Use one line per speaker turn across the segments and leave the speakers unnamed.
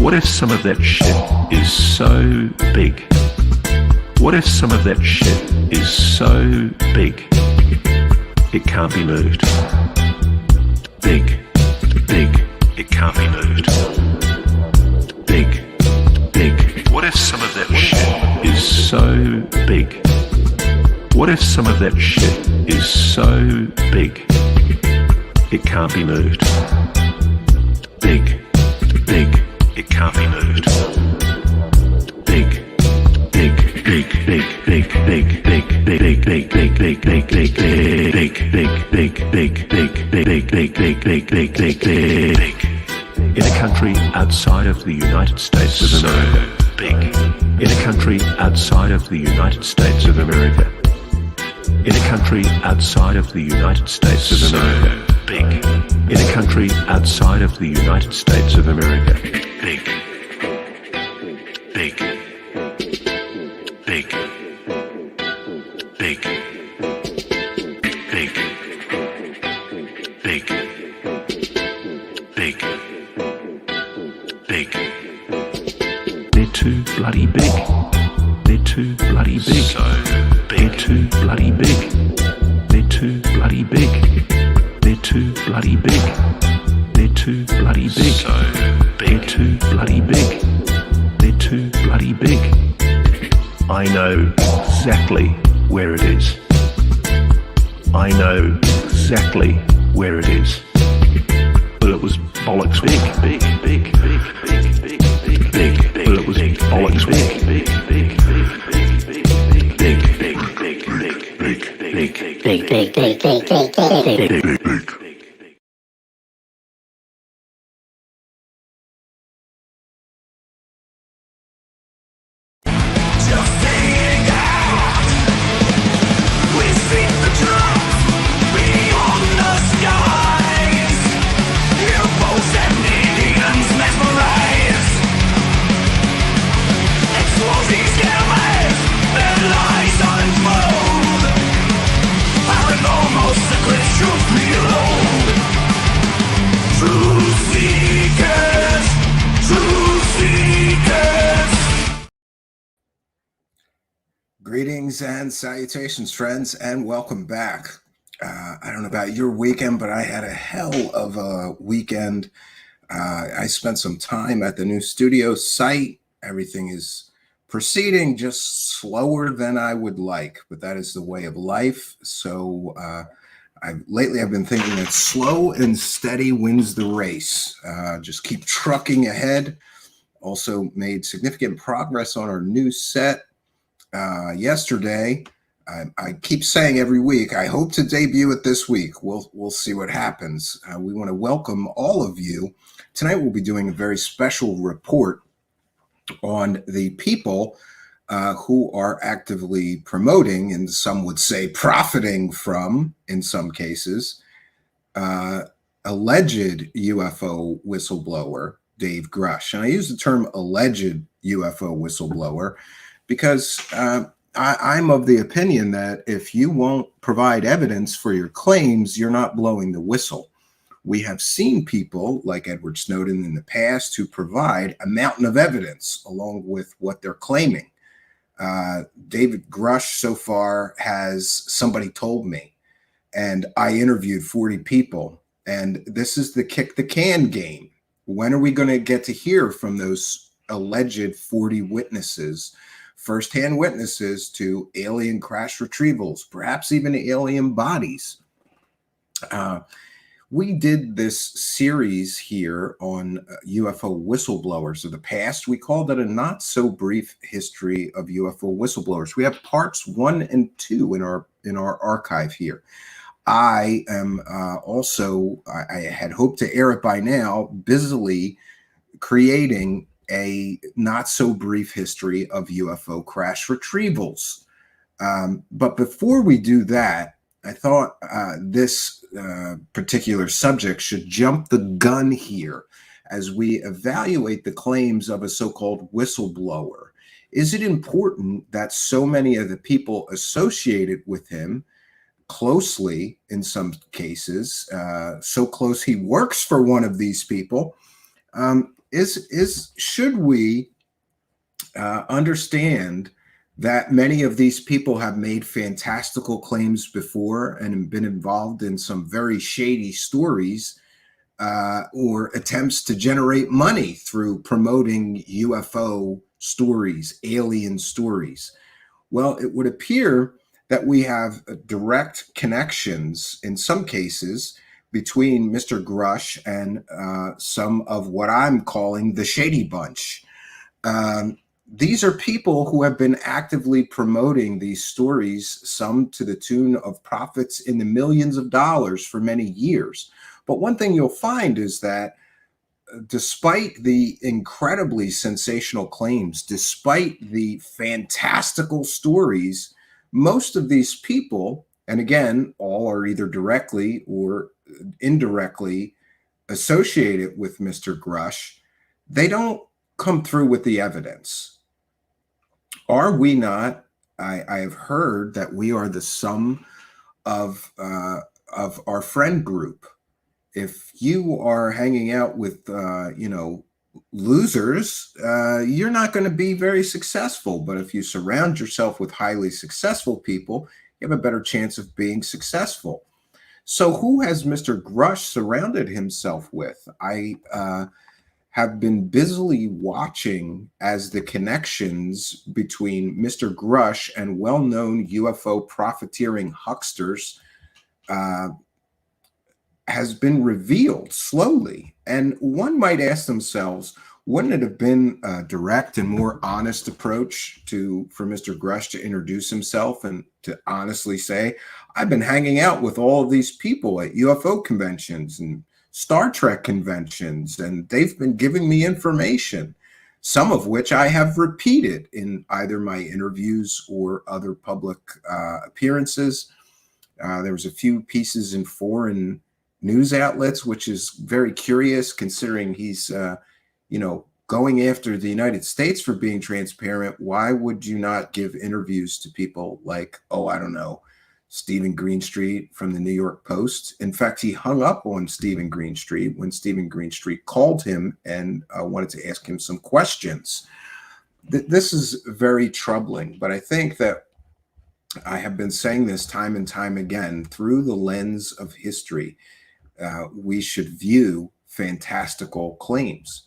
What if some of that shit is so big? What if some of that shit is so big it can't be moved? Big, big, it can't be moved. Big, big. What if some of that shit is so big? What if some of that shit is so big it can't be moved? Big, big. It can't be moved. Big, big, big, big, big, big, big, big, big, big, big, big, big, big, big. In a country outside of the United States of America. Big. In a country outside of the United States of America. In a country outside of the United States of America. Big. In a country outside of the United States of America. Big. Big. Big. Big. Big. Big. Big. Big. They're too bloody big. They're too bloody big. So big. They're too bloody big. They're too bloody big. They're too bloody big. They're too bloody big. So big. They're too bloody big. They're too bloody big. I know exactly where it is. I know exactly where it is. But it was bollocks big, big, big, big, big, big, big, big, big. But it was bollocks big, big, big, big, big, big, big, big, big, big, big, big, big, big, big, big.
Greetings and salutations, friends, and welcome back. I don't know about your weekend, but I had a hell of a weekend. I spent some time at the new studio site. Everything is proceeding just slower than I would like, but that is the way of life. So lately I've been thinking that slow and steady wins the race. Just keep trucking ahead. Also made significant progress on our new set. Yesterday, I keep saying every week, I hope to debut it this week. We'll see what happens. We want to welcome all of you. Tonight we'll be doing a very special report. on the people who are actively promoting, and some would say profiting from, in some cases, alleged UFO whistleblower Dave Grusch. And I use the term alleged UFO whistleblower because I'm of the opinion that if you won't provide evidence for your claims, you're not blowing the whistle. We have seen people like Edward Snowden in the past who provide a mountain of evidence along with what they're claiming. David Grusch so far has somebody told me, and I interviewed 40 people. And this is the kick the can game. When are we going to get to hear from those alleged 40 witnesses, firsthand witnesses to alien crash retrievals, perhaps even alien bodies? We did this series here on UFO whistleblowers of the past. We called it a not so brief history of UFO whistleblowers. We have parts 1 and 2 in our archive here. I am also, I had hoped to air it by now, busily creating a not so brief history of UFO crash retrievals. But before we do that, I thought this particular subject should jump the gun here as we evaluate the claims of a so-called whistleblower. Is it important that so many of the people associated with him, closely in some cases, so close he works for one of these people, should we understand that many of these people have made fantastical claims before and been involved in some very shady stories or attempts to generate money through promoting UFO stories, alien stories? Well, it would appear that we have direct connections in some cases between Mr. Grusch and some of what I'm calling the shady bunch. These are people who have been actively promoting these stories, some to the tune of profits in the millions of dollars for many years. But one thing you'll find is that despite the incredibly sensational claims, despite the fantastical stories, most of these people, and again, all are either directly or indirectly associated with Mr. Grusch, they don't come through with the evidence. Are we not? I have heard that we are the sum of our friend group. If you are hanging out with losers, you're not going to be very successful. But if you surround yourself with highly successful people, you have a better chance of being successful. So who has Mr. Grusch surrounded himself with? I have been busily watching as the connections between Mr. Grusch and well-known UFO profiteering hucksters has been revealed slowly. And one might ask themselves, wouldn't it have been a direct and more honest approach for Mr. Grusch to introduce himself and to honestly say, I've been hanging out with all of these people at UFO conventions and Star Trek conventions, and they've been giving me information, some of which I have repeated in either my interviews or other public appearances. There was a few pieces in foreign news outlets, which is very curious considering he's, going after the United States for being transparent. Why would you not give interviews to people like, Stephen Greenstreet from the New York Post? In fact, he hung up on Stephen Greenstreet when Stephen Greenstreet called him and wanted to ask him some questions. This is very troubling, but I think that I have been saying this time and time again, through the lens of history, we should view fantastical claims.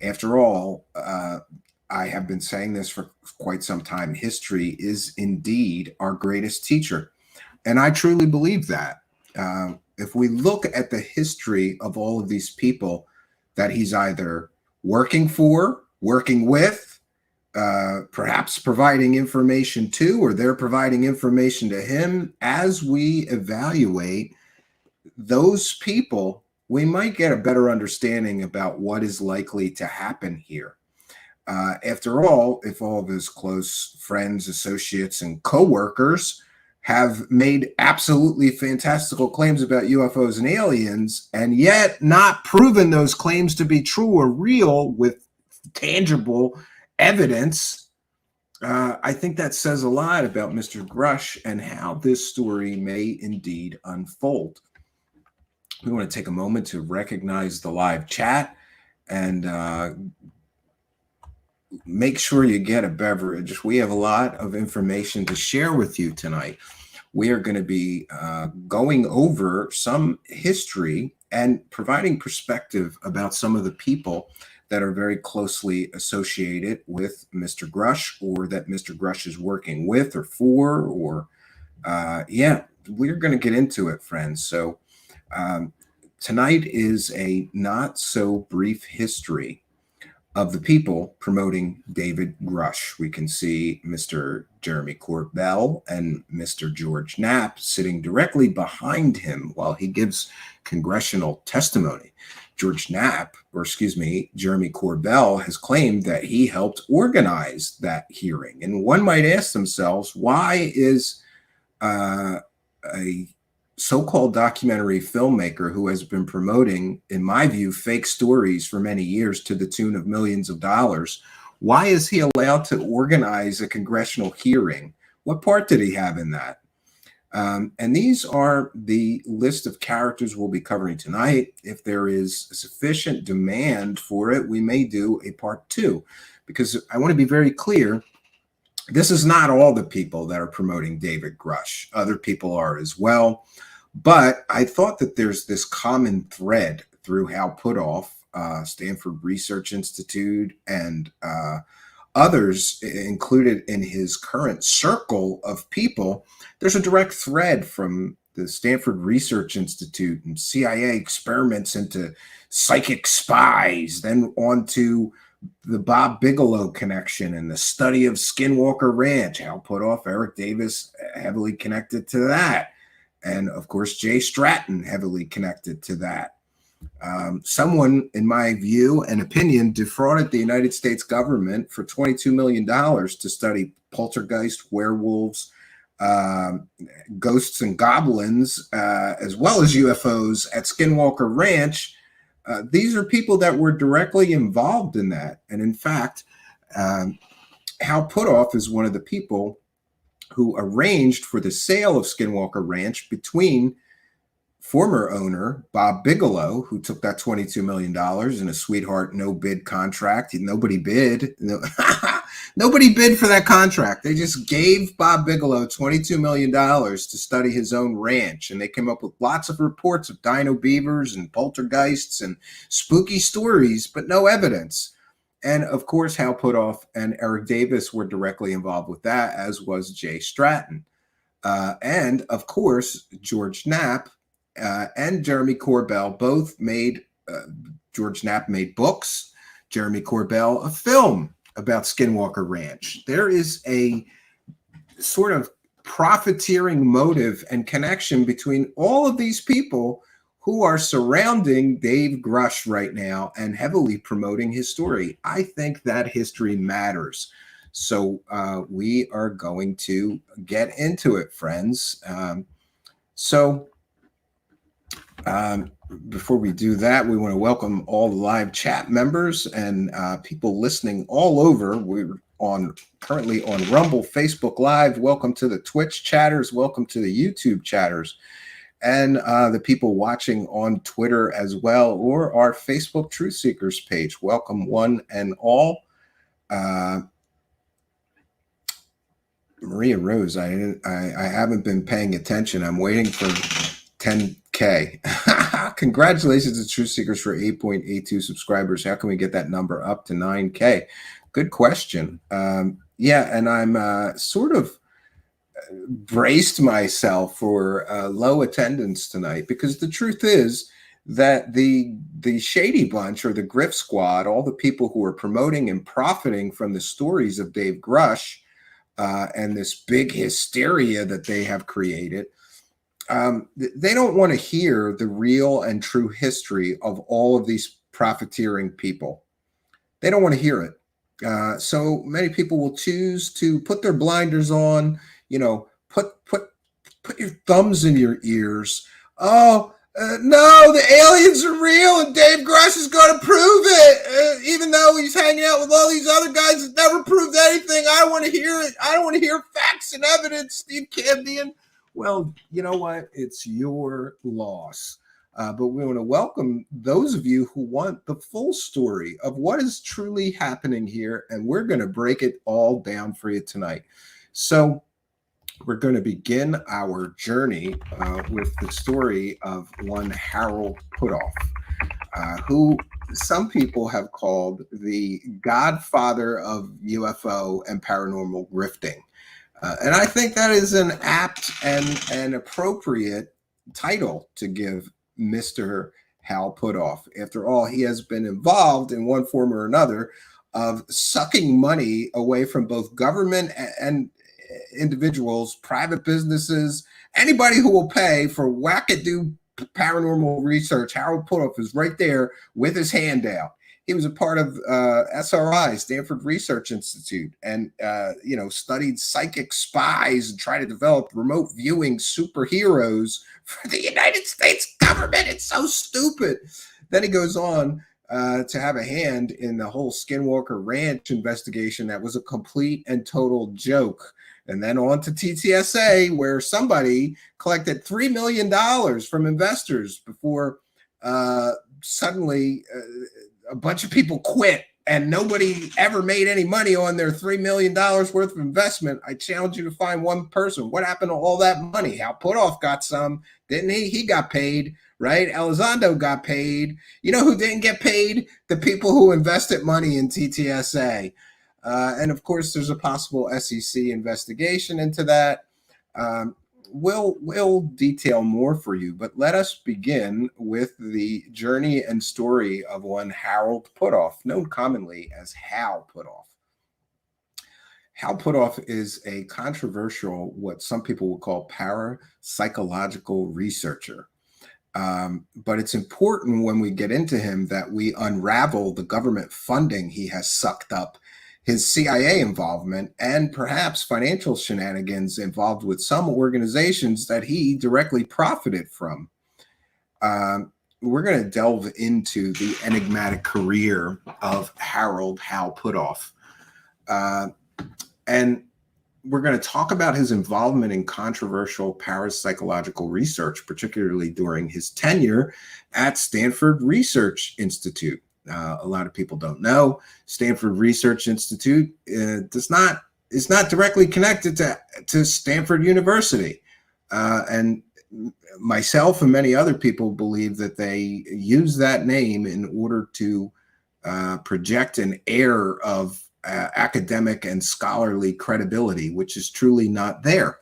After all, I have been saying this for quite some time. History is indeed our greatest teacher. And I truly believe that. If we look at the history of all of these people that he's either working for, working with, perhaps providing information to, or they're providing information to him, as we evaluate those people, we might get a better understanding about what is likely to happen here. After all, if all of his close friends, associates, and coworkers have made absolutely fantastical claims about UFOs and aliens, and yet not proven those claims to be true or real with tangible evidence, I think that says a lot about Mr. Grusch and how this story may indeed unfold. We want to take a moment to recognize the live chat and make sure you get a beverage. We have a lot of information to share with you tonight. We are going to be going over some history and providing perspective about some of the people that are very closely associated with Mr. Grusch, or that Mr. Grusch is working with or for, or yeah, we're going to get into it, friends. So tonight is a not so brief history of the people promoting David Grusch. We can see Mr. Jeremy Corbell and Mr. George Knapp sitting directly behind him while he gives congressional testimony. Jeremy Corbell has claimed that he helped organize that hearing. And one might ask themselves, why is a so-called documentary filmmaker who has been promoting, in my view, fake stories for many years to the tune of millions of dollars, why is he allowed to organize a congressional hearing? What part did he have in that? And these are the list of characters we'll be covering tonight. If there is sufficient demand for it, we may do a part 2, because I want to be very clear. This is not all the people that are promoting David Grusch. Other people are as well. But I thought that there's this common thread through Hal Puthoff, Stanford Research Institute, and others included in his current circle of people. There's a direct thread from the Stanford Research Institute and CIA experiments into psychic spies, then on to the Bob Bigelow connection and the study of Skinwalker Ranch. Hal Puthoff, Eric Davis, heavily connected to that. And of course, Jay Stratton, heavily connected to that. Someone, in my view and opinion, defrauded the United States government for $22 million to study poltergeist, werewolves, ghosts and goblins, as well as UFOs at Skinwalker Ranch. These are people that were directly involved in that. And in fact, Hal Puthoff is one of the people who arranged for the sale of Skinwalker Ranch between former owner Bob Bigelow, who took that $22 million in a sweetheart no-bid contract. Nobody bid. Nobody bid for that contract. They just gave Bob Bigelow $22 million to study his own ranch. And they came up with lots of reports of dino beavers and poltergeists and spooky stories, but no evidence. And of course, Hal Puthoff and Eric Davis were directly involved with that, as was Jay Stratton. And of course, George Knapp and Jeremy Corbell both made, George Knapp made books, Jeremy Corbell a film about Skinwalker Ranch. There is a sort of profiteering motive and connection between all of these people who are surrounding Dave Grusch right now and heavily promoting his story. I think that history matters. So we are going to get into it, friends. Before we do that, we want to welcome all the live chat members and people listening all over. We're currently on Rumble, Facebook Live. Welcome to the Twitch chatters. Welcome to the YouTube chatters. And the people watching on Twitter as well, or our Facebook Truthseekers page. Welcome one and all. Maria Rose, I haven't been paying attention. I'm waiting for 10K. Congratulations to Truthseekers for 8.82 subscribers. How can we get that number up to 9K? Good question. Yeah, and I'm sort of braced myself for low attendance tonight, because the truth is that the shady bunch, or the grift squad, all the people who are promoting and profiting from the stories of Dave Grusch and this big hysteria that they have created, they don't want to hear the real and true history of all of these profiteering people. They don't want to hear it. So many people will choose to put their blinders on, put your thumbs in your ears. Oh, no, the aliens are real, and Dave Grusch is going to prove it. Even though he's hanging out with all these other guys that never proved anything, I don't want to hear it. I don't want to hear facts and evidence, Steve Cambian. Well, you know what? It's your loss. But we want to welcome those of you who want the full story of what is truly happening here, and we're going to break it all down for you tonight. So we're going to begin our journey with the story of one Hal Puthoff, who some people have called the godfather of UFO and paranormal grifting. And I think that is an apt and an appropriate title to give Mr. Hal Puthoff. After all, he has been involved in one form or another of sucking money away from both government and individuals, private businesses, anybody who will pay for wackadoo paranormal research. Hal Puthoff is right there with his hand out. He was a part of SRI, Stanford Research Institute, and studied psychic spies and tried to develop remote viewing superheroes for the United States government. It's so stupid. Then he goes on to have a hand in the whole Skinwalker Ranch investigation that was a complete and total joke. And then on to Ttsa, where somebody collected $3 million from investors before suddenly a bunch of people quit and nobody ever made any money on their $3 million worth of investment. I challenge you to find one person. What happened to all that money? Hal Puthoff got some, didn't he? He got paid, right? Elizondo got paid. You know who didn't get paid? The people who invested money in Ttsa. And of course, there's a possible SEC investigation into that. We'll detail more for you, but let us begin with the journey and story of one Hal Puthoff, known commonly as Hal Puthoff. Hal Puthoff is a controversial, what some people would call parapsychological researcher. But it's important when we get into him that we unravel the government funding he has sucked up, his CIA involvement, and perhaps financial shenanigans involved with some organizations that he directly profited from. We're going to delve into the enigmatic career of Hal Puthoff. And we're going to talk about his involvement in controversial parapsychological research, particularly during his tenure at Stanford Research Institute. A lot of people don't know Stanford Research Institute is not directly connected to Stanford University, and myself and many other people believe that they use that name in order to project an air of academic and scholarly credibility, which is truly not there.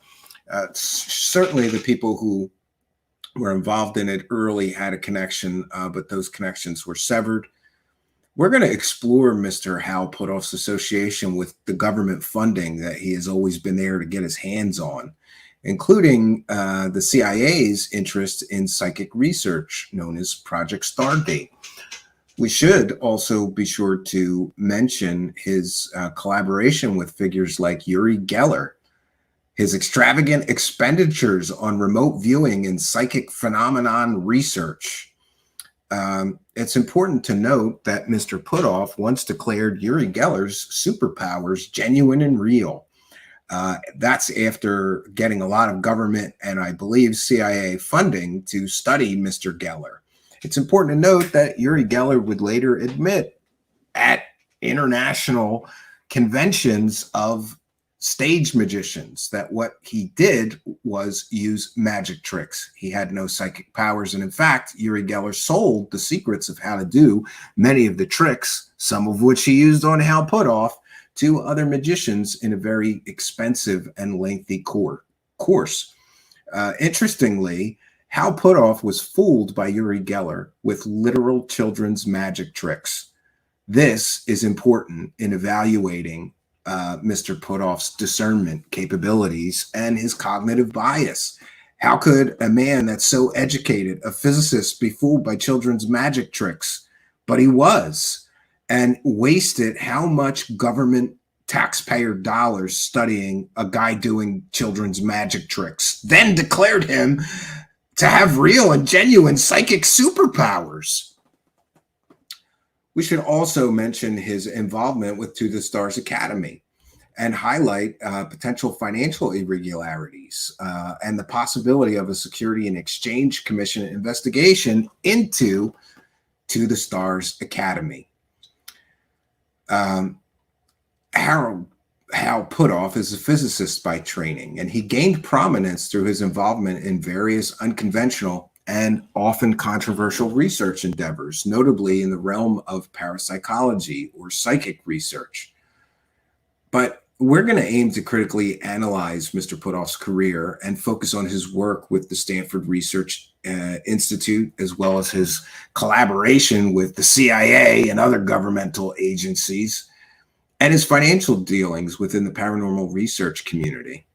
Certainly, the people who were involved in it early had a connection, but those connections were severed. We're going to explore Mr. Hal Puthoff's association with the government funding that he has always been there to get his hands on, including the CIA's interest in psychic research known as Project Stardate. We should also be sure to mention his collaboration with figures like Uri Geller, his extravagant expenditures on remote viewing and psychic phenomenon research. It's important to note that Mr. Puthoff once declared Uri Geller's superpowers genuine and real. That's after getting a lot of government and I believe CIA funding to study Mr. Geller. It's important to note that Uri Geller would later admit at international conventions of stage magicians that what he did was use magic tricks. He had no psychic powers. And in fact, Uri Geller sold the secrets of how to do many of the tricks, some of which he used on Hal Puthoff, to other magicians in a very expensive and lengthy course. Interestingly, Hal Puthoff was fooled by Uri Geller with literal children's magic tricks. This is important in evaluating Mr. Puthoff's discernment capabilities and his cognitive bias. How could a man that's so educated, a physicist, be fooled by children's magic tricks? But he was. and wasted how much government taxpayer dollars studying a guy doing children's magic tricks, then declared him to have real and genuine psychic superpowers. We should also mention his involvement with To the Stars Academy and highlight potential financial irregularities and the possibility of a Security and Exchange Commission investigation into To the Stars Academy. Hal Puthoff is a physicist by training, and he gained prominence through his involvement in various unconventional and often controversial research endeavors, notably in the realm of parapsychology or psychic research. But we're going to aim to critically analyze Mr. Puthoff's career and focus on his work with the Stanford Research Institute, as well as his collaboration with the CIA and other governmental agencies, and his financial dealings within the paranormal research community.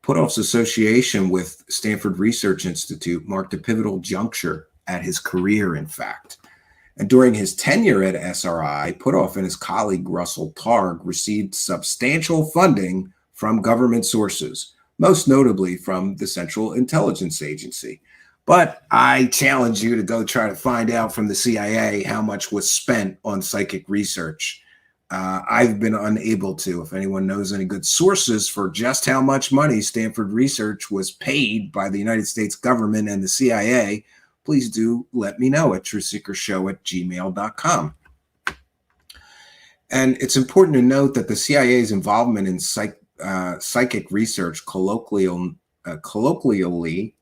Puthoff's association with Stanford Research Institute marked a pivotal juncture at his career, in fact. And during his tenure at SRI, Puthoff and his colleague Russell Targ received substantial funding from government sources, most notably from the Central Intelligence Agency. But I challenge you to go try to find out from the CIA how much was spent on psychic research. I've been unable to. If anyone knows any good sources for just how much money Stanford Research was paid by the United States government and the CIA, please do let me know at truthseekershow@gmail.com. And it's important to note that the CIA's involvement in psychic research, colloquially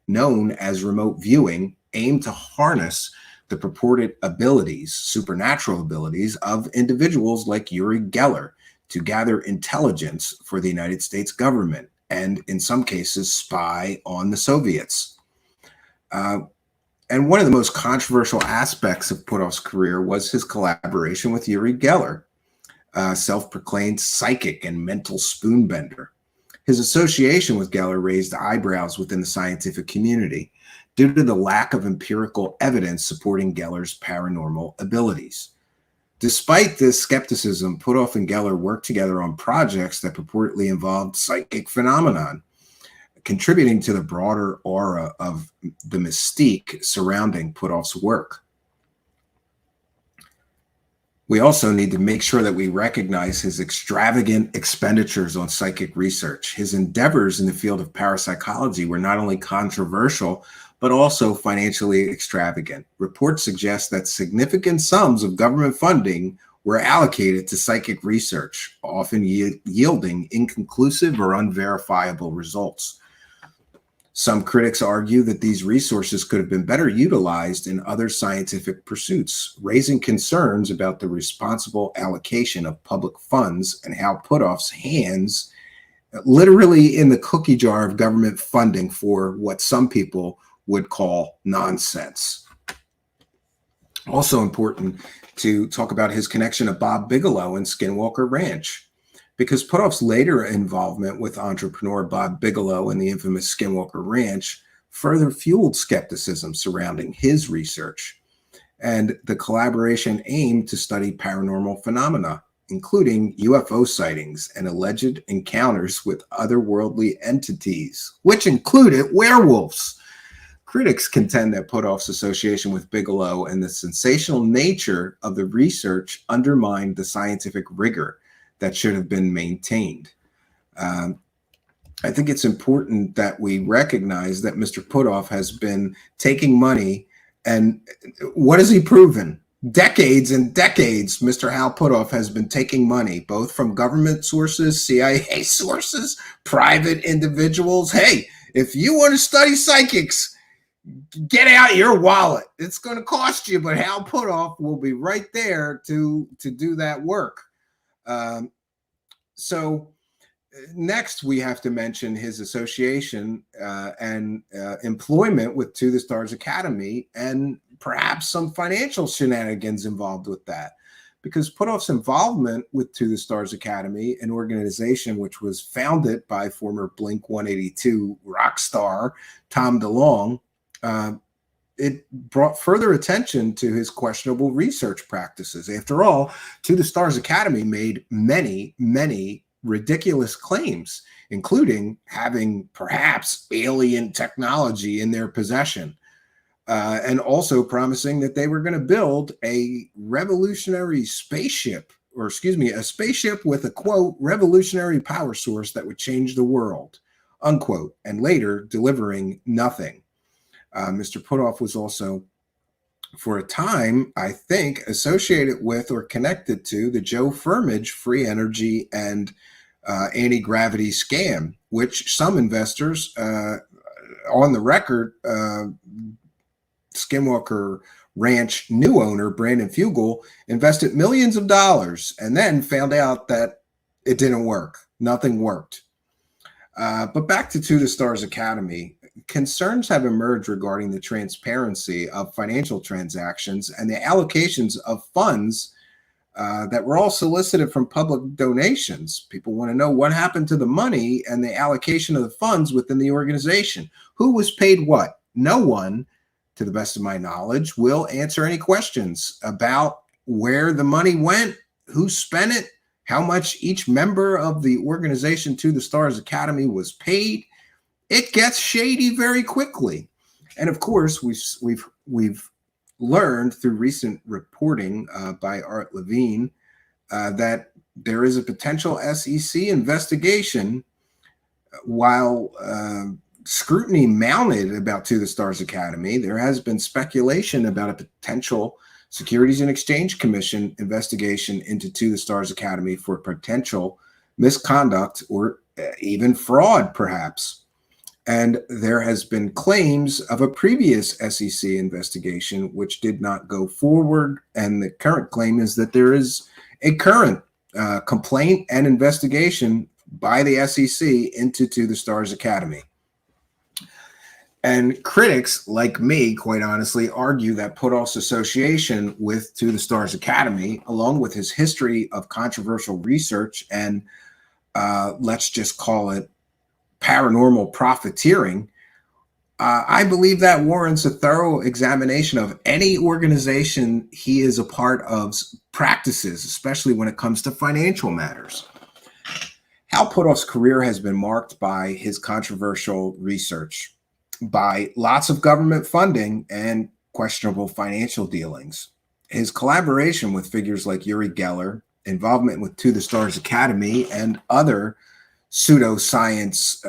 known as remote viewing, aimed to harness the purported abilities, supernatural abilities, of individuals like Uri Geller to gather intelligence for the United States government and, in some cases, spy on the Soviets. And one of the most controversial aspects of Puthoff's career was his collaboration with Uri Geller, a self-proclaimed psychic and mental spoonbender. His association with Geller raised eyebrows within the scientific community due to the lack of empirical evidence supporting Geller's paranormal abilities. Despite this skepticism, Puthoff and Geller worked together on projects that purportedly involved psychic phenomenon, contributing to the broader aura of the mystique surrounding Puthoff's work. We also need to make sure that we recognize his extravagant expenditures on psychic research. His endeavors in the field of parapsychology were not only controversial, but also financially extravagant. Reports suggest that significant sums of government funding were allocated to psychic research, often yielding inconclusive or unverifiable results. Some critics argue that these resources could have been better utilized in other scientific pursuits, raising concerns about the responsible allocation of public funds and how Puthoff's hands literally in the cookie jar of government funding for what some people would call nonsense. Also important to talk about his connection to Bob Bigelow and Skinwalker Ranch, because Puthoff's later involvement with entrepreneur Bob Bigelow and the infamous Skinwalker Ranch further fueled skepticism surrounding his research, and the collaboration aimed to study paranormal phenomena, including UFO sightings and alleged encounters with otherworldly entities, which included werewolves. Critics contend that Puthoff's association with Bigelow and the sensational nature of the research undermined the scientific rigor that should have been maintained. I think it's important that we recognize that Mr. Puthoff has been taking money, and what has he proven? Decades and decades, Mr. Hal Puthoff has been taking money, both from government sources, CIA sources, private individuals. Hey, if you want to study psychics, get out your wallet. It's going to cost you, but Hal Puthoff will be right there to do that work. So next, we have to mention his association and employment with To the Stars Academy, and perhaps some financial shenanigans involved with that. Because Puthoff's involvement with To the Stars Academy, an organization which was founded by former Blink-182 rock star Tom DeLonge, it brought further attention to his questionable research practices. After all, To the Stars Academy made many, many ridiculous claims, including having perhaps alien technology in their possession, and also promising that they were going to build a revolutionary spaceship, or excuse me, a spaceship with a, quote, revolutionary power source that would change the world, unquote, and later delivering nothing. Mr. Puthoff was also, for a time, I think, associated with or connected to the Joe Firmage free energy and anti-gravity scam, which some investors, on the record, Skinwalker Ranch new owner Brandon Fugel invested millions of dollars and then found out that it didn't work. Nothing worked. But back to the Stars Academy, concerns have emerged regarding the transparency of financial transactions and the allocations of funds that were all solicited from public donations. People want to know what happened to the money and the allocation of the funds within the organization. Who was paid what? No one, to the best of my knowledge, will answer any questions about where the money went, who spent it, how much each member of the organization To the Stars Academy was paid. It gets shady very quickly. And of course, we've learned through recent reporting by Art Levine that there is a potential SEC investigation. While scrutiny mounted about To the Stars Academy, there has been speculation about a potential Securities and Exchange Commission investigation into To the Stars Academy for potential misconduct or even fraud, perhaps. And there has been claims of a previous SEC investigation which did not go forward. And the current claim is that there is a current complaint and investigation by the SEC into To the Stars Academy. And critics like me, quite honestly, argue that Puthoff's association with To the Stars Academy, along with his history of controversial research and let's just call it paranormal profiteering, I believe that warrants a thorough examination of any organization he is a part of's practices, especially when it comes to financial matters. Hal Puthoff's career has been marked by his controversial research, by lots of government funding and questionable financial dealings. His collaboration with figures like Uri Geller, involvement with To the Stars Academy, and other pseudoscience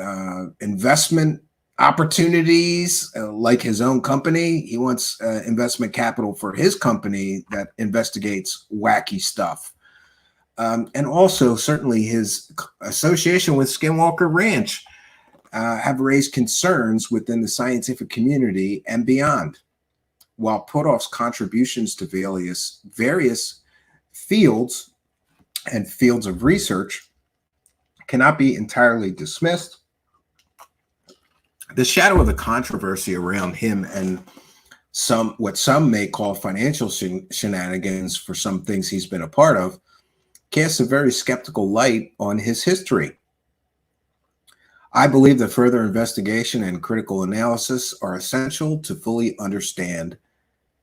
investment opportunities, like his own company. He wants investment capital for his company that investigates wacky stuff. And also, certainly, his association with Skinwalker Ranch have raised concerns within the scientific community and beyond. While Puthoff's contributions to various fields and fields of research cannot be entirely dismissed, the shadow of the controversy around him and what some may call financial shenanigans for some things he's been a part of casts a very skeptical light on his history. I believe that further investigation and critical analysis are essential to fully understand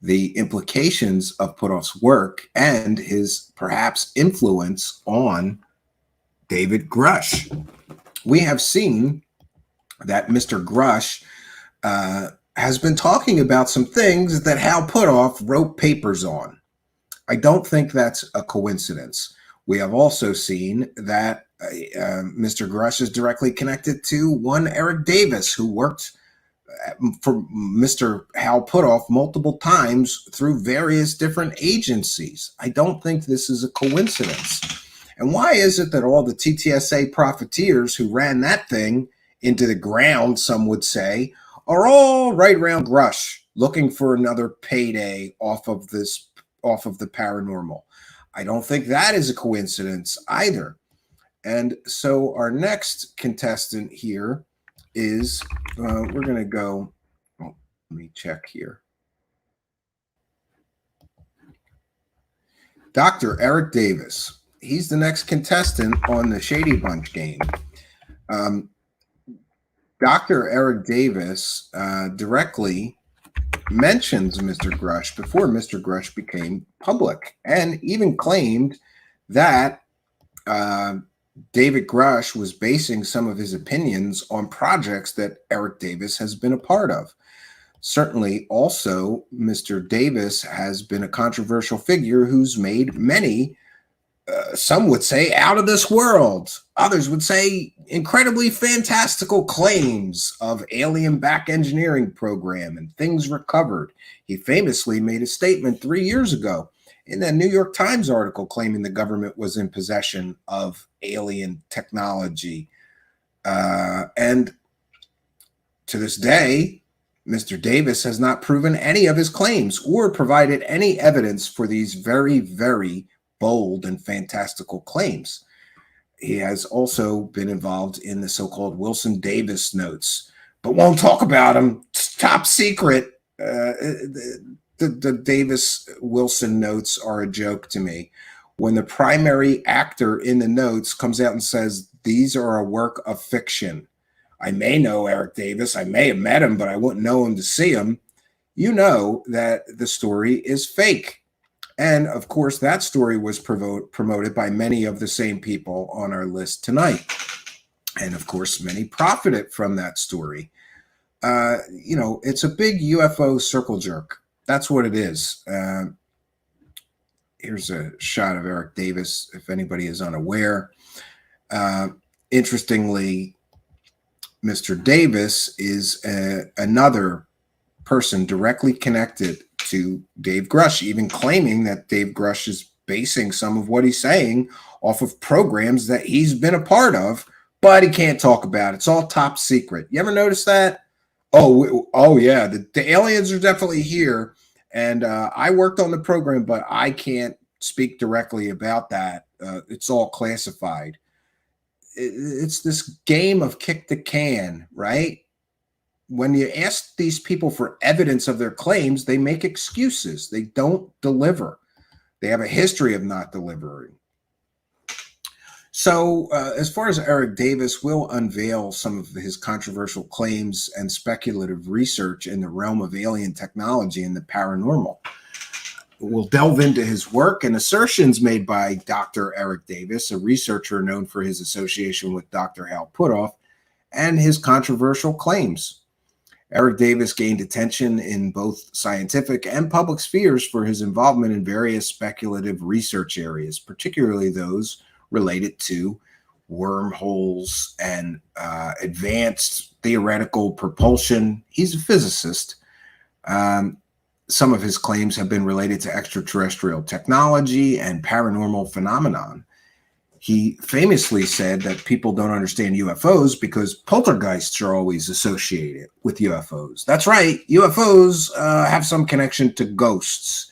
the implications of Puthoff's work and his perhaps influence on David Grusch. We have seen that Mr. Grusch has been talking about some things that Hal Puthoff wrote papers on. I don't think that's a coincidence. We have also seen that Mr. Grusch is directly connected to one Eric Davis, who worked for Mr. Hal Puthoff multiple times through various different agencies. I don't think this is a coincidence. And why is it that all the Ttsa profiteers who ran that thing into the ground, some would say, are all right around Grusch looking for another payday off of the paranormal? I don't think that is a coincidence either. And so our next contestant here is, we're going to go, let me check here. Dr. Eric Davis. He's the next contestant on the Shady Bunch game. Dr. Eric Davis directly mentions Mr. Grusch before Mr. Grusch became public, and even claimed that David Grusch was basing some of his opinions on projects that Eric Davis has been a part of. Certainly, also, Mr. Davis has been a controversial figure who's made many, some would say, out of this world. Others would say incredibly fantastical claims of alien back engineering program and things recovered. He famously made a statement 3 years ago in a New York Times article claiming the government was in possession of alien technology. And to this day, Mr. Davis has not proven any of his claims or provided any evidence for these very, very bold and fantastical claims. He has also been involved in the so-called Wilson Davis notes, but won't talk about them. It's top secret. The Davis Wilson notes are a joke to me. When the primary actor in the notes comes out and says, these are a work of fiction. I may know Eric Davis. I may have met him, but I wouldn't know him to see him. You know that the story is fake. And of course, that story was promoted by many of the same people on our list tonight. And of course, many profited from that story. It's a big UFO circle jerk. That's what it is. Here's a shot of Eric Davis, if anybody is unaware. Interestingly, Mr. Davis is another person directly connected to Dave Grusch, even claiming that Dave Grusch is basing some of what he's saying off of programs that he's been a part of, but he can't talk about it. It's all top secret. You ever notice that? Oh yeah, the aliens are definitely here, and I worked on the program, but I can't speak directly about that. It's all classified. It's this game of kick the can, right? When you ask these people for evidence of their claims, they make excuses. They don't deliver. They have a history of not delivering. So as far as Eric Davis, will unveil some of his controversial claims and speculative research in the realm of alien technology and the paranormal. We'll delve into his work and assertions made by Dr. Eric Davis, a researcher known for his association with Dr. Hal Puthoff, and his controversial claims. Eric Davis gained attention in both scientific and public spheres for his involvement in various speculative research areas, particularly those related to wormholes and advanced theoretical propulsion. He's a physicist. Some of his claims have been related to extraterrestrial technology and paranormal phenomenon. He famously said that people don't understand UFOs because poltergeists are always associated with UFOs. That's right. UFOs have some connection to ghosts.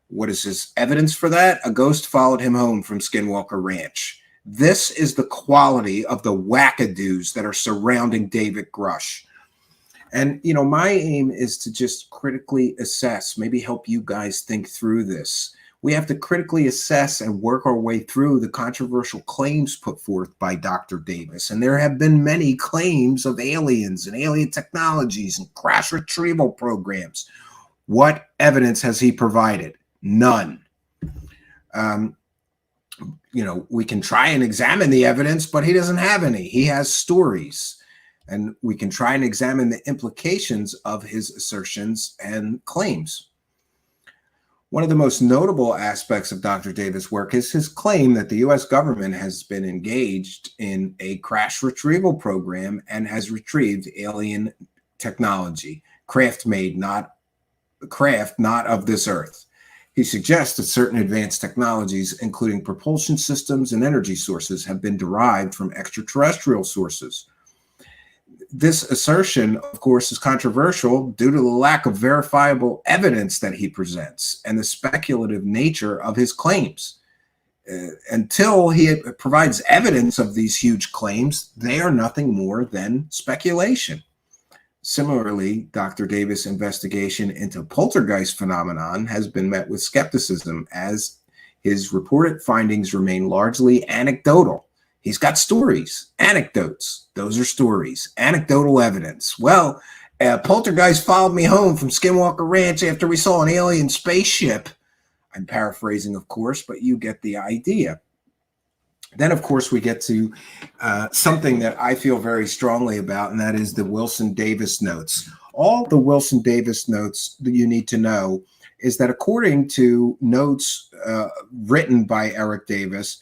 What is his evidence for that? A ghost followed him home from Skinwalker Ranch. This is the quality of the wackadoos that are surrounding David Grusch. And, my aim is to just critically assess, maybe help you guys think through this. We have to critically assess and work our way through the controversial claims put forth by Dr. Davis. And there have been many claims of aliens and alien technologies and crash retrieval programs. What evidence has he provided? None. We can try and examine the evidence, but he doesn't have any. He has stories. And we can try and examine the implications of his assertions and claims. One of the most notable aspects of Dr. Davis' work is his claim that the U.S. government has been engaged in a crash retrieval program and has retrieved alien technology, craft not of this earth. He suggests that certain advanced technologies, including propulsion systems and energy sources, have been derived from extraterrestrial sources. This assertion, of course, is controversial due to the lack of verifiable evidence that he presents and the speculative nature of his claims. Until he provides evidence of these huge claims, they are nothing more than speculation. Similarly, Dr. Davis' investigation into poltergeist phenomenon has been met with skepticism as his reported findings remain largely anecdotal. He's got stories, anecdotes. Those are stories, anecdotal evidence. Well, Poltergeist followed me home from Skinwalker Ranch after we saw an alien spaceship. I'm paraphrasing, of course, but you get the idea. Then, of course, we get to something that I feel very strongly about, and that is the Wilson Davis notes. All the Wilson Davis notes that you need to know is that according to notes written by Eric Davis,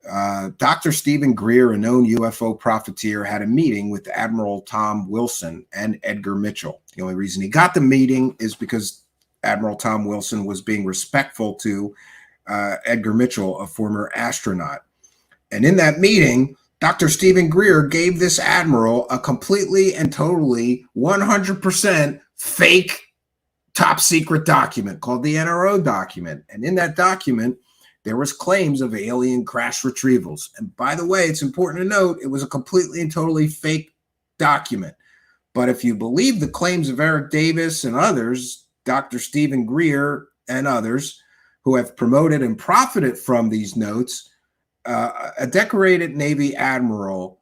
Dr. Stephen Greer, a known UFO profiteer, had a meeting with Admiral Tom Wilson and Edgar Mitchell. The only reason he got the meeting is because Admiral Tom Wilson was being respectful to Edgar Mitchell, a former astronaut. And in that meeting, Dr. Stephen Greer gave this admiral a completely and totally 100% fake top secret document called the NRO document. And in that document, there was claims of alien crash retrievals. And by the way, it's important to note, it was a completely and totally fake document. But if you believe the claims of Eric Davis and others, Dr. Stephen Greer and others who have promoted and profited from these notes, a decorated Navy admiral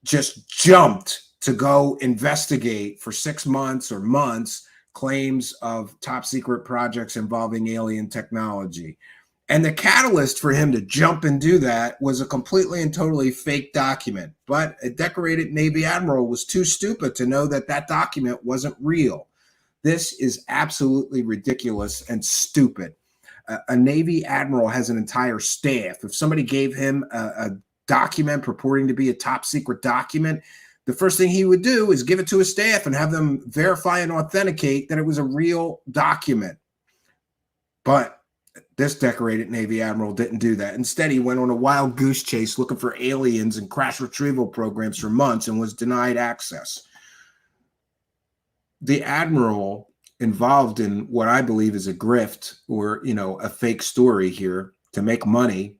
just jumped to go investigate for 6 months or months claims of top secret projects involving alien technology. And the catalyst for him to jump and do that was a completely and totally fake document. But a decorated Navy admiral was too stupid to know that that document wasn't real. This is absolutely ridiculous and stupid. A Navy admiral has an entire staff. If somebody gave him a document purporting to be a top secret document, the first thing he would do is give it to his staff and have them verify and authenticate that it was a real document. But this decorated Navy admiral didn't do that. Instead, he went on a wild goose chase looking for aliens and crash retrieval programs for months and was denied access. The admiral involved in what I believe is a grift or, a fake story here to make money,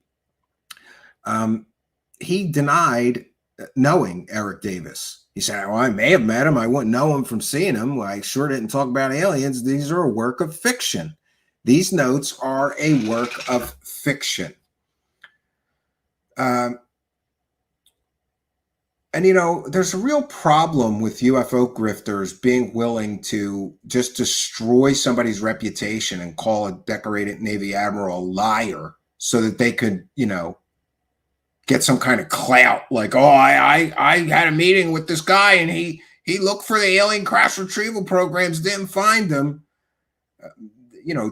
he denied knowing Eric Davis. He said, well, I may have met him. I wouldn't know him from seeing him. Well, I sure didn't talk about aliens. These are a work of fiction. These notes are a work of fiction. And, there's a real problem with UFO grifters being willing to just destroy somebody's reputation and call a decorated Navy admiral a liar so that they could, get some kind of clout. Like, oh, I had a meeting with this guy and he looked for the alien crash retrieval programs, didn't find them.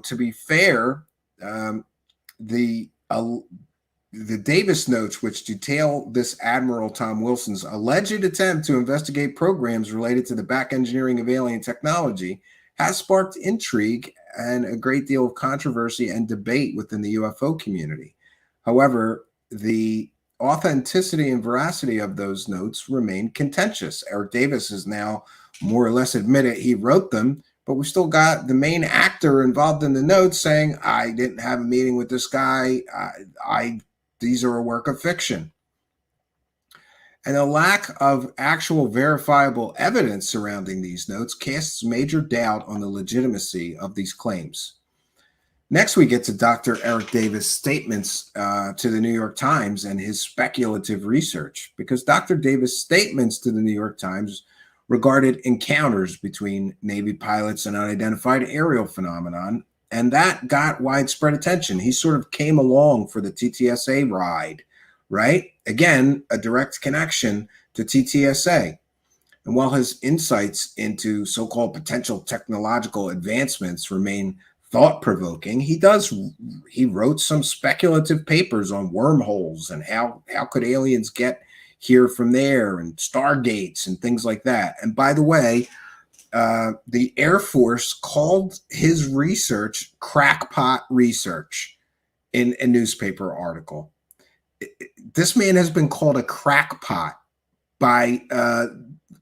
To be fair, the Davis notes, which detail this Admiral Tom Wilson's alleged attempt to investigate programs related to the back engineering of alien technology, has sparked intrigue and a great deal of controversy and debate within the UFO community. However, the authenticity and veracity of those notes remain contentious. Eric Davis has now more or less admitted he wrote them, but we still got the main actor involved in the notes saying, I didn't have a meeting with this guy. These are a work of fiction. And the lack of actual verifiable evidence surrounding these notes casts major doubt on the legitimacy of these claims. Next, we get to Dr. Eric Davis' statements to the New York Times and his speculative research, because Dr. Davis' statements to the New York Times regarded encounters between Navy pilots and unidentified aerial phenomenon, and that got widespread attention. He sort of came along for the Ttsa ride, right? Again, a direct connection to Ttsa. And while his insights into so-called potential technological advancements remain thought-provoking, he wrote some speculative papers on wormholes and how could aliens get here from there and stargates and things like that. And by the way, the Air Force called his research crackpot research in a newspaper article. This man has been called a crackpot by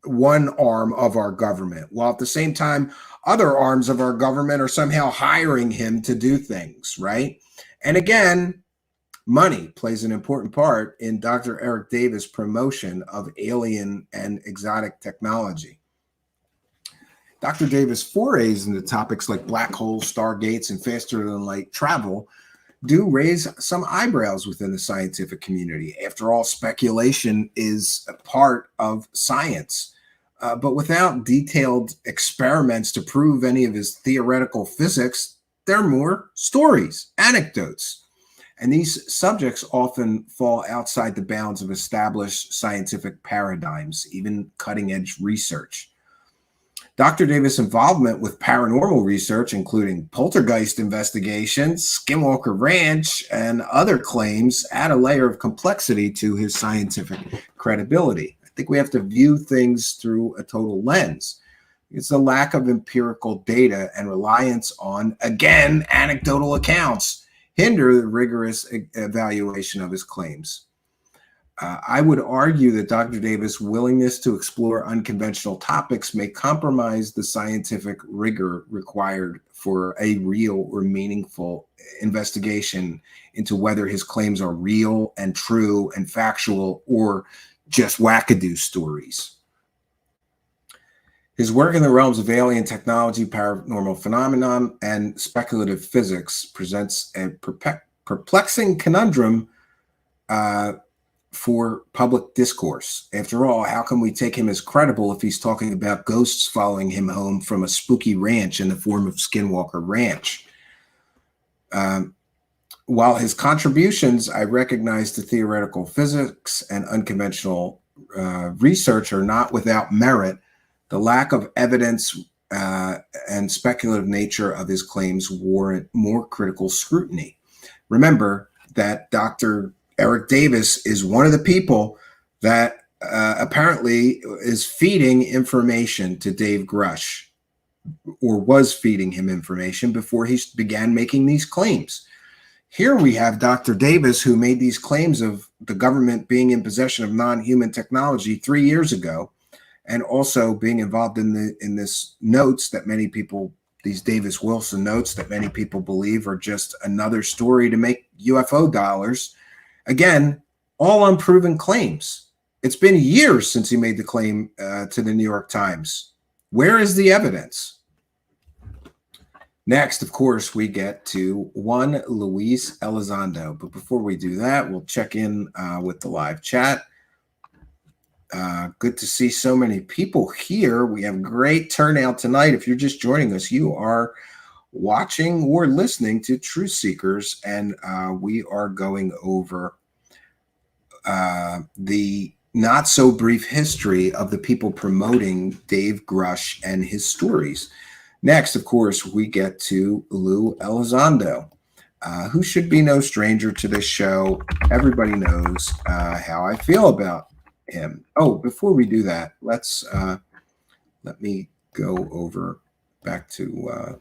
one arm of our government, while at the same time, other arms of our government are somehow hiring him to do things, right? And again, money plays an important part in Dr. Eric Davis' promotion of alien and exotic technology. Dr. Davis' forays into topics like black holes, stargates, and faster-than-light travel do raise some eyebrows within the scientific community. After all, speculation is a part of science. But without detailed experiments to prove any of his theoretical physics, they're more stories, anecdotes. And these subjects often fall outside the bounds of established scientific paradigms, even cutting-edge research. Dr. Davis' involvement with paranormal research, including poltergeist investigations, Skinwalker Ranch, and other claims, add a layer of complexity to his scientific credibility. I think we have to view things through a total lens. It's the lack of empirical data and reliance on, again, anecdotal accounts hinder the rigorous evaluation of his claims. I would argue that Dr. Davis' willingness to explore unconventional topics may compromise the scientific rigor required for a real or meaningful investigation into whether his claims are real and true and factual or just wackadoo stories. His work in the realms of alien technology, paranormal phenomenon, and speculative physics presents a perplexing conundrum for public discourse. After all, how can we take him as credible if he's talking about ghosts following him home from a spooky ranch in the form of Skinwalker Ranch? While his contributions, I recognize, to theoretical physics and unconventional research are not without merit, the lack of evidence and speculative nature of his claims warrant more critical scrutiny. Remember that Dr. Eric Davis is one of the people that apparently is feeding information to Dave Grusch, or was feeding him information before he began making these claims. Here we have Dr. Davis, who made these claims of the government being in possession of non-human technology 3 years ago, and also being involved in this notes that many people, these Davis Wilson notes that many people believe are just another story to make UFO dollars. Again, all unproven claims. It's been years since he made the claim to the New York Times. Where is the evidence? Next, of course, we get to one Luis Elizondo. But before we do that, we'll check in with the live chat. Good to see so many people here. We have great turnout tonight. If you're just joining us, you are watching or listening to Truthseekers, and we are going over the not so brief history of the people promoting Dave Grusch and his stories. Next, of course, we get to Lou Elizondo, who should be no stranger to this show. Everybody knows how I feel about him. Oh, before we do that, let me go over back to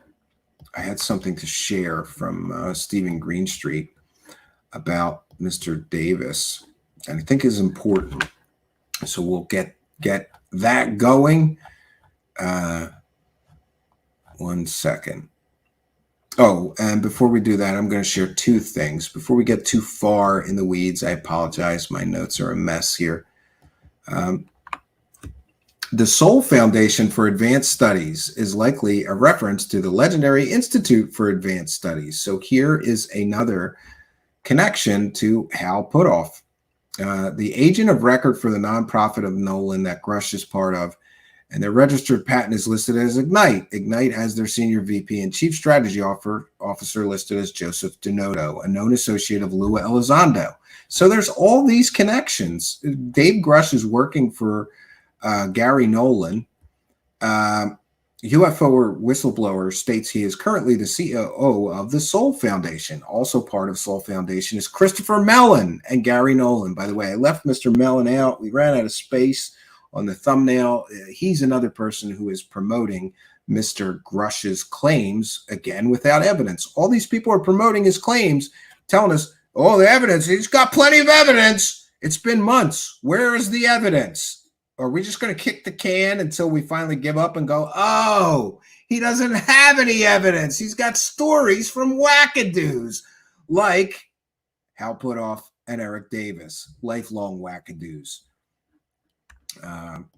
I had something to share from Stephen Greenstreet about Mr. Davis, and I think is important. So we'll get that going. 1 second. Oh, and before we do that, I'm going to share two things. Before we get too far in the weeds, I apologize. My notes are a mess here. The Soul Foundation for Advanced Studies is likely a reference to the legendary Institute for Advanced Studies. So here is another connection to Hal Puthoff, the agent of record for the nonprofit of Nolan that Grusch is part of, and their registered patent is listed as Ignite. Ignite has their senior VP and chief strategy officer listed as Joseph Donato, a known associate of Lou Elizondo. So there's all these connections. Dave Grusch is working for Garry Nolan. UFO whistleblower states he is currently the COO of the Soul Foundation. Also part of Soul Foundation is Christopher Mellon and Garry Nolan. By the way, I left Mr. Mellon out. We ran out of space on the thumbnail. He's another person who is promoting Mr. Grusch's claims, again, without evidence. All these people are promoting his claims, telling us, oh, the evidence, he's got plenty of evidence. It's been months. Where is the evidence? Are we just going to kick the can until we finally give up and go, oh, he doesn't have any evidence. He's got stories from wackadoos like Hal Puthoff and Eric Davis, lifelong wackadoos.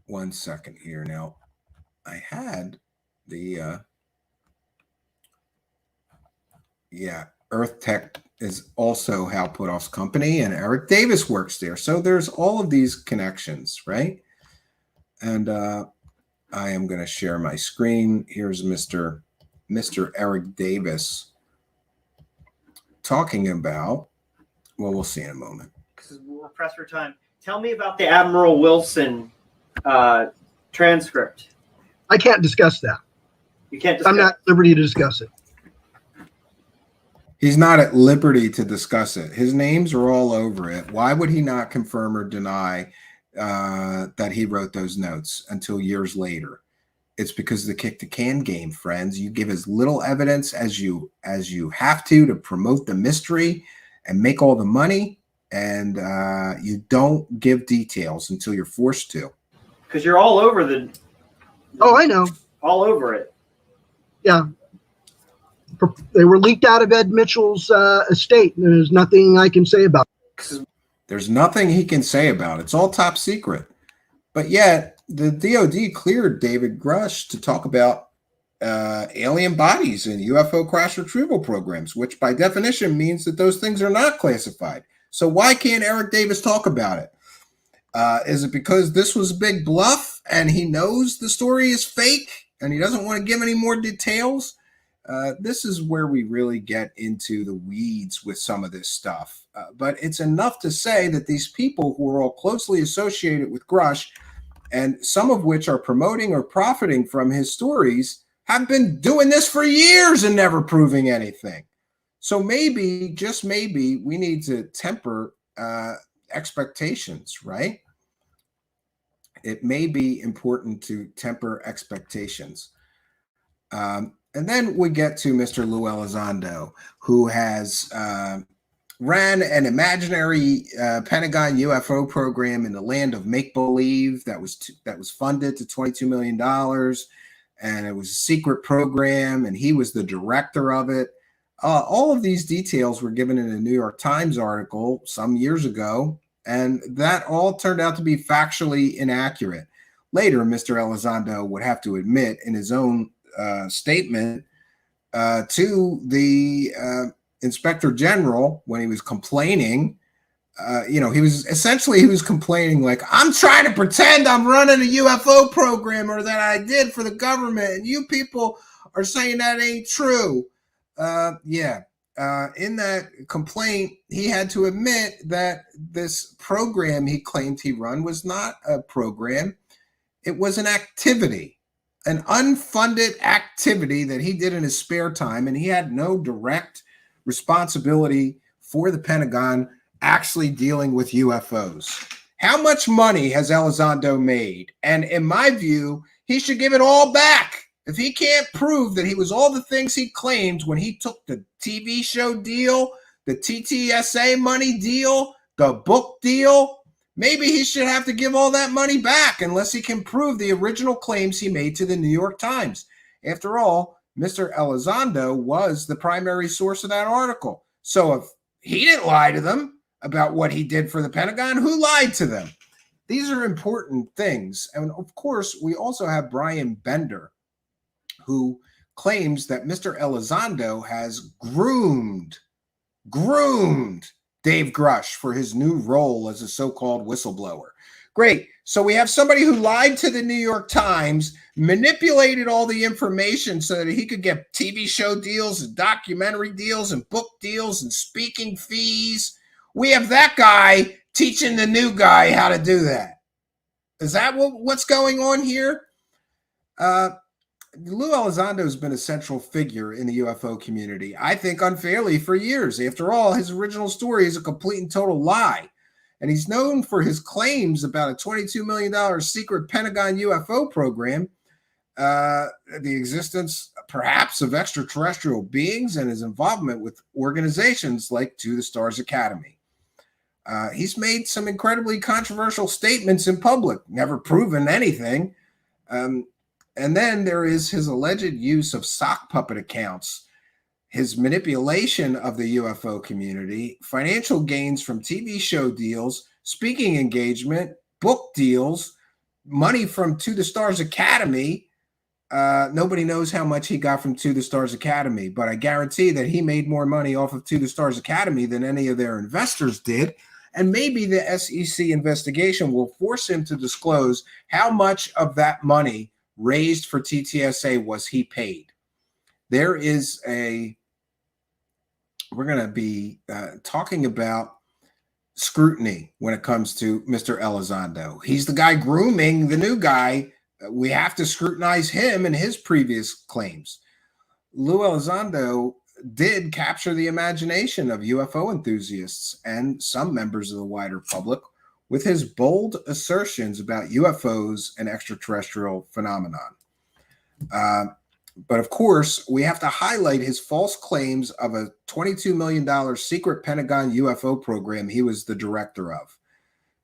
1 second here. Now, I had the, Earth Tech is also Hal Puthoff's company, and Eric Davis works there. So there's all of these connections, right? And I am going to share my screen. Here's Mr. Eric Davis talking about, well, we'll see in a moment.
Because we're pressed for time. Tell me about the Admiral Wilson transcript.
I can't discuss that.
You can't discuss.
I'm not at liberty to discuss it.
He's not at liberty to discuss it. His names are all over it. Why would he not confirm or deny that he wrote those notes until years later? It's because of the kick the can game, friends. You give as little evidence as you have to promote the mystery and make all the money, and you don't give details until you're forced to.
Because you're all over the.
Oh, I know.
All over it.
Yeah. They were leaked out of Ed Mitchell's estate. And there's nothing I can say about it.
There's nothing he can say about it. It's all top secret. But yet, the DOD cleared David Grusch to talk about alien bodies and UFO crash retrieval programs, which by definition means that those things are not classified. So why can't Eric Davis talk about it? Is it because this was a big bluff and he knows the story is fake and he doesn't want to give any more details? This is where we really get into the weeds with some of this stuff. But it's enough to say that these people who are all closely associated with Grusch, and some of which are promoting or profiting from his stories, have been doing this for years and never proving anything. So maybe, just maybe, we need to temper expectations, right? It may be important to temper expectations. And then we get to Mr. Lou Elizondo, who has ran an imaginary Pentagon UFO program in the land of make-believe that was funded to $22 million. And it was a secret program, and he was the director of it. All of these details were given in a New York Times article some years ago, and that all turned out to be factually inaccurate. Later, Mr. Elizondo would have to admit in his own statement to the Inspector General when he was complaining, he was complaining like, I'm trying to pretend I'm running a UFO program or that I did for the government, and you people are saying that ain't true. In that complaint, he had to admit that this program he claimed he run was not a program. It was an activity, an unfunded activity that he did in his spare time, and he had no direct responsibility for the Pentagon actually dealing with UFOs. How much money has Elizondo made? And in my view, he should give it all back. If he can't prove that he was all the things he claimed when he took the TV show deal, the Ttsa money deal, the book deal, maybe he should have to give all that money back unless he can prove the original claims he made to the New York Times. After all, Mr. Elizondo was the primary source of that article. So if he didn't lie to them about what he did for the Pentagon, who lied to them? These are important things. And of course, we also have Brian Bender, who claims that Mr. Elizondo has groomed Dave Grusch for his new role as a so-called whistleblower. Great. So we have somebody who lied to the New York Times, manipulated all the information so that he could get TV show deals and documentary deals and book deals and speaking fees. We have that guy teaching the new guy how to do that. Is that what's going on here? Lou Elizondo has been a central figure in the UFO community, I think unfairly, for years. After all, his original story is a complete and total lie. And he's known for his claims about a $22 million secret Pentagon UFO program, the existence perhaps of extraterrestrial beings, and his involvement with organizations like To the Stars Academy. He's made some incredibly controversial statements in public, never proven anything. And then there is his alleged use of sock puppet accounts, his manipulation of the UFO community, financial gains from TV show deals, speaking engagement, book deals, money from To the Stars Academy. Nobody knows how much he got from To the Stars Academy, but I guarantee that he made more money off of To the Stars Academy than any of their investors did. And maybe the SEC investigation will force him to disclose how much of that money raised for TTSA was he paid? There is we're going to be talking about scrutiny when it comes to Mr. Elizondo. He's the guy grooming the new guy. We have to scrutinize him and his previous claims. Lou Elizondo did capture the imagination of UFO enthusiasts and some members of the wider public with his bold assertions about UFOs and extraterrestrial phenomenon. But of course, we have to highlight his false claims of a $22 million secret Pentagon UFO program he was the director of,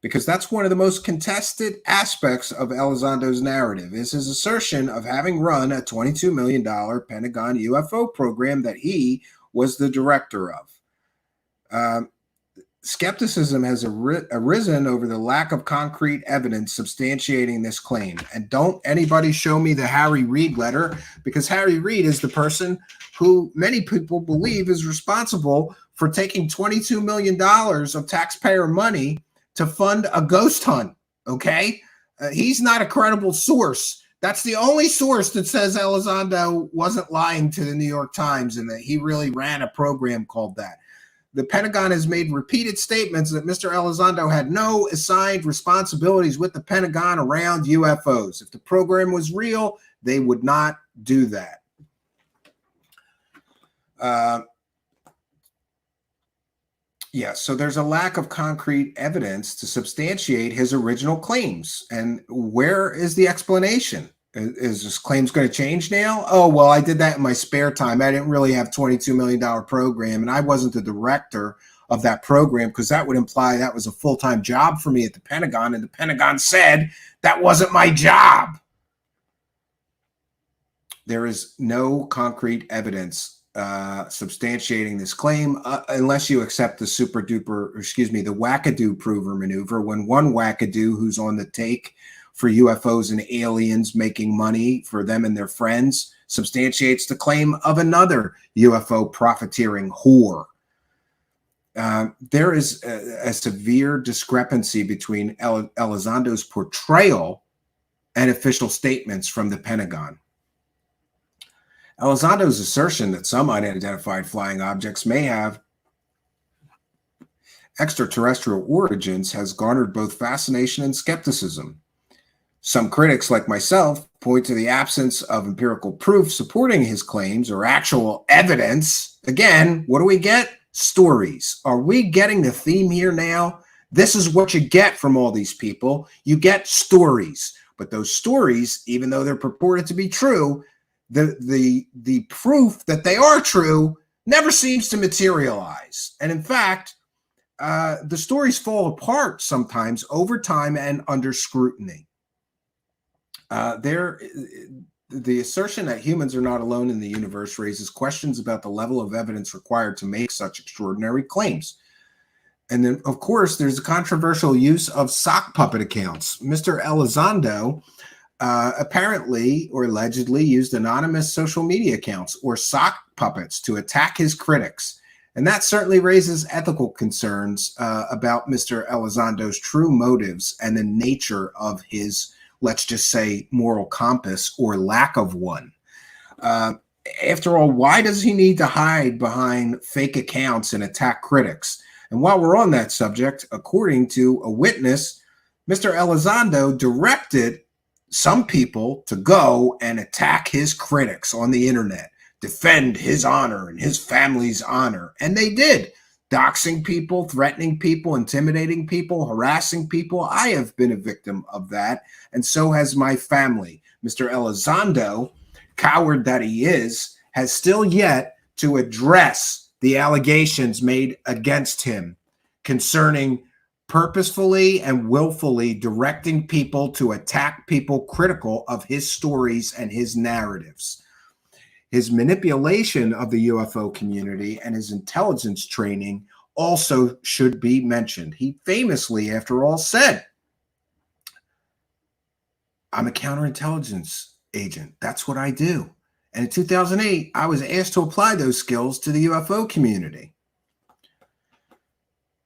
because that's one of the most contested aspects of Elizondo's narrative, is his assertion of having run a $22 million Pentagon UFO program that he was the director of. Skepticism has arisen over the lack of concrete evidence substantiating this claim. And don't anybody show me the Harry Reid letter, because Harry Reid is the person who many people believe is responsible for taking $22 million of taxpayer money to fund a ghost hunt, okay? He's not a credible source. That's the only source that says Elizondo wasn't lying to the New York Times and that he really ran a program called that. The Pentagon has made repeated statements that Mr. Elizondo had no assigned responsibilities with the Pentagon around UFOs. If the program was real, they would not do that. So there's a lack of concrete evidence to substantiate his original claims. And where is the explanation? Is this claims going to change now? Oh, well, I did that in my spare time. I didn't really have $22 million program, and I wasn't the director of that program, because that would imply that was a full-time job for me at the Pentagon, and the Pentagon said that wasn't my job. There is no concrete evidence substantiating this claim unless you accept the the wackadoo prover maneuver, when one wackadoo who's on the take for UFOs and aliens making money for them and their friends substantiates the claim of another UFO profiteering whore. There is a severe discrepancy between Elizondo's portrayal and official statements from the Pentagon. Elizondo's assertion that some unidentified flying objects may have extraterrestrial origins has garnered both fascination and skepticism. Some critics, like myself, point to the absence of empirical proof supporting his claims or actual evidence. Again, what do we get? Stories. Are we getting the theme here now? This is what you get from all these people. You get stories. But those stories, even though they're purported to be true, the proof that they are true never seems to materialize. And in fact, the stories fall apart sometimes over time and under scrutiny. The assertion that humans are not alone in the universe raises questions about the level of evidence required to make such extraordinary claims. And then, of course, there's a controversial use of sock puppet accounts. Mr. Elizondo apparently or allegedly used anonymous social media accounts or sock puppets to attack his critics. And that certainly raises ethical concerns about Mr. Elizondo's true motives and the nature of his, let's just say, moral compass or lack of one. After all, why does he need to hide behind fake accounts and attack critics? And while we're on that subject, according to a witness, Mr. Elizondo directed some people to go and attack his critics on the internet, defend his honor and his family's honor. And they did. Doxing people, threatening people, intimidating people, harassing people. I have been a victim of that, and so has my family. Mr. Elizondo, coward that he is, has still yet to address the allegations made against him concerning purposefully and willfully directing people to attack people critical of his stories and his narratives. His manipulation of the UFO community and his intelligence training also should be mentioned. He famously, after all, said, "I'm a counterintelligence agent. That's what I do." And in 2008, I was asked to apply those skills to the UFO community.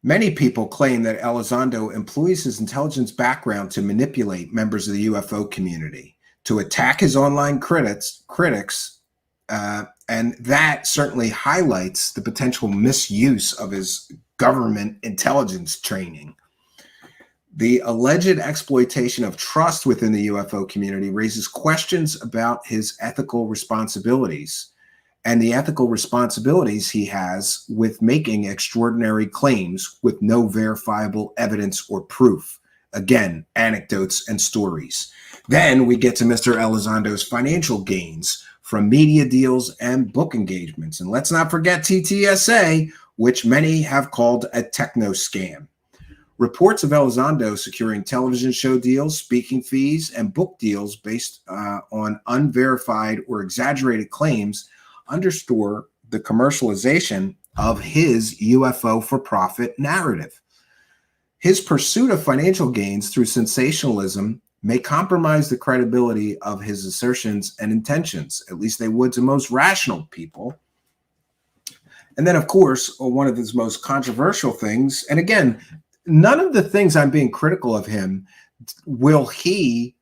Many people claim that Elizondo employs his intelligence background to manipulate members of the UFO community, to attack his online critics, and that certainly highlights the potential misuse of his government intelligence training. The alleged exploitation of trust within the UFO community raises questions about his ethical responsibilities and the ethical responsibilities he has with making extraordinary claims with no verifiable evidence or proof. Again, anecdotes and stories. Then we get to Mr. Elizondo's financial gains from media deals and book engagements. And let's not forget Ttsa, which many have called a techno scam. Reports of Elizondo securing television show deals, speaking fees, and book deals based on unverified or exaggerated claims underscore the commercialization of his UFO for profit narrative. His pursuit of financial gains through sensationalism may compromise the credibility of his assertions and intentions. At least they would to most rational people. And then, of course, one of his most controversial things, and again, none of the things I'm being critical of him will he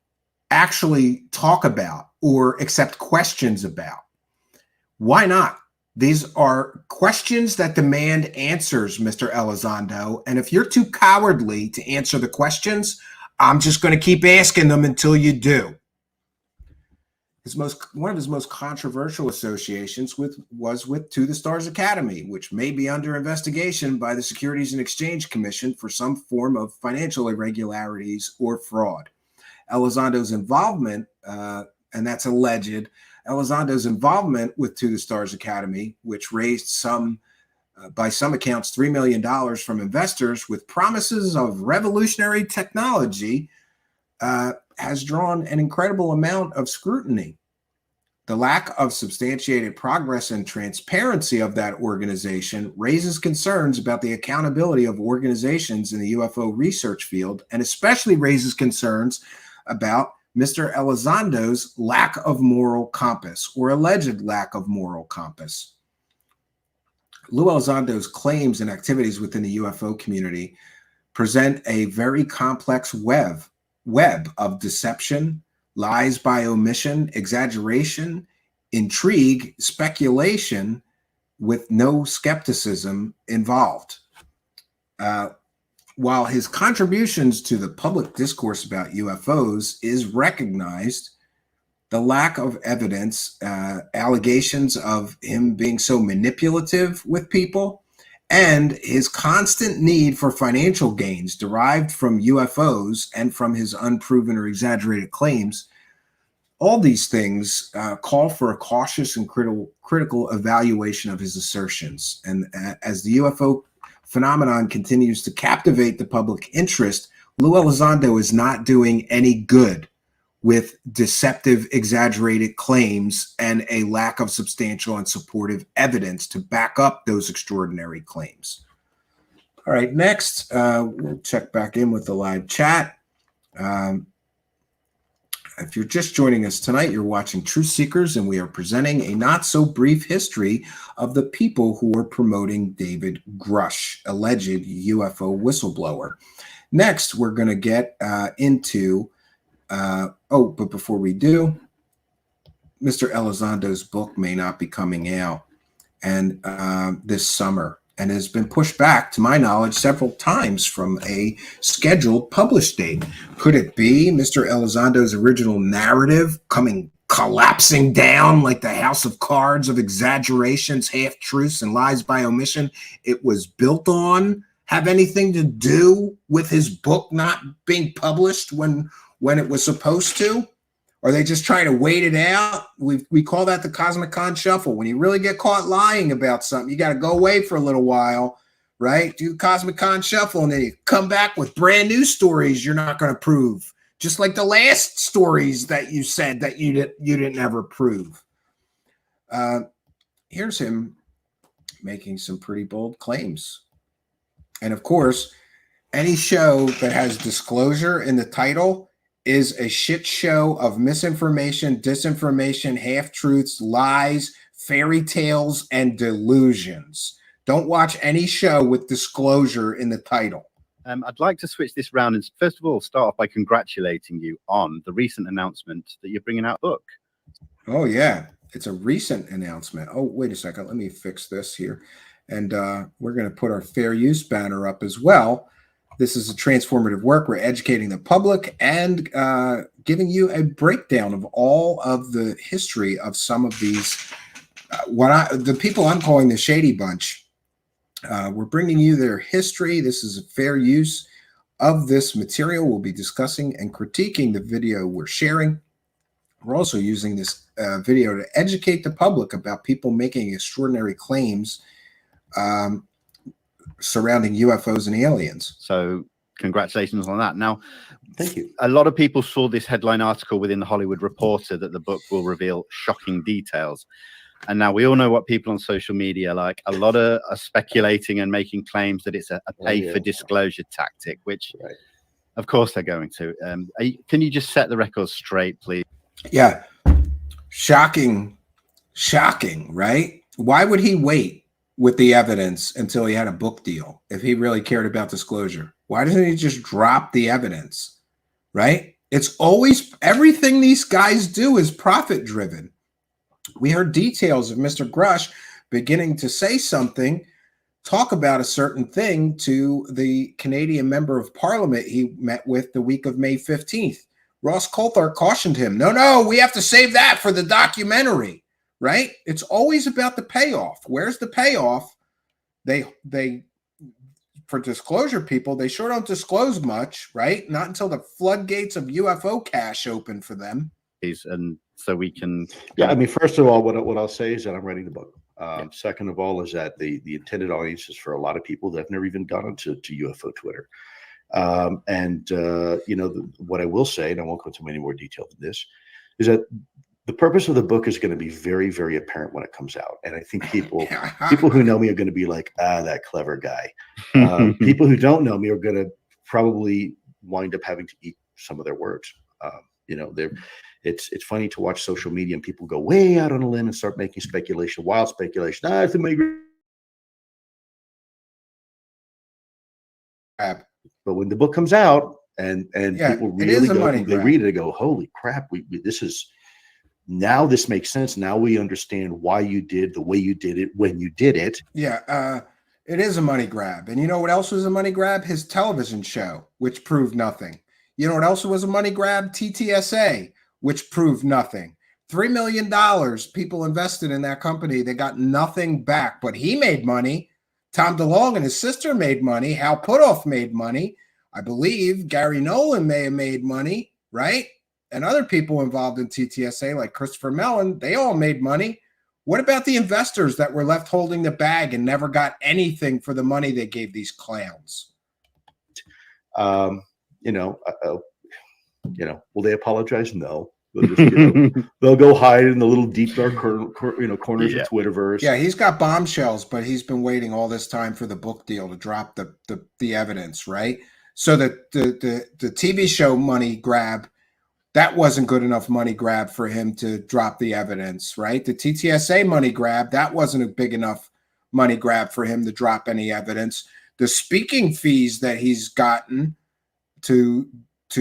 actually talk about or accept questions about. Why not? These are questions that demand answers, Mr. Elizondo. And if you're too cowardly to answer the questions, I'm just going to keep asking them until you do. One of his most controversial associations was with To the Stars Academy, which may be under investigation by the Securities and Exchange Commission for some form of financial irregularities or fraud. Elizondo's involvement, and that's alleged, Elizondo's involvement with To the Stars Academy, which raised by some accounts, $3 million from investors with promises of revolutionary technology, has drawn an incredible amount of scrutiny. The lack of substantiated progress and transparency of that organization raises concerns about the accountability of organizations in the UFO research field, and especially raises concerns about Mr. Elizondo's lack of moral compass, or alleged lack of moral compass. Lou Elizondo's claims and activities within the UFO community present a very complex web of deception, lies by omission, exaggeration, intrigue, speculation, with no skepticism involved. While his contributions to the public discourse about UFOs is recognized, the lack of evidence, allegations of him being so manipulative with people, and his constant need for financial gains derived from UFOs and from his unproven or exaggerated claims, all these things call for a cautious and critical evaluation of his assertions. And as the UFO phenomenon continues to captivate the public interest, Lou Elizondo is not doing any good with deceptive, exaggerated claims and a lack of substantial and supportive evidence to back up those extraordinary claims. All right, next, we'll check back in with the live chat. If you're just joining us tonight, you're watching Truthseekers, and we are presenting a not-so-brief history of the people who are promoting David Grusch, alleged UFO whistleblower. Next, we're going to get into, but before we do, Mr. Elizondo's book may not be coming out and this summer, and has been pushed back, to my knowledge, several times from a scheduled publish date. Could it be Mr. Elizondo's original narrative collapsing down like the house of cards of exaggerations, half-truths, and lies by omission it was built on have anything to do with his book not being published when it was supposed to? Are they just trying to wait it out? We call that the Cosmic Con Shuffle. When you really get caught lying about something, you got to go away for a little while, right? Do the Cosmic Con Shuffle, and then you come back with brand new stories you're not going to prove. Just like the last stories that you said that you didn't ever prove. Here's him making some pretty bold claims. And of course, any show that has disclosure in the title is a shit show of misinformation, disinformation, half-truths, lies, fairy tales, and delusions. Don't watch any show with disclosure in the title.
I'd like to switch this round and first of all start off by congratulating you on the recent announcement that you're bringing out a book.
Oh, yeah. It's a recent announcement. Oh, wait a second. Let me fix this here. And we're going to put our fair use banner up as well. This is a transformative work. We're educating the public and giving you a breakdown of all of the history of some of these, the people I'm calling the Shady Bunch. We're bringing you their history. This is a fair use of this material. We'll be discussing and critiquing the video we're sharing. We're also using this video to educate the public about people making extraordinary claims surrounding UFOs and aliens.
So congratulations on that. Now,
thank you.
A lot of people saw this headline article within the Hollywood Reporter that the book will reveal shocking details. And now we all know what people on social media like. A lot of are speculating and making claims that it's a pay for disclosure tactic, which of course they're going to. Can you just set the record straight, please?
Yeah. Shocking, right? Why would he wait with the evidence until he had a book deal if he really cared about disclosure? Why doesn't he just drop the evidence, right? It's always, everything these guys do is profit driven. We heard details of Mr. Grusch beginning to say something, talk about a certain thing to the Canadian member of parliament he met with the week of May 15th. Ross Coulthart cautioned him, no, we have to save that for the documentary, right? It's always about the payoff. Where's the payoff? They for disclosure people, they sure don't disclose much, right? Not until the floodgates of UFO cash open for them.
And so we can...
Yeah, I mean, first of all, what I'll say is that I'm writing the book. Second of all is that the intended audience is for a lot of people that have never even gone onto UFO Twitter. What I will say, and I won't go into any more detail than this, is that the purpose of the book is going to be very, very apparent when it comes out. And I think people who know me are going to be like, that clever guy. People who don't know me are going to probably wind up having to eat some of their words. It's funny to watch social media and people go way out on a limb and start making speculation, wild speculation. It's a money grab. But when the book comes out and people really they read it and go, holy crap, this makes sense. Now we understand why you did the way you did it when you did it.
Yeah, it is a money grab. And you know what else was a money grab? His television show, which proved nothing. You know what else was a money grab? Ttsa, which proved nothing. $3 million people invested in that company. They got nothing back, but he made money. Tom DeLonge and his sister made money. Hal Puthoff made money. I believe Garry Nolan may have made money, right? And other people involved in Ttsa, like Christopher Mellon, they all made money. What about the investors that were left holding the bag and never got anything for the money they gave these clowns?
Will they apologize? No. They'll just, they'll go hide in the little deep dark corners of Twitterverse.
Yeah, he's got bombshells, but he's been waiting all this time for the book deal to drop the evidence, right? So that the TV show money grab, that wasn't good enough money grab for him to drop the evidence, right? The Ttsa money grab, that wasn't a big enough money grab for him to drop any evidence. The speaking fees that he's gotten to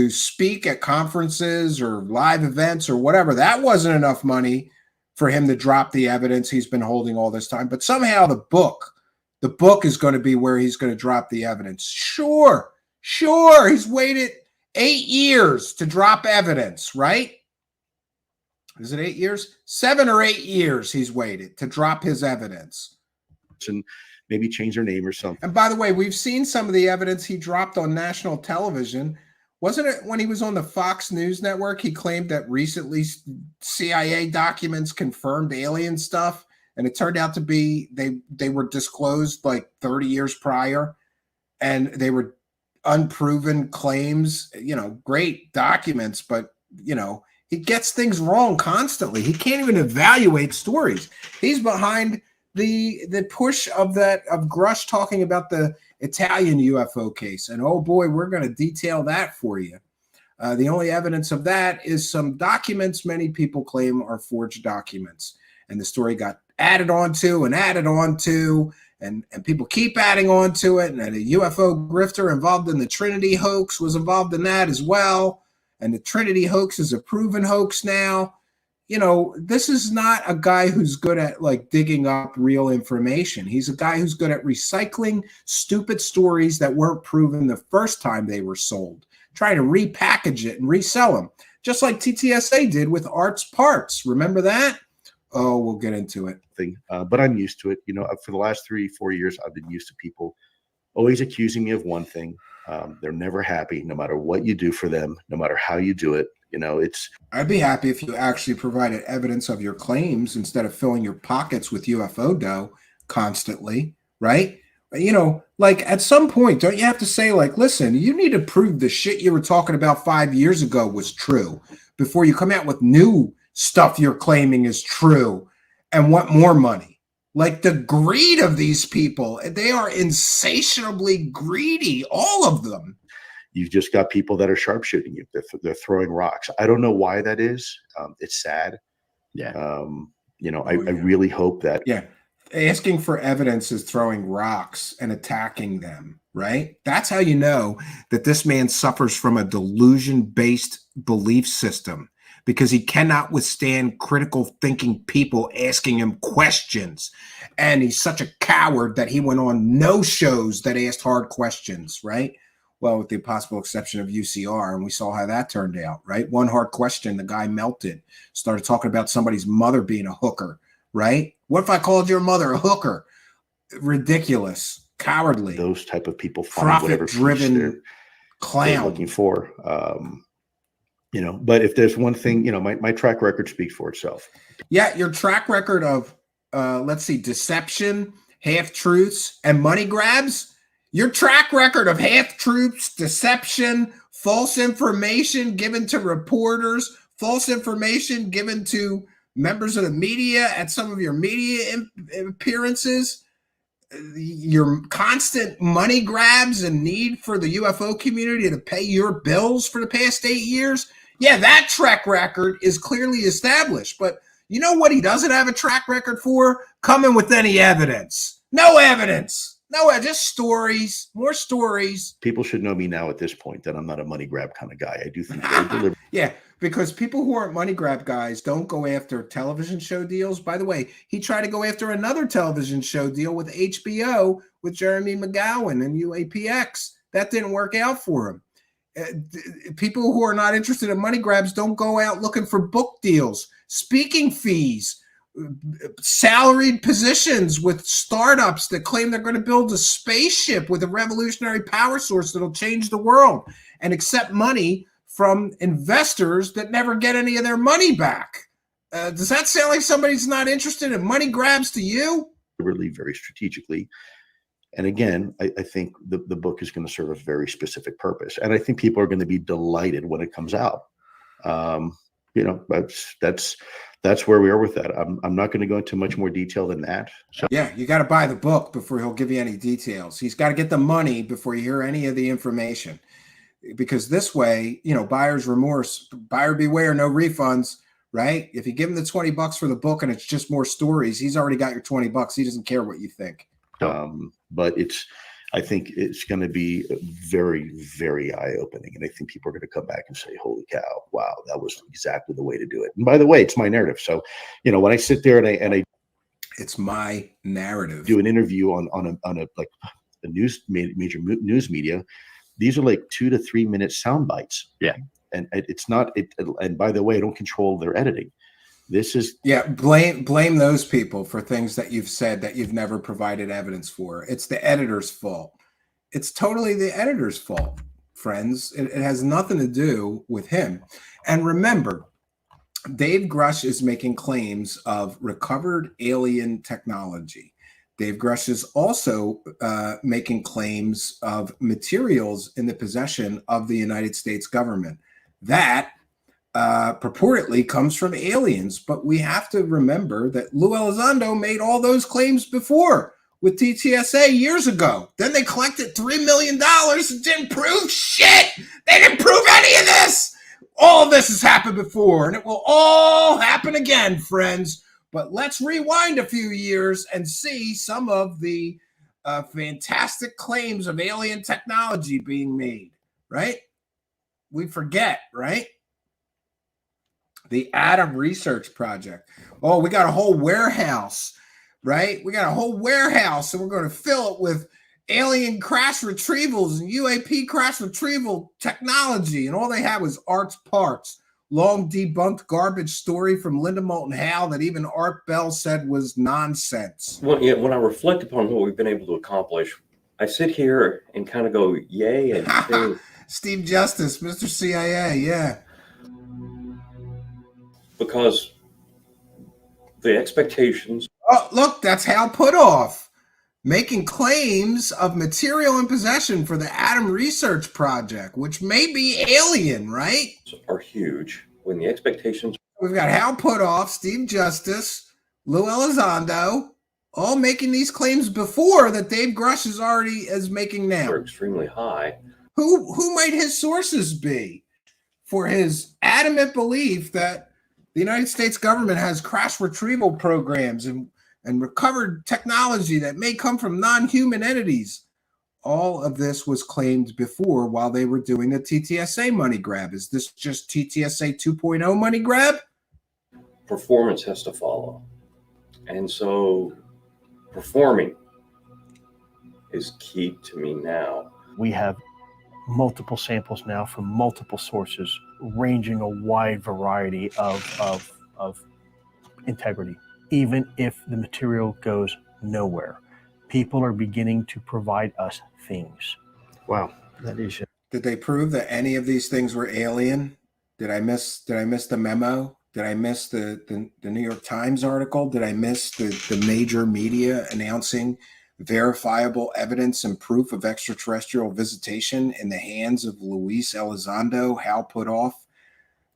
speak at conferences or live events or whatever, that wasn't enough money for him to drop the evidence he's been holding all this time. But somehow the book is going to be where he's going to drop the evidence. Sure. He's waited 8 years to drop evidence, right? Is it 8 years? 7 or 8 years he's waited to drop his evidence.
And maybe change their name or something.
And by the way, we've seen some of the evidence he dropped on national television. Wasn't it when he was on the Fox News network, he claimed that recently CIA documents confirmed alien stuff, and it turned out to be they were disclosed like 30 years prior, and they were unproven claims, great documents, but, he gets things wrong constantly. He can't even evaluate stories. He's behind the push of Grusch talking about the Italian UFO case. And oh boy, we're going to detail that for you. The only evidence of that is some documents many people claim are forged documents. And the story got added on to, and people keep adding on to it. And a UFO grifter involved in the Trinity hoax was involved in that as well. And the Trinity hoax is a proven hoax now. You know, this is not a guy who's good at like digging up real information. He's a guy who's good at recycling stupid stories that weren't proven the first time they were sold, trying to repackage it and resell them, just like Ttsa did with Art's Parts. Remember that? Oh, we'll get into it.
But I'm used to it. You know, for the last 3-4 years, I've been used to people always accusing me of one thing. They're never happy, no matter what you do for them, no matter how you do it. You know,
I'd be happy if you actually provided evidence of your claims instead of filling your pockets with UFO dough constantly, right? You know, like at some point, don't you have to say, like, listen, you need to prove the shit you were talking about 5 years ago was true before you come out with new stuff you're claiming is true and want more money. Like the greed of these people, they are insatiably greedy, all of them.
You've just got people that are sharpshooting you. They're throwing rocks. I don't know why that is. It's sad.
Yeah.
You know, I really hope that.
Yeah. Asking for evidence is throwing rocks and attacking them, right? That's how you know that this man suffers from a delusion-based belief system, because he cannot withstand critical thinking people asking him questions. And he's such a coward that he went on no shows that asked hard questions, right? Well, with the possible exception of UCR, and we saw how that turned out, right? One hard question, the guy melted, started talking about somebody's mother being a hooker, right? What if I called your mother a hooker? Ridiculous, cowardly.
Those type of people find whatever
profit-driven clown
they're looking for. You know, but if there's one thing, you know, my track record speaks for itself.
Yeah, your track record of, let's see, deception, half-truths, and money grabs. Your track record of half-truths, deception, false information given to reporters, false information given to members of the media at some of your media appearances, your constant money grabs and need for the UFO community to pay your bills for the past 8 years. Yeah, that track record is clearly established. But you know what he doesn't have a track record for? Coming with any evidence. No evidence. No, just stories, more stories.
People should know me now at this point that I'm not a money grab kind of guy. I do think very deliberate.
Yeah, because people who aren't money grab guys don't go after television show deals. By the way, he tried to go after another television show deal with HBO with Jeremy McGowan and UAPX. That didn't work out for him. People who are not interested in money grabs don't go out looking for book deals, speaking fees, salaried positions with startups that claim they're going to build a spaceship with a revolutionary power source that'll change the world, and accept money from investors that never get any of their money back. Does that sound like somebody's not interested in money grabs to you?
Really, very strategically. And again, I think the book is going to serve a very specific purpose. And I think people are going to be delighted when it comes out. You know, that's where we are with that. I'm not going to go into much more detail than that. So.
Yeah, you got to buy the book before he'll give you any details. He's got to get the money before you hear any of the information. Because this way, you know, buyer's remorse, buyer beware, no refunds, right? If you give him the $20 for the book and it's just more stories, he's already got your $20. He doesn't care what you think.
But I think it's going to be very, very eye-opening. And I think people are going to come back and say, holy cow, wow, that was exactly the way to do it. And by the way, it's my narrative. So, you know, when I sit there and I
it's my narrative,
do an interview on a like a major news media, these are like 2 to 3 minute sound bites.
Yeah.
And it's not it. And by the way, I don't control their editing. This is
blame those people for things that you've said that you've never provided evidence for. It's the editor's fault. It's totally the editor's fault, friends. It has nothing to do with him. And remember, Dave Grusch is making claims of recovered alien technology. Dave Grusch is also making claims of materials in the possession of the United States government that purportedly comes from aliens. But we have to remember that Lou Elizondo made all those claims before with Ttsa years ago. Then they collected $3 million and didn't prove shit. They didn't prove any of this. All of this has happened before, and it will all happen again, friends. But let's rewind a few years and see some of the fantastic claims of alien technology being made, right? We forget, right? The Adam Research Project. Oh, we got a whole warehouse, right? We got a whole warehouse, and we're going to fill it with alien crash retrievals and UAP crash retrieval technology. And all they had was Art's parts. Long debunked garbage story from Linda Moulton Howe that even Art Bell said was nonsense.
Well, yeah, when I reflect upon what we've been able to accomplish, I sit here and kind of go, yay, and say,
Steve Justice, Mr. CIA, yeah.
Because the expectations.
Oh, look, that's Hal Puthoff making claims of material in possession for the Adam Research Project, which may be alien, right?
Are huge when the expectations.
We've got Hal Puthoff, Steve Justice, Lou Elizondo, all making these claims before that Dave Grusch is making now.
Are extremely high.
Who might his sources be for his adamant belief that the United States government has crash retrieval programs and recovered technology that may come from non-human entities? All of this was claimed before while they were doing the TTSA money grab. Is this just TTSA 2.0 money grab?
Performance has to follow. And so performing is key to me now.
We have multiple samples now from multiple sources, ranging a wide variety of integrity. Even if the material goes nowhere, people are beginning to provide us things.
Wow, that is.
Did they prove that any of these things were alien? Did I miss the memo? Did I miss the New York Times article? Did I miss the major media announcing verifiable evidence and proof of extraterrestrial visitation in the hands of Luis Elizondo, Hal Puthoff,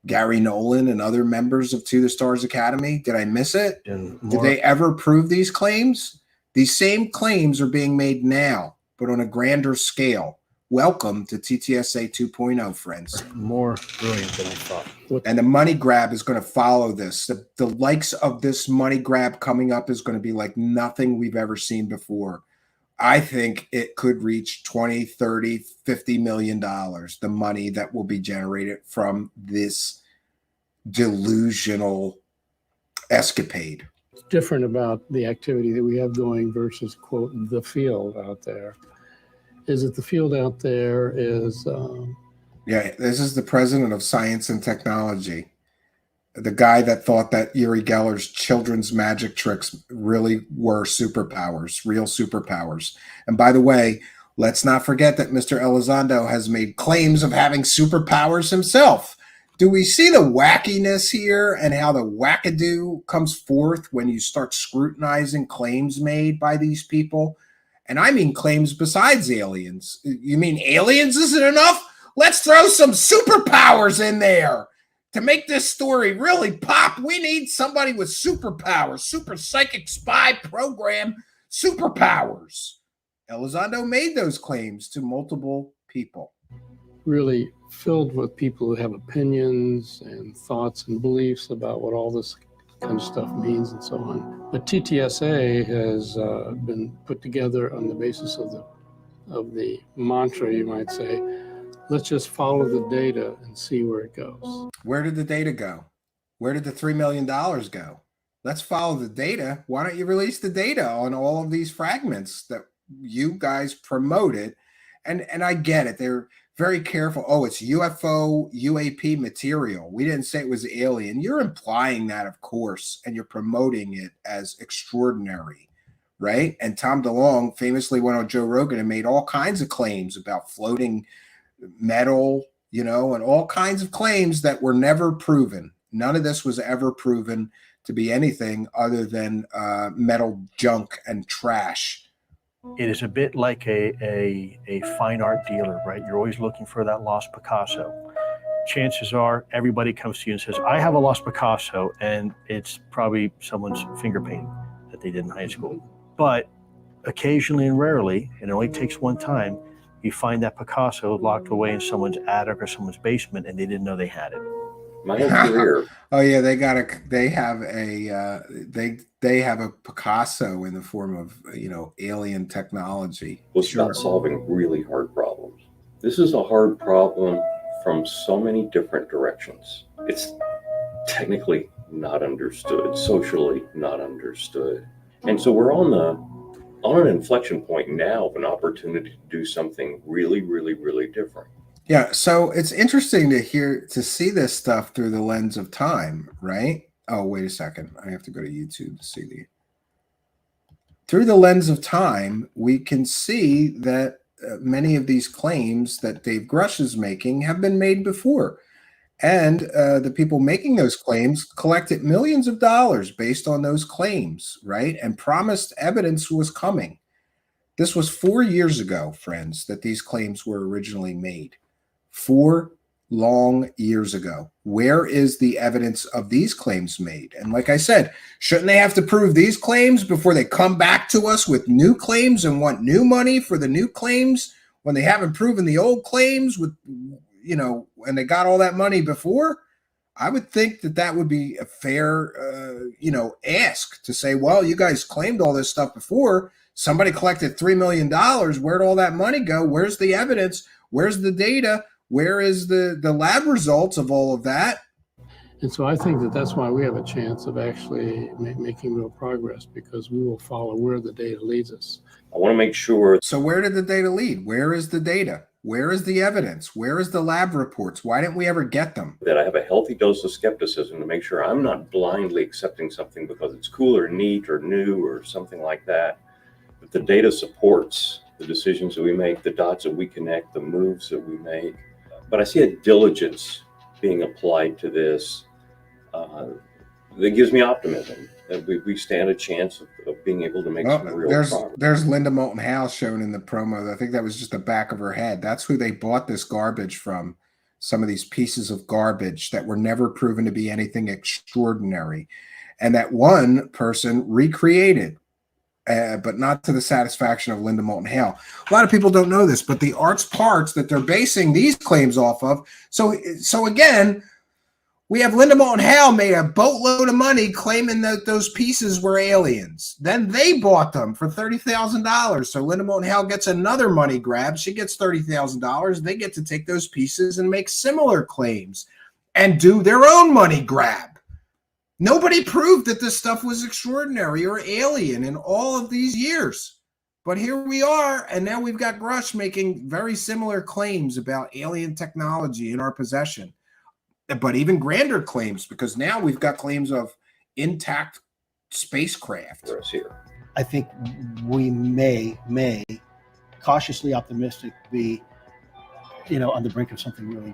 Garry Nolan, and other members of To the Stars Academy? Did I miss it? Did they ever prove these claims? These same claims are being made now, but on a grander scale. Welcome to TTSA 2.0, friends.
More brilliant than I thought.
And the money grab is going to follow this. The likes of this money grab coming up is going to be like nothing we've ever seen before. I think it could reach 20, 30, $50 million, the money that will be generated from this delusional escapade.
What's different about the activity that we have going versus, quote, the field out there is that the field out there is...
Yeah, this is the president of Science and Technology, the guy that thought that Uri Geller's children's magic tricks really were superpowers, real superpowers. And by the way, let's not forget that Mr. Elizondo has made claims of having superpowers himself. Do we see the wackiness here and how the wackadoo comes forth when you start scrutinizing claims made by these people? And I mean claims besides aliens. You mean aliens isn't enough? Let's throw some superpowers in there. To make this story really pop, we need somebody with superpowers, super psychic spy program superpowers. Elizondo made those claims to multiple people.
Really filled with people who have opinions and thoughts and beliefs about what all this kind of stuff means and so on. But TTSA has been put together on the basis of the mantra, you might say, let's just follow the data and see where it goes.
Where did the data go? Where did the $3 million go? Let's follow the data. Why don't you release the data on all of these fragments that you guys promoted? And I get it. They're very careful. Oh, it's UFO, UAP material. We didn't say it was alien. You're implying that, of course, and you're promoting it as extraordinary, right? And Tom DeLonge famously went on Joe Rogan and made all kinds of claims about floating metal, and all kinds of claims that were never proven. None of this was ever proven to be anything other than metal junk and trash.
It is a bit like a fine art dealer, right? You're always looking for that lost Picasso. Chances are everybody comes to you and says, I have a lost Picasso, and it's probably someone's finger painting that they did in high school. But occasionally and rarely, and it only takes one time, you find that Picasso locked away in someone's attic or someone's basement and they didn't know they had it.
my whole career.
Oh yeah, they have a Picasso in the form of alien technology.
Was about solving really hard problems. This is a hard problem from so many different directions. It's technically not understood, socially not understood. And so we're on an inflection point now of an opportunity to do something really, really, really different.
Yeah, so it's interesting to see this stuff through the lens of time, right? Oh, wait a second. I have to go to YouTube to see through the lens of time, we can see that many of these claims that Dave Grusch is making have been made before. And the people making those claims collected millions of dollars based on those claims, right? And promised evidence was coming. This was 4 years ago, friends, that these claims were originally made. 4 long years ago. Where is the evidence of these claims made? And like I said, shouldn't they have to prove these claims before they come back to us with new claims and want new money for the new claims when they haven't proven the old claims with, and they got all that money before? I would think that would be a fair, ask to say, well, you guys claimed all this stuff before. Somebody collected $3 million. Where'd all that money go? Where's the evidence? Where's the data? Where is the lab results of all of that?
And so I think that's why we have a chance of actually making real progress, because we will follow where the data leads us.
I want to make sure.
So where did the data lead? Where is the data? Where is the evidence? Where is the lab reports? Why didn't we ever get them?
That I have a healthy dose of skepticism to make sure I'm not blindly accepting something because it's cool or neat or new or something like that. But the data supports the decisions that we make, the dots that we connect, the moves that we make. But I see a diligence being applied to this that gives me optimism that we stand a chance of being able to make some real progress.
There's Linda Moulton Howe shown in the promo. I think that was just the back of her head. That's who they bought this garbage from. Some of these pieces of garbage that were never proven to be anything extraordinary. And that one person recreated. But not to the satisfaction of Linda Moulton Howe. A lot of people don't know this, but the arts parts that they're basing these claims off of. So again, we have Linda Moulton Howe made a boatload of money claiming that those pieces were aliens. Then they bought them for $30,000. So Linda Moulton Howe gets another money grab. She gets $30,000. They get to take those pieces and make similar claims and do their own money grab. Nobody proved that this stuff was extraordinary or alien in all of these years. But here we are, and now we've got Grusch making very similar claims about alien technology in our possession. But even grander claims, because now we've got claims of intact spacecraft.
I think we may cautiously optimistic be, on the brink of something really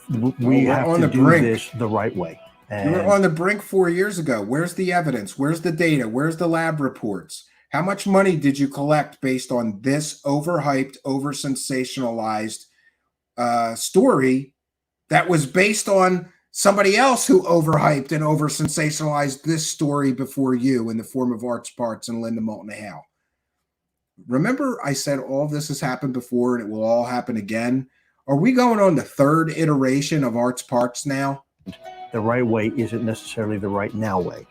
new.
We have to do this the right way.
You were on the brink 4 years ago. Where's the evidence? Where's the data? Where's the lab reports? How much money did you collect based on this overhyped, over-sensationalized story that was based on somebody else who overhyped and over-sensationalized this story before you in the form of Arts Parts and Linda Moulton Howe? Remember I said all of this has happened before and it will all happen again? Are we going on the third iteration of Arts Parts now?
The right way isn't necessarily the right now way.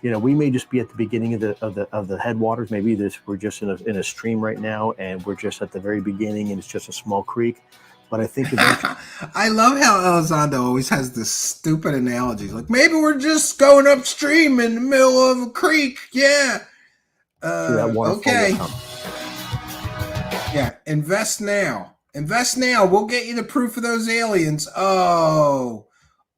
We may just be at the beginning of the headwaters. Maybe we're just in a stream right now, and we're just at the very beginning, and it's just a small creek. But I think eventually,
I love how Elizondo always has this stupid analogies. Like maybe we're just going upstream in the middle of a creek. Yeah. Okay. Yeah. Invest now. Invest now. We'll get you the proof of those aliens.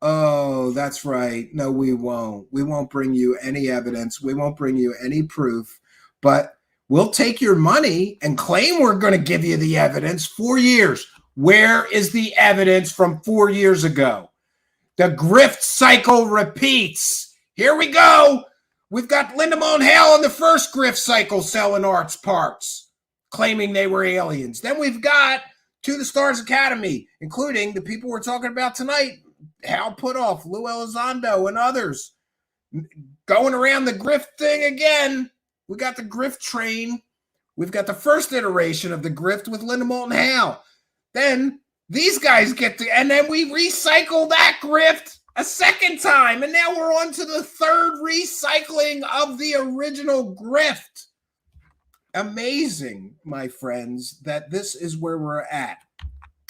Oh, that's right. No, we won't. We won't bring you any evidence. We won't bring you any proof, but we'll take your money and claim we're going to give you the evidence. 4 years. Where is the evidence from 4 years ago? The grift cycle repeats. Here we go. We've got Linda Moulton Howe on the first grift cycle selling arts parts, claiming they were aliens. Then we've got To the Stars Academy, including the people we're talking about tonight, Hal Puthoff, Lou Elizondo, and others going around the grift thing again. We got the grift train. We've got the first iteration of the grift with Linda Moulton Howe. Then these guys and then we recycle that grift a second time. And now we're on to the third recycling of the original grift. Amazing, my friends, that this is where we're at.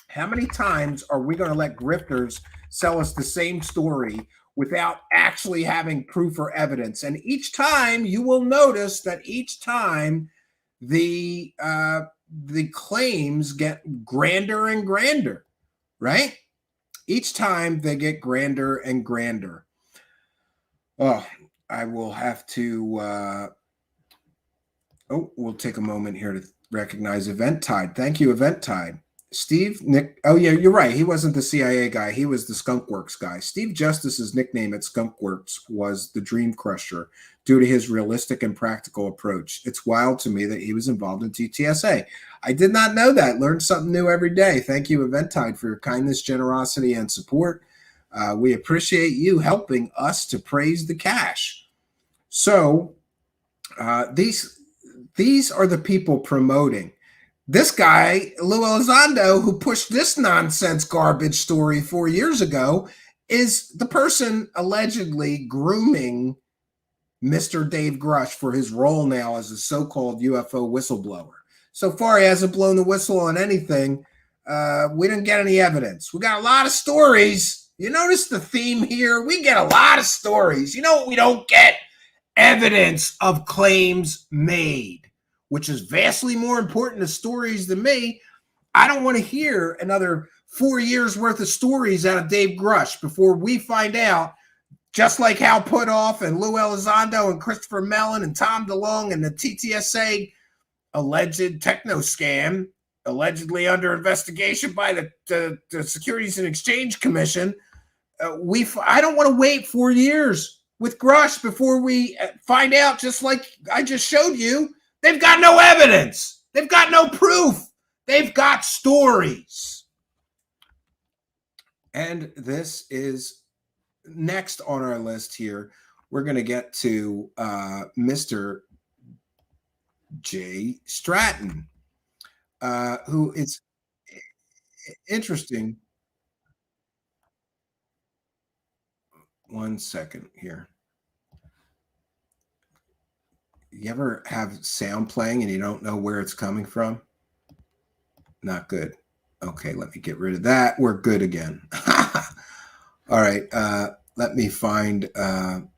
How many times are we going to let grifters sell us the same story without actually having proof or evidence? And each time you will notice that each time the claims get grander and grander, right? Each time they get grander and grander. Oh, I will have to we'll take a moment here to recognize Event-Tide. Thank you, Event-Tide. Steve, Nick, oh yeah, you're right. He wasn't the CIA guy. He was the Skunkworks guy. Steve Justice's nickname at Skunkworks was the Dream Crusher due to his realistic and practical approach. It's wild to me that he was involved in Ttsa. I did not know that. Learn something new every day. Thank you, Event-Tide, for your kindness, generosity, and support. We appreciate you helping us to praise the cash. So these are the people promoting. This guy, Lou Elizondo, who pushed this nonsense garbage story 4 years ago, is the person allegedly grooming Mr. Dave Grusch for his role now as a so-called UFO whistleblower. So far, he hasn't blown the whistle on anything. We didn't get any evidence. We got a lot of stories. You notice the theme here? We get a lot of stories. You know what we don't get? Evidence of claims made, which is vastly more important to stories than me. I don't want to hear another 4 years worth of stories out of Dave Grusch before we find out, just like Hal Puthoff and Lou Elizondo and Christopher Mellon and Tom DeLonge and the Ttsa alleged techno scam, allegedly under investigation by the Securities and Exchange Commission. I don't want to wait 4 years with Grusch before we find out, just like I just showed you. They've got no evidence. They've got no proof. They've got stories. And this is next on our list here. We're going to get to Mr. J. Stratton, who is interesting. 1 second here. You ever have sound playing and you don't know where it's coming from? Not good. Okay, let me get rid of that. We're good again. All right, let me find our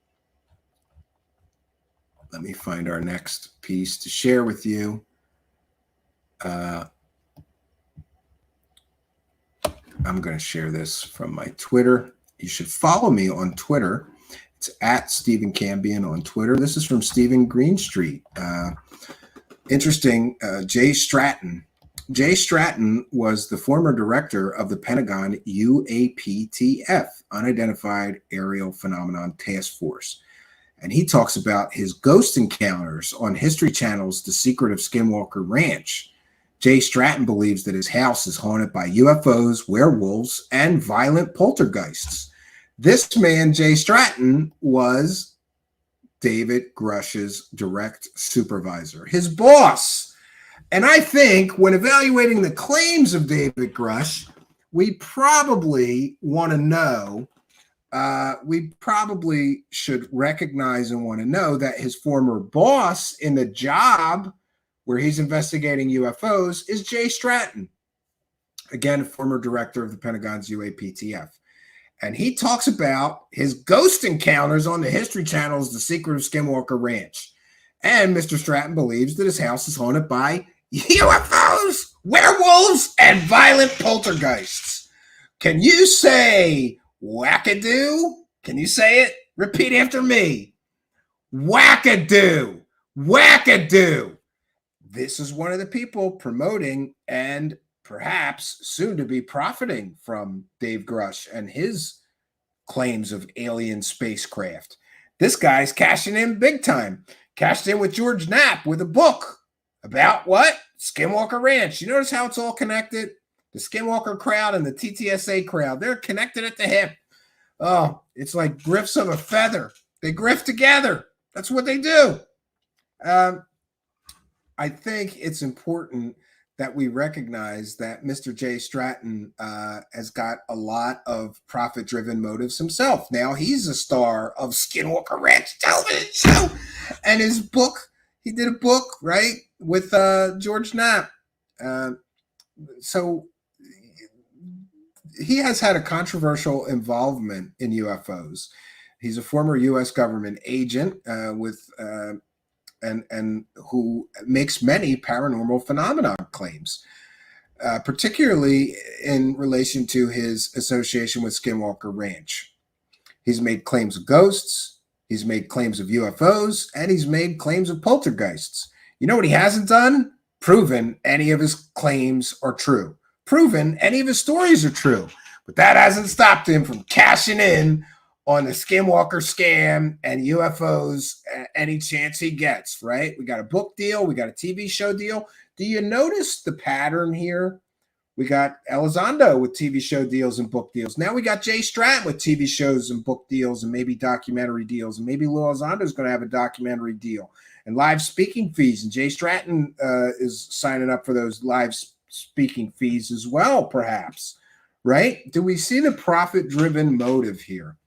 next piece to share with you. I'm going to share this from my Twitter. You should follow me on Twitter. It's at Stephen Cambion on Twitter. This is from Stephen Greenstreet. Interesting. Jay Stratton. Jay Stratton was the former director of the Pentagon UAPTF, Unidentified Aerial Phenomenon Task Force. And he talks about his ghost encounters on History Channel's The Secret of Skinwalker Ranch. Jay Stratton believes that his house is haunted by UFOs, werewolves, and violent poltergeists. This man, Jay Stratton, was David Grusch's direct supervisor, his boss. And I think when evaluating the claims of David Grusch, we probably want to know, we probably should recognize and want to know that his former boss in the job where he's investigating UFOs is Jay Stratton, again, former director of the Pentagon's UAPTF. And he talks about his ghost encounters on the History Channel's The Secret of Skinwalker Ranch. And Mr. Stratton believes that his house is haunted by UFOs, werewolves, and violent poltergeists. Can you say wackadoo? Can you say it? Repeat after me. Wackadoo. Wackadoo. This is one of the people promoting and perhaps soon to be profiting from Dave Grusch and his claims of alien spacecraft. This guy's cashing in big time. Cashed in with George Knapp with a book about what? Skinwalker Ranch. You notice how it's all connected? The Skinwalker crowd and the Ttsa crowd, they're connected at the hip. Oh, it's like grifts of a feather. They grift together. That's what they do. I think it's important that we recognize that Mr. J. Stratton has got a lot of profit-driven motives himself. Now he's a star of Skinwalker Ranch television show, and his book, he did a book, right, with George Knapp. So he has had a controversial involvement in UFOs. He's a former U.S. government agent and who makes many paranormal phenomenon claims, particularly in relation to his association with Skinwalker Ranch. He's made claims of ghosts, he's made claims of UFOs, and he's made claims of poltergeists. You know what he hasn't done? Proven any of his claims are true. Proven any of his stories are true. But that hasn't stopped him from cashing in on the Skinwalker scam and UFOs any chance he gets, right? We got a book deal. We got a TV show deal. Do you notice the pattern here? We got Elizondo with TV show deals and book deals. Now we got Jay Stratton with TV shows and book deals and maybe documentary deals. And maybe Lou Elizondo is going to have a documentary deal and live speaking fees. And Jay Stratton is signing up for those live speaking fees as well, perhaps, right? Do we see the profit-driven motive here?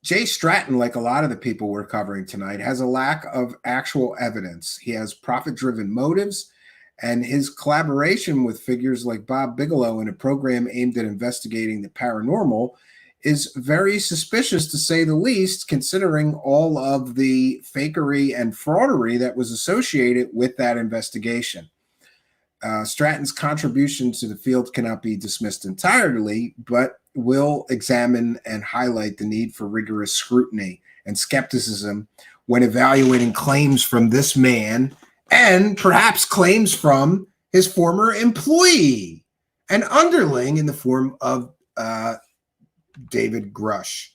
Jay Stratton, like a lot of the people we're covering tonight, has a lack of actual evidence. He has profit-driven motives, and his collaboration with figures like Bob Bigelow in a program aimed at investigating the paranormal is very suspicious, to say the least, considering all of the fakery and fraudery that was associated with that investigation. Stratton's contribution to the field cannot be dismissed entirely, but will examine and highlight the need for rigorous scrutiny and skepticism when evaluating claims from this man and perhaps claims from his former employee and underling in the form of David Grusch,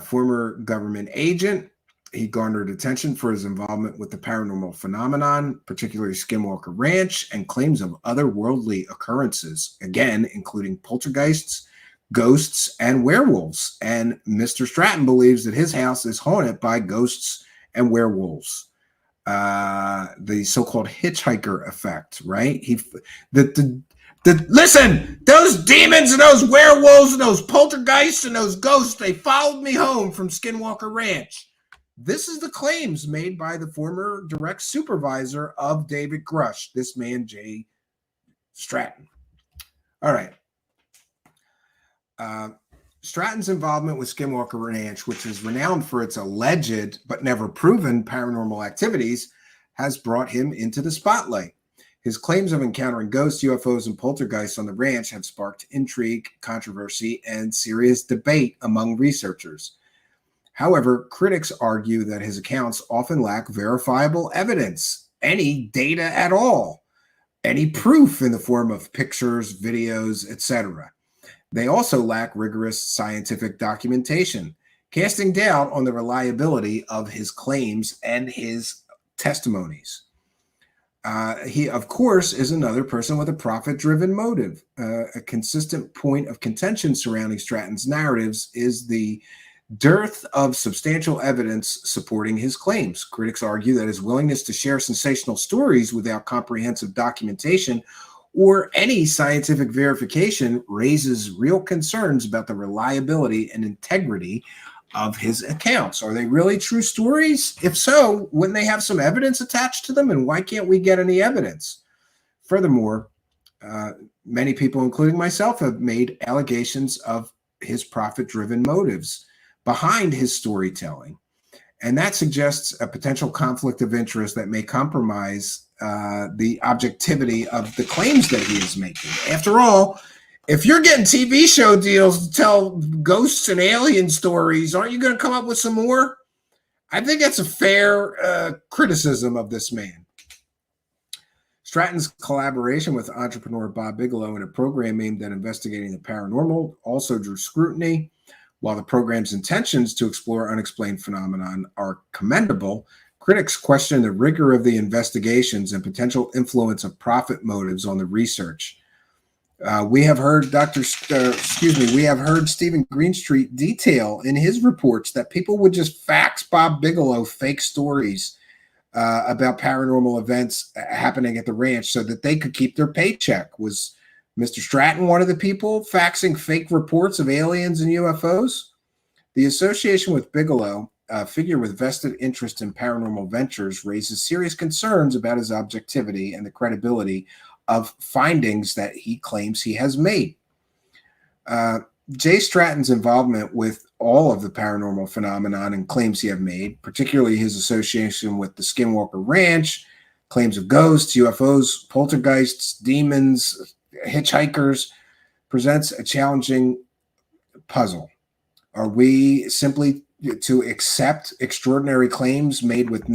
former government agent. He garnered attention for his involvement with the paranormal phenomenon, particularly Skinwalker Ranch, and claims of otherworldly occurrences, again, including poltergeists, ghosts, and werewolves. And Mr. Stratton believes that his house is haunted by ghosts and werewolves. The so-called hitchhiker effect, right? Listen, those demons and those werewolves and those poltergeists and those ghosts, they followed me home from Skinwalker Ranch. This is the claims made by the former direct supervisor of David Grusch, this man, Jay Stratton. All right. Stratton's involvement with Skinwalker Ranch, which is renowned for its alleged but never proven paranormal activities, has brought him into the spotlight. His claims of encountering ghosts, UFOs, and poltergeists on the ranch have sparked intrigue, controversy, and serious debate among researchers. However, critics argue that his accounts often lack verifiable evidence, any data at all, any proof in the form of pictures, videos, etc. They also lack rigorous scientific documentation, casting doubt on the reliability of his claims and his testimonies. He, of course, is another person with a profit-driven motive. A consistent point of contention surrounding Stratton's narratives is the dearth of substantial evidence supporting his claims. Critics argue that his willingness to share sensational stories without comprehensive documentation or any scientific verification raises real concerns about the reliability and integrity of his accounts. Are they really true stories? If so, wouldn't they have some evidence attached to them? And why can't we get any evidence? Furthermore, many people, including myself, have made allegations of his profit-driven motives behind his storytelling. And that suggests a potential conflict of interest that may compromise the objectivity of the claims that he is making. After all, if you're getting TV show deals to tell ghosts and alien stories, aren't you going to come up with some more? I think that's a fair criticism of this man. Stratton's collaboration with entrepreneur Bob Bigelow in a program aimed at investigating the paranormal also drew scrutiny. While the program's intentions to explore unexplained phenomenon are commendable, critics question the rigor of the investigations and potential influence of profit motives on the research. We have heard we have heard Stephen Greenstreet detail in his reports that people would just fax Bob Bigelow fake stories about paranormal events happening at the ranch so that they could keep their paycheck. Was Mr. Stratton one of the people faxing fake reports of aliens and UFOs? The association with Bigelow, a figure with vested interest in paranormal ventures, raises serious concerns about his objectivity and the credibility of findings that he claims he has made. Jay Stratton's involvement with all of the paranormal phenomenon and claims he have made, particularly his association with the Skinwalker Ranch, claims of ghosts, UFOs, poltergeists, demons, hitchhikers, presents a challenging puzzle. Are we simply to accept extraordinary claims made with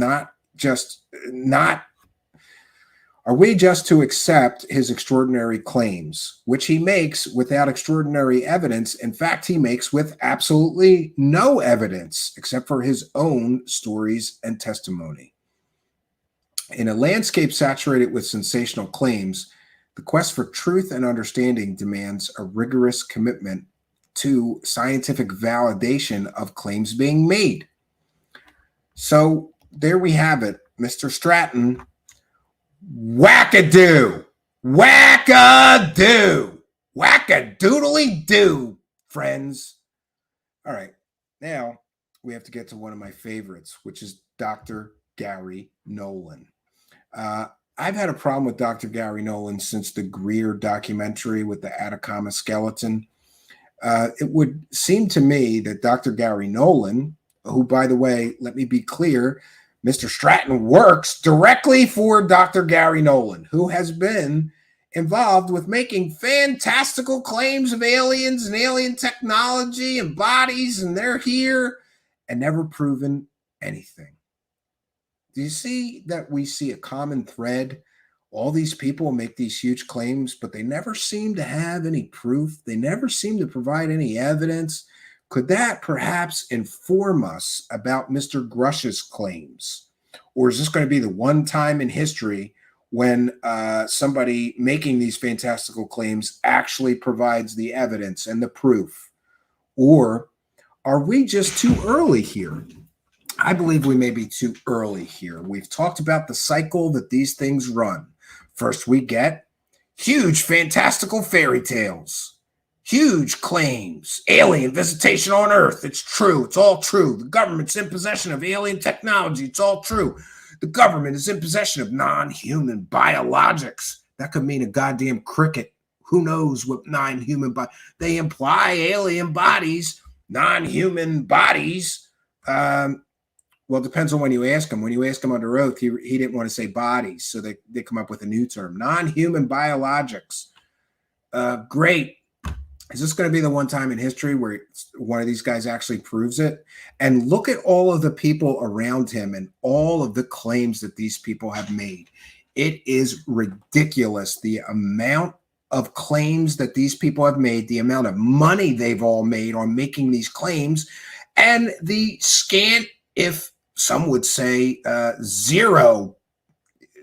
are we just to accept his extraordinary claims, which he makes without extraordinary evidence? In fact, he makes with absolutely no evidence except for his own stories and testimony. In a landscape saturated with sensational claims, the quest for truth and understanding demands a rigorous commitment to scientific validation of claims being made. So there we have it, Mr. Stratton. Wackadoo, wackadoo, wackadoodly-doo, friends. All right, now we have to get to one of my favorites, which is Dr. Garry Nolan. I've had a problem with Dr. Garry Nolan since the Greer documentary with the Atacama skeleton. It would seem to me that Dr. Garry Nolan, who, by the way, let me be clear, Mr. Stratton works directly for Dr. Garry Nolan, who has been involved with making fantastical claims of aliens and alien technology and bodies, and they're here, and never proven anything. Do you see that we see a common thread? All these people make these huge claims, but they never seem to have any proof. They never seem to provide any evidence. Could that perhaps inform us about Mr. Grusch's claims? Or is this going to be the one time in history when somebody making these fantastical claims actually provides the evidence and the proof? Or are we just too early here? I believe we may be too early here. We've talked about the cycle that these things run. First, we get huge fantastical fairy tales. Huge claims, alien visitation on Earth. It's true. It's all true. The government's in possession of alien technology. It's all true. The government is in possession of non-human biologics. That could mean a goddamn cricket. Who knows what non-human body? They imply alien bodies, non-human bodies. Well, it depends on when you ask him. When you ask him under oath, he didn't want to say bodies, so they come up with a new term. Non-human biologics. Great. Is this going to be the one time in history where one of these guys actually proves it? And look at all of the people around him and all of the claims that these people have made. It is ridiculous, the amount of claims that these people have made, the amount of money they've all made on making these claims, and the scant, if some would say zero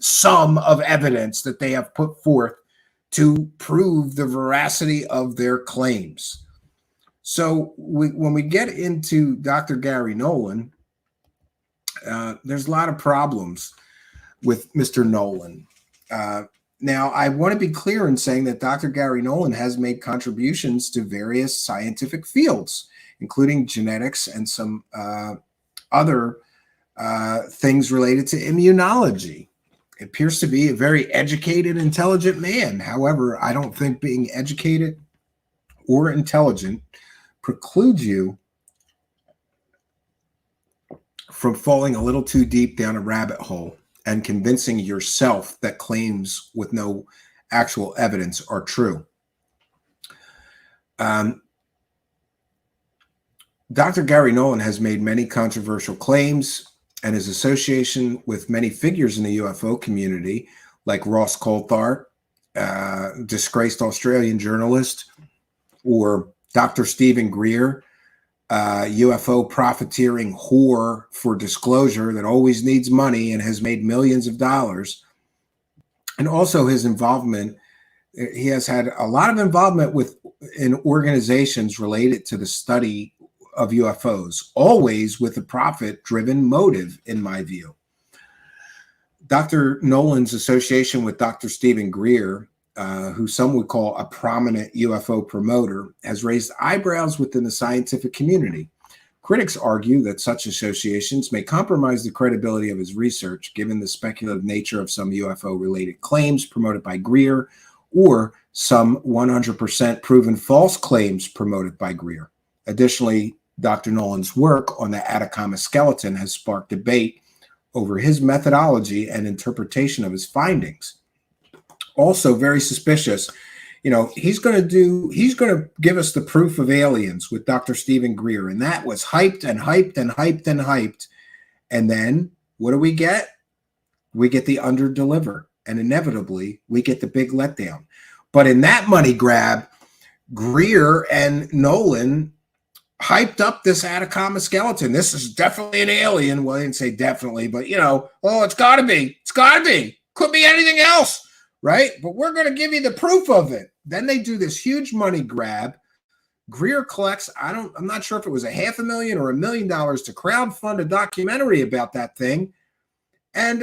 sum of evidence that they have put forth to prove the veracity of their claims. So when we get into Dr. Garry Nolan, there's a lot of problems with Mr. Nolan. Now, I want to be clear in saying that Dr. Garry Nolan has made contributions to various scientific fields, including genetics and some other things related to immunology. It appears to be a very educated, intelligent man. However, I don't think being educated or intelligent precludes you from falling a little too deep down a rabbit hole and convincing yourself that claims with no actual evidence are true. Dr. Garry Nolan has made many controversial claims, and his association with many figures in the UFO community, like Ross Coulthart, disgraced Australian journalist, or Dr. Stephen Greer, UFO profiteering whore for disclosure that always needs money and has made millions of dollars. And also his involvement, he has had a lot of involvement in organizations related to the study of UFOs, always with a profit-driven motive, in my view. Dr. Nolan's association with Dr. Stephen Greer, who some would call a prominent UFO promoter, has raised eyebrows within the scientific community. Critics argue that such associations may compromise the credibility of his research, given the speculative nature of some UFO-related claims promoted by Greer, or some 100% proven false claims promoted by Greer. Additionally, Dr. Nolan's work on the Atacama skeleton has sparked debate over his methodology and interpretation of his findings. Also very suspicious, he's going to give us the proof of aliens with Dr. Stephen Greer, and that was hyped and hyped and hyped and hyped. And then what do we get? We get the under-deliver, and inevitably we get the big letdown. But in that money grab, Greer and Nolan hyped up this Atacama skeleton. This is definitely an alien. Well, they didn't say definitely, but it's got to be. It's got to be. Could be anything else, right? But we're going to give you the proof of it. Then they do this huge money grab. Greer collects, I'm not sure if it was $500,000 or $1 million to crowdfund a documentary about that thing. And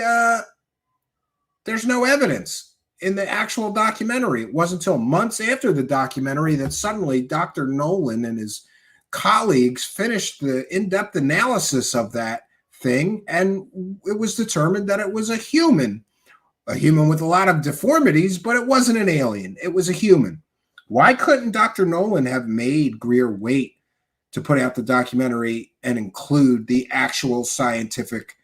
there's no evidence in the actual documentary. It wasn't until months after the documentary that suddenly Dr. Nolan and his colleagues finished the in-depth analysis of that thing, and it was determined that it was a human with a lot of deformities, but it wasn't an alien. It was a human. Why couldn't Dr. Nolan have made Greer wait to put out the documentary and include the actual scientific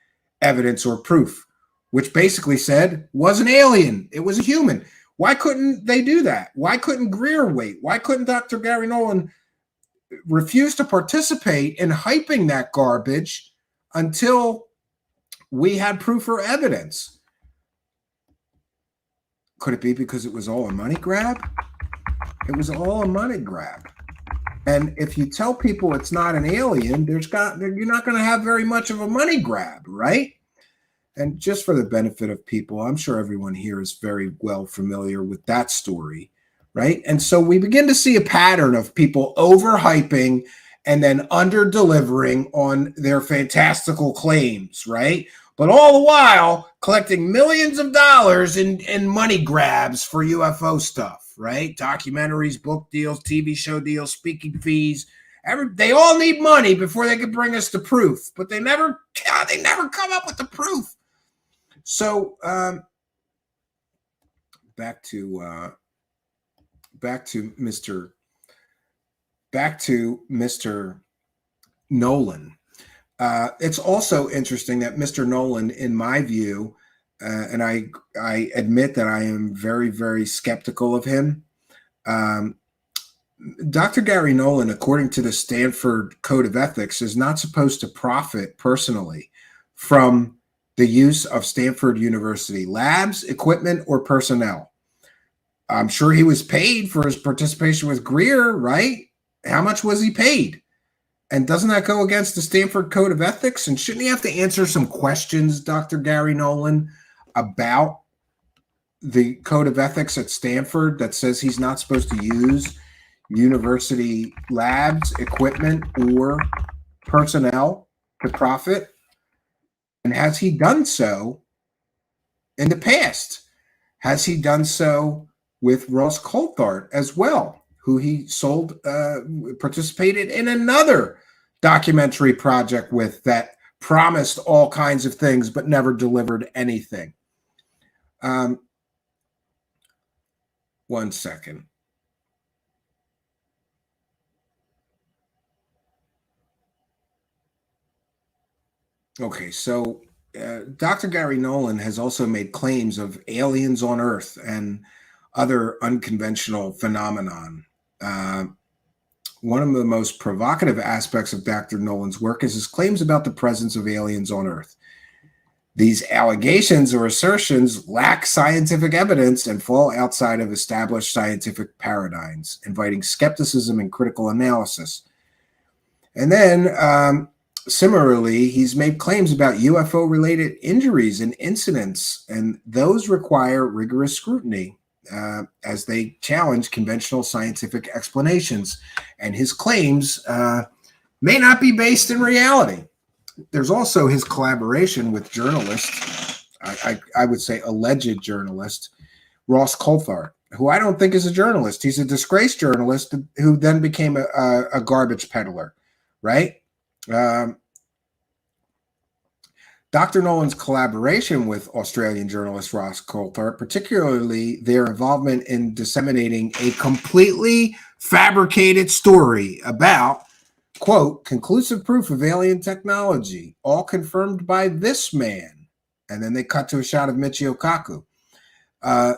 evidence or proof, which basically said was an alien? It was a human. Why couldn't they do that? Why couldn't Greer wait? Why couldn't Dr. Garry Nolan refuse to participate in hyping that garbage until we had proof or evidence? Could it be because it was all a money grab? It was all a money grab. And if you tell people it's not an alien, you're not going to have very much of a money grab, right? And just for the benefit of people, I'm sure everyone here is very well familiar with that story, right? And so we begin to see a pattern of people overhyping and then under-delivering on their fantastical claims, right? But all the while collecting millions of dollars in money grabs for UFO stuff, right? Documentaries, book deals, TV show deals, speaking fees. They all need money before they can bring us the proof, but they never come up with the proof. So back to Mr. Nolan. It's also interesting that Mr. Nolan, in my view, and I admit that I am very, very skeptical of him. Dr. Garry Nolan, according to the Stanford Code of Ethics, is not supposed to profit personally from the use of Stanford University labs, equipment, or personnel. I'm sure he was paid for his participation with Greer, right? How much was he paid? And doesn't that go against the Stanford Code of Ethics? And shouldn't he have to answer some questions, Dr. Garry Nolan, about the Code of Ethics at Stanford that says he's not supposed to use university labs, equipment, or personnel to profit? And has he done so in the past? Has he done so with Ross Coulthart as well, who he participated in another documentary project with that promised all kinds of things but never delivered anything? One second. Okay, so Dr. Garry Nolan has also made claims of aliens on Earth and other unconventional phenomenon. One of the most provocative aspects of Dr. Nolan's work is his claims about the presence of aliens on Earth. These allegations or assertions lack scientific evidence and fall outside of established scientific paradigms, inviting skepticism and critical analysis. And then, similarly, he's made claims about UFO-related injuries and incidents, and those require rigorous scrutiny as they challenge conventional scientific explanations. And his claims may not be based in reality. There's also his collaboration with journalist I would say alleged journalist, Ross Coulthart, who I don't think is a journalist. He's a disgraced journalist who then became a garbage peddler, right? Dr. Nolan's collaboration with Australian journalist Ross Coulthart, particularly their involvement in disseminating a completely fabricated story about, quote, conclusive proof of alien technology, all confirmed by this man. And then they cut to a shot of Michio Kaku.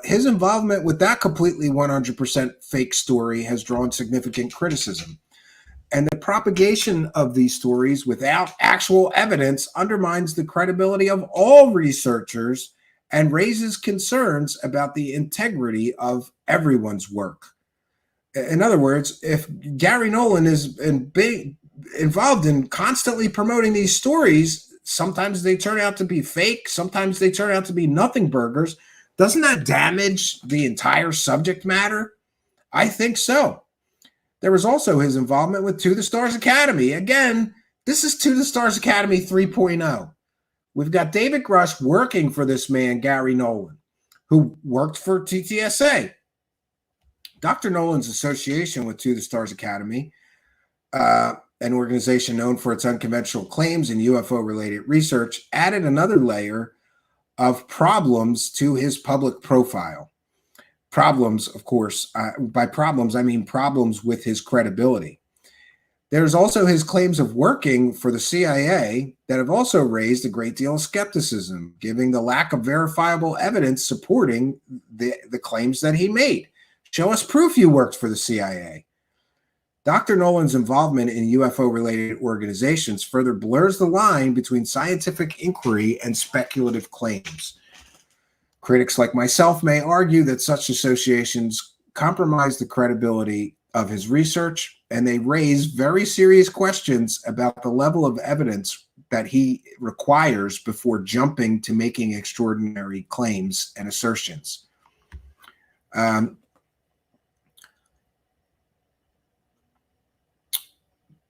His involvement with that completely 100% fake story has drawn significant criticism. And the propagation of these stories without actual evidence undermines the credibility of all researchers and raises concerns about the integrity of everyone's work. In other words, if Garry Nolan is involved in constantly promoting these stories, sometimes they turn out to be fake, sometimes they turn out to be nothing burgers. Doesn't that damage the entire subject matter? I think so. There was also his involvement with To the Stars Academy. Again, this is To the Stars Academy 3.0. We've got David Grusch working for this man, Garry Nolan, who worked for Ttsa. Dr. Nolan's association with To the Stars Academy, an organization known for its unconventional claims and UFO-related research, added another layer of problems to his public profile. Problems, of course, by problems, I mean problems with his credibility. There's also his claims of working for the CIA that have also raised a great deal of skepticism, given the lack of verifiable evidence supporting the claims that he made. Show us proof you worked for the CIA. Dr. Nolan's involvement in UFO-related organizations further blurs the line between scientific inquiry and speculative claims. Critics like myself may argue that such associations compromise the credibility of his research, and they raise very serious questions about the level of evidence that he requires before jumping to making extraordinary claims and assertions.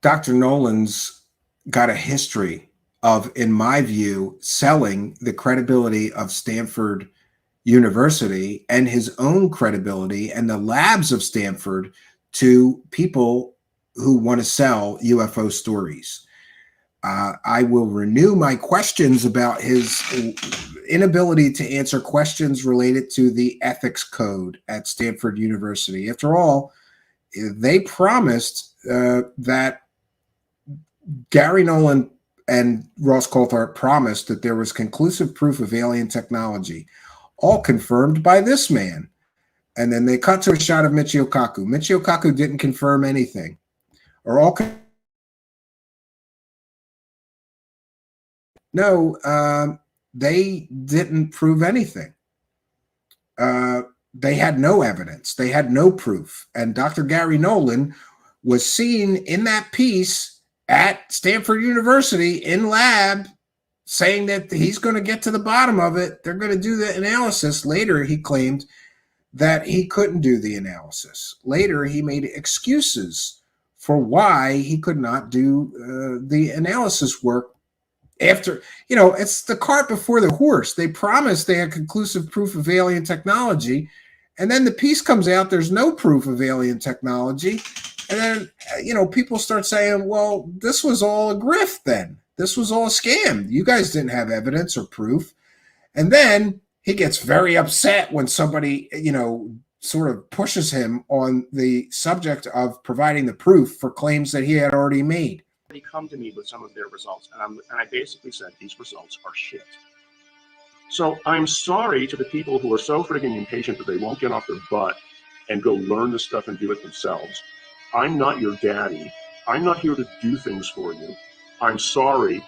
Dr. Nolan's got a history of, in my view, selling the credibility of Stanford University and his own credibility and the labs of Stanford to people who want to sell UFO stories. I will renew my questions about his inability to answer questions related to the ethics code at Stanford University. After all, they promised that Garry Nolan and Ross Coulthart promised that there was conclusive proof of alien technology, all confirmed by this man. And then they cut to a shot of Michio Kaku. Michio Kaku didn't confirm anything. They didn't prove anything. They had no evidence. They had no proof. And Dr. Garry Nolan was seen in that piece at Stanford University in lab saying that he's going to get to the bottom of it. They're going to do the analysis. Later, he claimed that he couldn't do the analysis. Later, he made excuses for why he could not do the analysis work after, it's the cart before the horse. They promised they had conclusive proof of alien technology, and then the piece comes out, there's no proof of alien technology. And then, people start saying, well, this was all a grift then. This was all a scam. You guys didn't have evidence or proof. And then he gets very upset when somebody, sort of pushes him on the subject of providing the proof for claims that he had already made.
They come to me with some of their results, and I basically said, these results are shit. So I'm sorry to the people who are so friggin' impatient that they won't get off their butt and go learn this stuff and do it themselves. I'm not your daddy. I'm not here to do things for you. I'm sorry.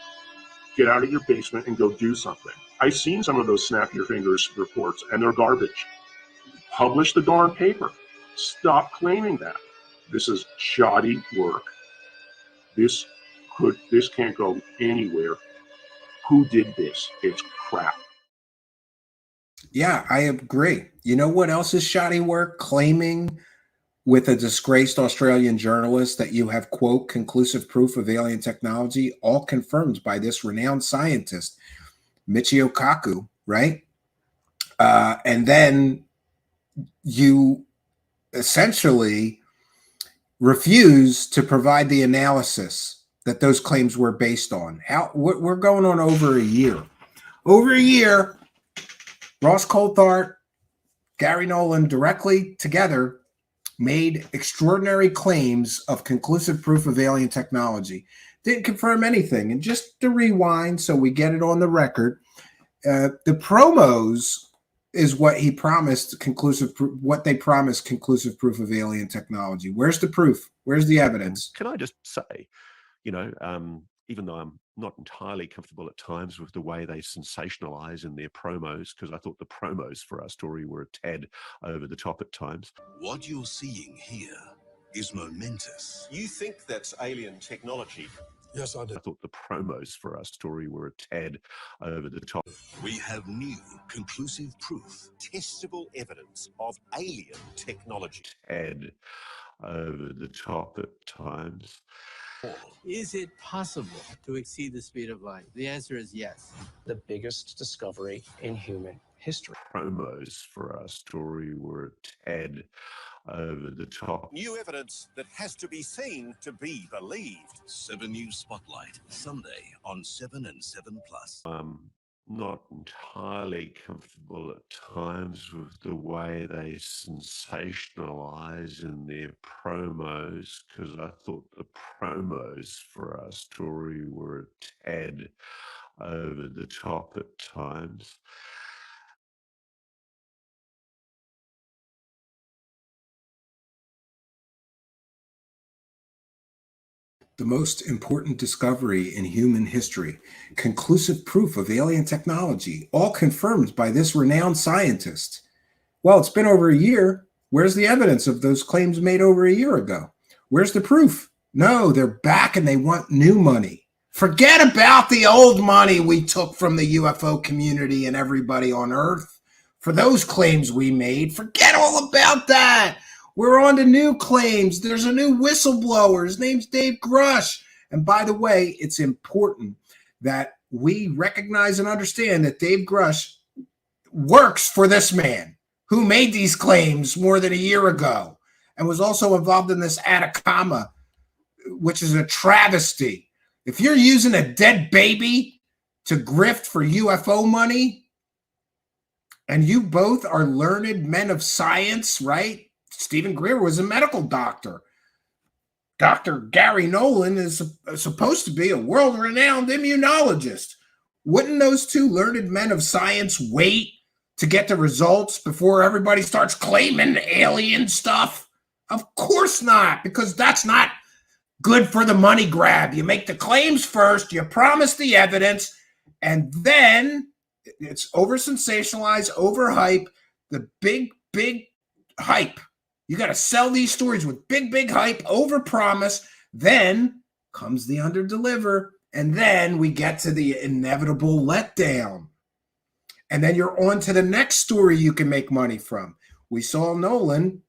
Get out of your basement and go do something. I've seen some of those snap your fingers reports, and they're garbage. Publish the darn paper. Stop claiming that. This is shoddy work. This can't go anywhere. Who did this? It's crap.
Yeah, I agree. You know what else is shoddy work? Claiming with a disgraced Australian journalist that you have, quote, conclusive proof of alien technology, all confirmed by this renowned scientist, Michio Kaku, right? And then you essentially refuse to provide the analysis that those claims were based on. We're going on over a year. Over a year, Ross Coulthart, Garry Nolan directly together made extraordinary claims of conclusive proof of alien technology. Didn't confirm anything. And just to rewind so we get it on the record, the promos is what he promised what they promised conclusive proof of alien technology. Where's the proof? Where's the evidence?
Can I just say, even though I'm not entirely comfortable at times with the way they sensationalize in their promos, because I thought the promos for our story were a tad over the top at times.
What you're seeing here is momentous.
You think that's alien technology?
Yes, I do.
I thought the promos for our story were a tad over the top.
We have new, conclusive proof.
Testable evidence of alien technology.
Tad over the top at times.
Is it possible to exceed the speed of light? The answer is yes.
The biggest discovery in human history.
Promos for our story were a tad over the top.
New evidence that has to be seen to be believed.
7 News Spotlight, Sunday on 7 and 7+.
Not entirely comfortable at times with the way they sensationalize in their promos, because I thought the promos for our story were a tad over the top at times.
The most important discovery in human history, conclusive proof of alien technology, all confirmed by this renowned scientist. Well, it's been over a year. Where's the evidence of those claims made over a year ago? Where's the proof? No, they're back and they want new money. Forget about the old money we took from the UFO community and everybody on Earth for those claims we made. Forget all about that. We're on to new claims. There's a new whistleblower. His name's Dave Grusch. And by the way, it's important that we recognize and understand that Dave Grusch works for this man who made these claims more than a year ago and was also involved in this Atacama, which is a travesty. If you're using a dead baby to grift for UFO money, and you both are learned men of science, right? Stephen Greer was a medical doctor. Dr. Garry Nolan is supposed to be a world-renowned immunologist. Wouldn't those two learned men of science wait to get the results before everybody starts claiming alien stuff? Of course not, because that's not good for the money grab. You make the claims first, you promise the evidence, and then it's over-sensationalized, over-hype, the big hype. You got to sell these stories with big hype, over-promise. Then comes the under-deliver, and then we get to the inevitable letdown. And then you're on to the next story you can make money from. We saw Nolan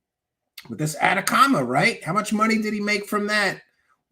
with this Atacama, right? How much money did he make from that?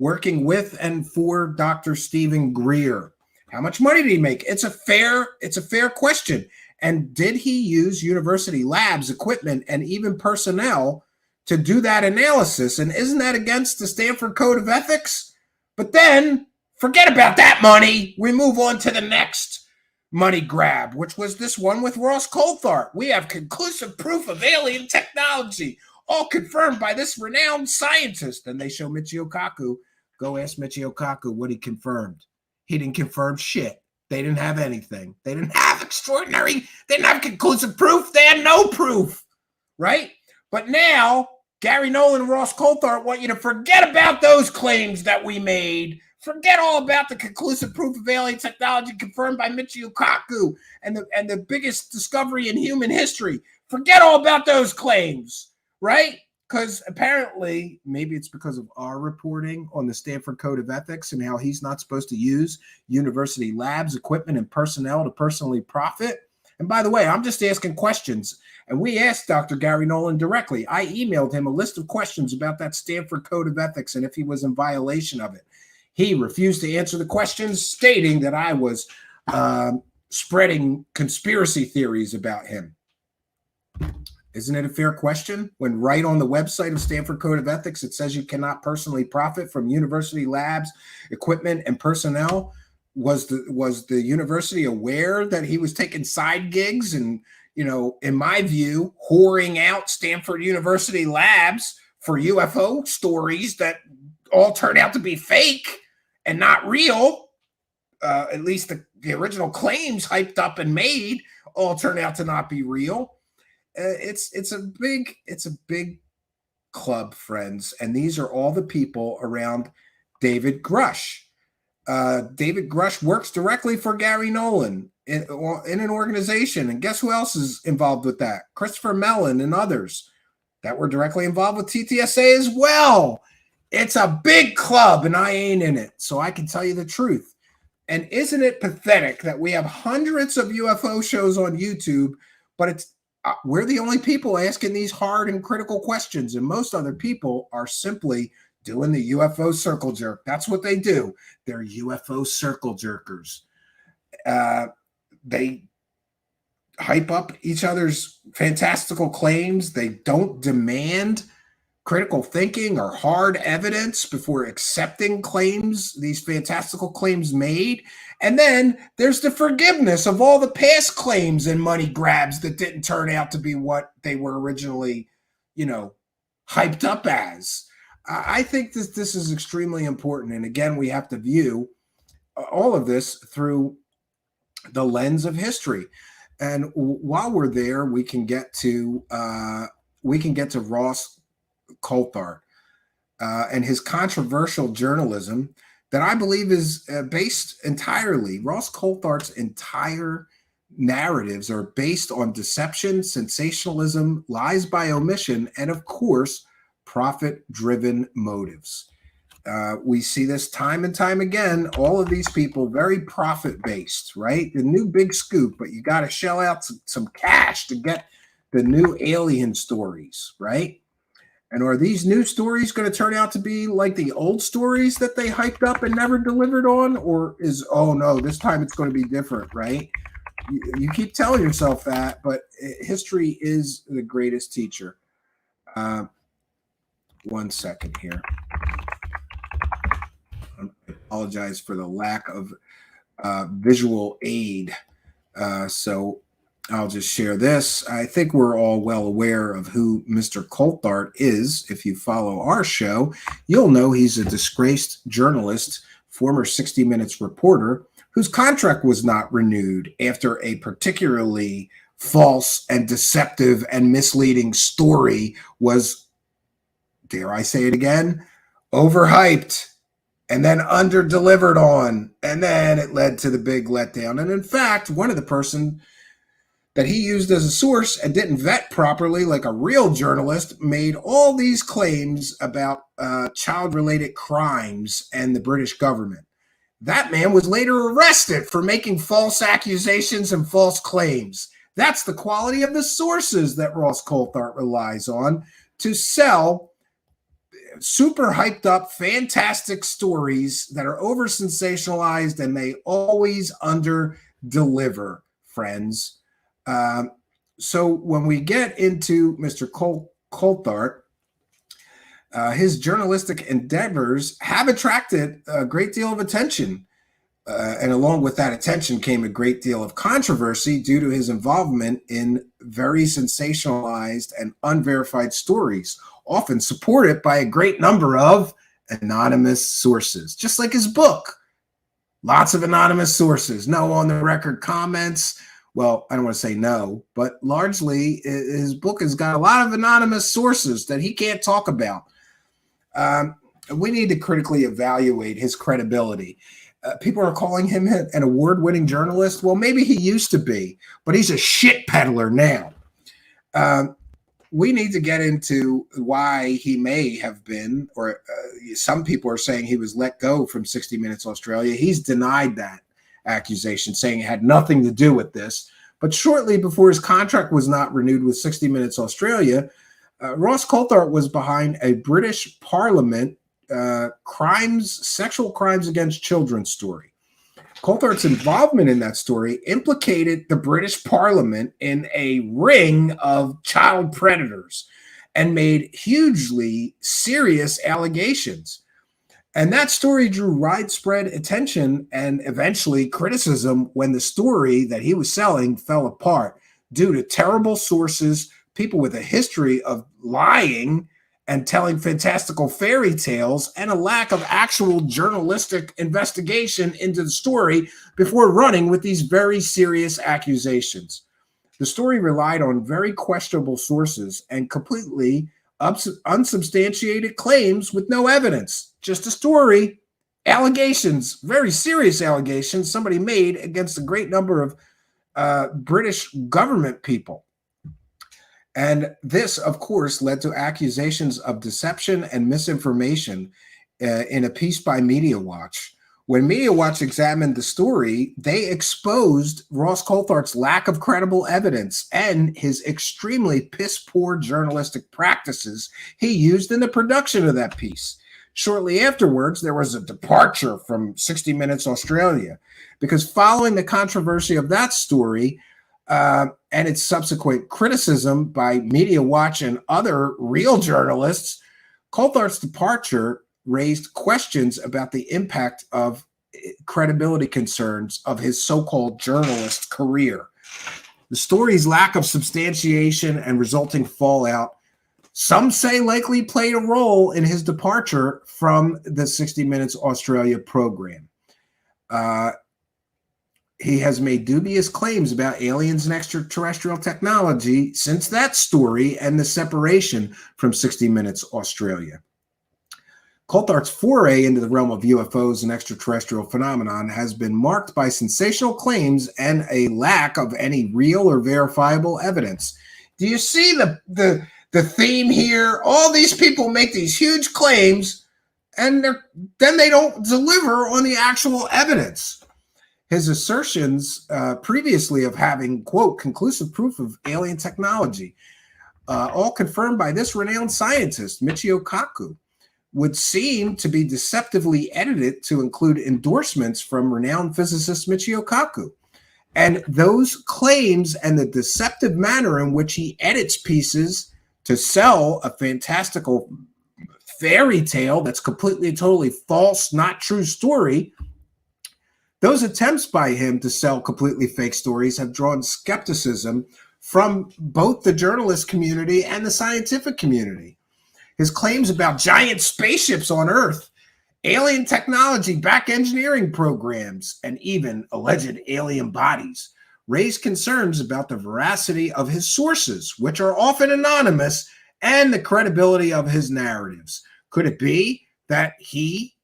Working with and for Dr. Stephen Greer. How much money did he make? It's a fair question. And did he use university labs, equipment, and even personnel to do that analysis? And isn't that against the Stanford Code of Ethics? But then forget about that money. We move on to the next money grab, which was this one with Ross Coulthart. We have conclusive proof of alien technology, all confirmed by this renowned scientist. And they show Michio Kaku. Go ask Michio Kaku what he confirmed. He didn't confirm shit. They didn't have anything. They didn't have they didn't have conclusive proof. They had no proof, right? But now, Garry Nolan and Ross Coulthart want you to forget about those claims that we made. Forget all about the conclusive proof of alien technology confirmed by Michio Kaku and the biggest discovery in human history. Forget all about those claims, right? Because apparently, maybe it's because of our reporting on the Stanford Code of Ethics and how he's not supposed to use university labs, equipment, and personnel to personally profit. And by the way, I'm just asking questions. And we asked Dr. Garry Nolan directly. I emailed him a list of questions about that Stanford Code of Ethics and if he was in violation of it. He refused to answer the questions, stating that I was spreading conspiracy theories about him. Isn't it a fair question when right on the website of Stanford Code of Ethics it says you cannot personally profit from university labs, equipment, and personnel? Was the university aware that he was taking side gigs and, you know, in my view, whoring out Stanford University labs for UFO stories that all turned out to be fake and not real? At least the original claims hyped up and made all turned out to not be real. It's a big club, friends, and these are all the people around David Grusch. David Grusch works directly for Garry Nolan in an organization, and guess who else is involved with that? Christopher Mellon and others that were directly involved with Ttsa as well. It's a big club, and I ain't in it, so I can tell you the truth. And isn't it pathetic that we have hundreds of UFO shows on YouTube, but we're the only people asking these hard and critical questions, and most other people are simply doing the UFO circle jerk. That's what they do. They're UFO circle jerkers. They hype up each other's fantastical claims. They don't demand critical thinking or hard evidence before accepting claims, these fantastical claims made. And then there's the forgiveness of all the past claims and money grabs that didn't turn out to be what they were originally, you know, hyped up as. I think this is extremely important. And again, we have to view all of this through the lens of history. And while we're there, we can get to Ross Coulthart and his controversial journalism that I believe is based entirely. Ross Coulthart's entire narratives are based on deception, sensationalism, lies by omission, and of course, profit-driven motives. We see this time and time again. All of these people very profit-based, right? The new big scoop, but you got to shell out some cash to get the new alien stories, right? And are these new stories going to turn out to be like the old stories that they hyped up and never delivered on? Or is, oh no, this time it's going to be different, right? You keep telling yourself that, but history is the greatest teacher. 1 second here. I apologize for the lack of visual aid. So I'll just share this. I think we're all well aware of who Mr. Coulthart is. If you follow our show, you'll know he's a disgraced journalist, former 60 Minutes reporter, whose contract was not renewed after a particularly false and deceptive and misleading story was, dare I say it again, overhyped and then under-delivered on. And then it led to the big letdown. And in fact, one of the person that he used as a source and didn't vet properly like a real journalist made all these claims about child-related crimes and the British government. That man was later arrested for making false accusations and false claims. That's the quality of the sources that Ross Coulthart relies on to sell super hyped up, fantastic stories that are over sensationalized, and they always under deliver, friends. So when we get into Mr. Coulthart, his journalistic endeavors have attracted a great deal of attention. And along with that attention came a great deal of controversy due to his involvement in very sensationalized and unverified stories, often supported by a great number of anonymous sources, just like his book. Lots of anonymous sources, no on the record comments. Well, I don't want to say no, but largely his book has got a lot of anonymous sources that he can't talk about. We need to critically evaluate his credibility. People are calling him an award-winning journalist. Well, maybe he used to be, but he's a shit peddler now. We need to get into why he may have been, or some people are saying he was let go from 60 Minutes Australia. He's denied that accusation, saying it had nothing to do with this. But shortly before his contract was not renewed with 60 Minutes Australia, Ross Coulthart was behind a British Parliament sexual crimes against children story. Coulthart's involvement in that story implicated the British Parliament in a ring of child predators and made hugely serious allegations. And that story drew widespread attention and eventually criticism when the story that he was selling fell apart due to terrible sources, people with a history of lying and telling fantastical fairy tales, and a lack of actual journalistic investigation into the story before running with these very serious accusations. The story relied on very questionable sources and completely unsubstantiated claims with no evidence. Just a story, allegations, very serious allegations somebody made against a great number of British government people. And this, of course, led to accusations of deception and misinformation in a piece by Media Watch. When Media Watch examined the story, they exposed Ross Coulthart's lack of credible evidence and his extremely piss-poor journalistic practices he used in the production of that piece. Shortly afterwards, there was a departure from 60 Minutes Australia, because following the controversy of that story, and its subsequent criticism by Media Watch and other real journalists, Coulthart's departure raised questions about the impact of credibility concerns of his so-called journalist career. The story's lack of substantiation and resulting fallout, some say, likely played a role in his departure from the 60 Minutes Australia program. He has made dubious claims about aliens and extraterrestrial technology since that story and the separation from 60 Minutes Australia. Coulthart's foray into the realm of UFOs and extraterrestrial phenomenon has been marked by sensational claims and a lack of any real or verifiable evidence. Do you see the theme here? All these people make these huge claims, and then they don't deliver on the actual evidence. His assertions previously of having, quote, conclusive proof of alien technology, all confirmed by this renowned scientist, Michio Kaku, would seem to be deceptively edited to include endorsements from renowned physicist Michio Kaku. And those claims and the deceptive manner in which he edits pieces to sell a fantastical fairy tale that's completely, totally false, not true story, those attempts by him to sell completely fake stories have drawn skepticism from both the journalist community and the scientific community. His claims about giant spaceships on Earth, alien technology, back engineering programs, and even alleged alien bodies raise concerns about the veracity of his sources, which are often anonymous, and the credibility of his narratives. Could it be that he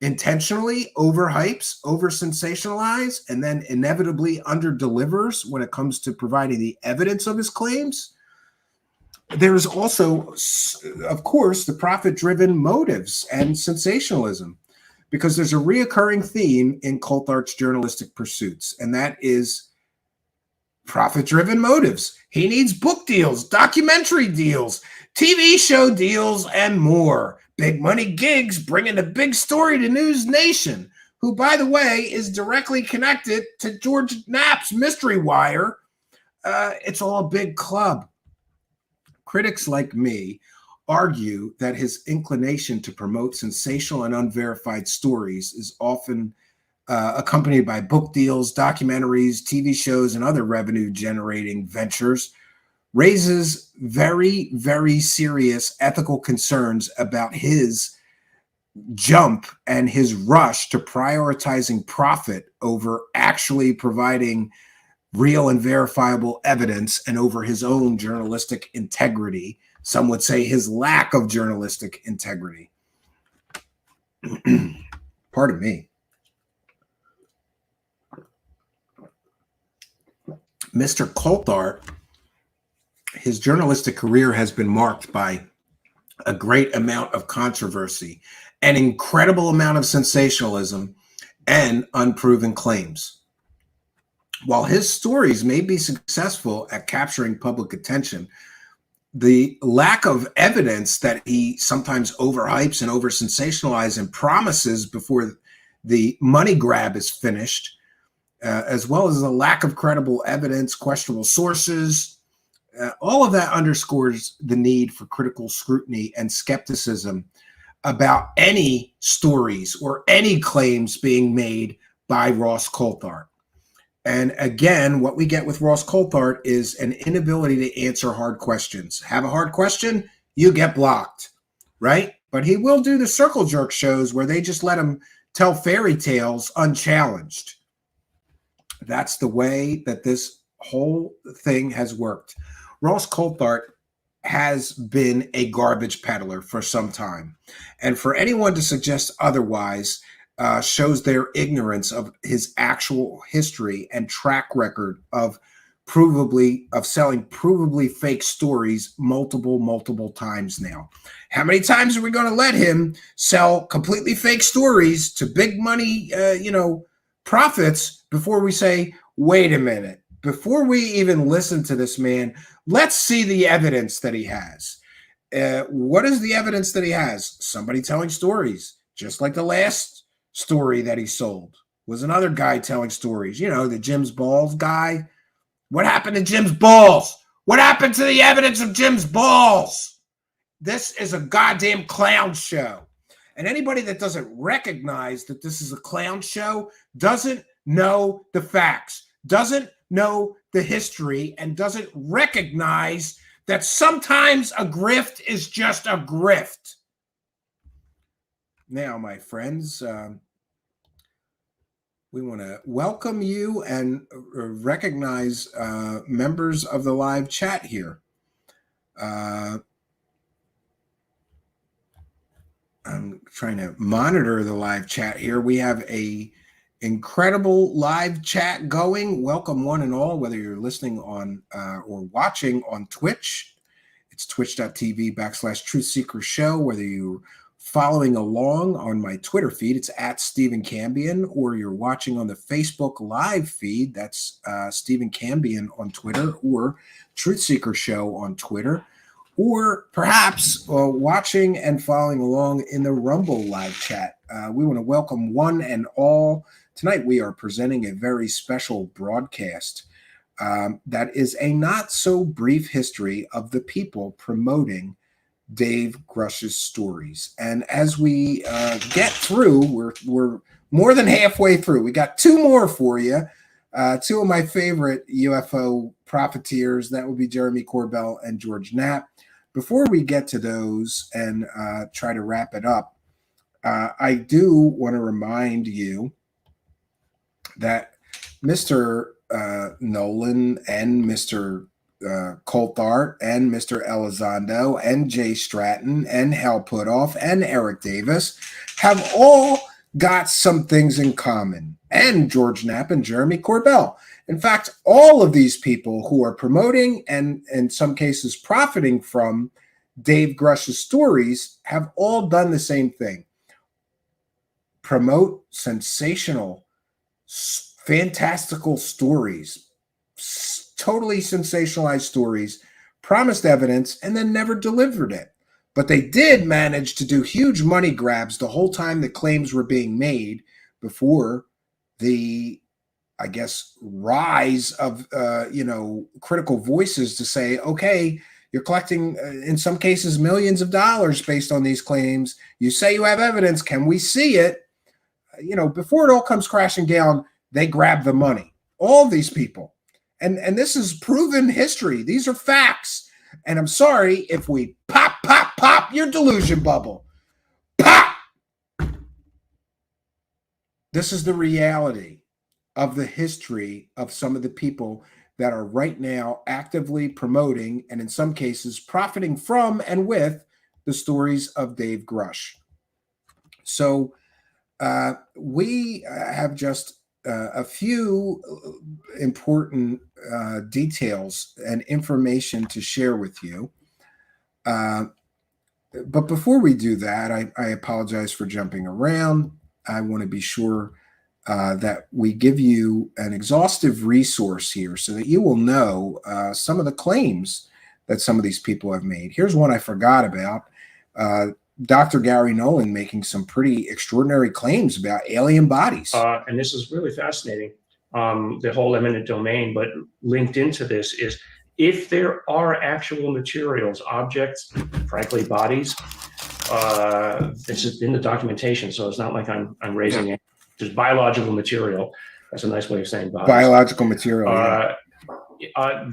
intentionally overhypes, over-sensationalize, and then inevitably under-delivers when it comes to providing the evidence of his claims? There is also, of course, the profit-driven motives and sensationalism, because there's a reoccurring theme in Coulthart's journalistic pursuits, and that is profit-driven motives. He needs book deals, documentary deals, TV show deals, and more. Big money gigs bringing a big story to News Nation, who, by the way, is directly connected to George Knapp's Mystery Wire. It's all a big club. Critics like me argue that his inclination to promote sensational and unverified stories is often accompanied by book deals, documentaries, TV shows, and other revenue-generating ventures, raises very, very serious ethical concerns about his jump and his rush to prioritizing profit over actually providing real and verifiable evidence, and over his own journalistic integrity. Some would say his lack of journalistic integrity. Pardon me. Mr. Coulthart, his journalistic career has been marked by a great amount of controversy, an incredible amount of sensationalism, and unproven claims. While his stories may be successful at capturing public attention, the lack of evidence that he sometimes overhypes and over-sensationalizes and promises before the money grab is finished, as well as the lack of credible evidence, questionable sources. All of that underscores the need for critical scrutiny and skepticism about any stories or any claims being made by Ross Coulthart. And again, what we get with Ross Coulthart is an inability to answer hard questions. Have a hard question, you get blocked, right? But he will do the circle jerk shows where they just let him tell fairy tales unchallenged. That's the way that this whole thing has worked. Ross Coulthart has been a garbage peddler for some time. And for anyone to suggest otherwise shows their ignorance of his actual history and track record of selling provably fake stories multiple times now. How many times are we going to let him sell completely fake stories to big money, profits before we say, wait a minute, before we even listen to this man, let's see the evidence that he has. What is the evidence that he has? Somebody telling stories, just like the last story that he sold was another guy telling stories. The Jim's Balls guy. What happened to Jim's balls? What happened to the evidence of Jim's balls? This is a goddamn clown show. And anybody that doesn't recognize that this is a clown show doesn't know the facts, doesn't know the history, and doesn't recognize that sometimes a grift is just a grift. Now, my friends, we want to welcome you and recognize members of the live chat here. I'm trying to monitor the live chat here. We have a incredible live chat going. Welcome one and all, whether you're listening on or watching on Twitch. It's twitch.tv/Truthseekers show. Whether you're following along on my Twitter feed, it's @Stephen Cambion, or you're watching on the Facebook live feed, that's Stephen Cambion on Twitter, or Truthseekers show on Twitter, or perhaps watching and following along in the Rumble live chat. We want to welcome one and all. Tonight we are presenting a very special broadcast that is a not so brief history of the people promoting Dave Grusch's stories. And as we get through, we're more than halfway through. We got two more for you. Two of my favorite UFO profiteers, that would be Jeremy Corbell and George Knapp. Before we get to those and try to wrap it up, I do want to remind you that Mr. Nolan and Mr. Coulthart and Mr. Elizondo and Jay Stratton and Hal Puthoff and Eric Davis have all got some things in common, and George Knapp and Jeremy Corbell. In fact, all of these people who are promoting and in some cases profiting from Dave Grusch's stories have all done the same thing. Promote sensational, fantastical stories, totally sensationalized stories, promised evidence, and then never delivered it. But they did manage to do huge money grabs the whole time the claims were being made before the, I guess, rise of, critical voices to say, okay, you're collecting, in some cases, millions of dollars based on these claims. You say you have evidence. Can we see it? Before it all comes crashing down, they grab the money. All of these people. And this is proven history. These are facts. And I'm sorry if we pop your delusion bubble. Pop! This is the reality of the history of some of the people that are right now actively promoting and in some cases profiting from and with the stories of Dave Grusch. So we have just a few important details and information to share with you. But before we do that, I apologize for jumping around. I want to be sure that we give you an exhaustive resource here so that you will know some of the claims that some of these people have made. Here's one I forgot about. Dr. Garry Nolan making some pretty extraordinary claims about alien bodies.
And this is really fascinating, the whole eminent domain, but linked into this is if there are actual materials, objects, frankly, bodies, this is in the documentation, so it's not like I'm raising it. There's biological material. That's a nice way of saying bodies.
Biological material.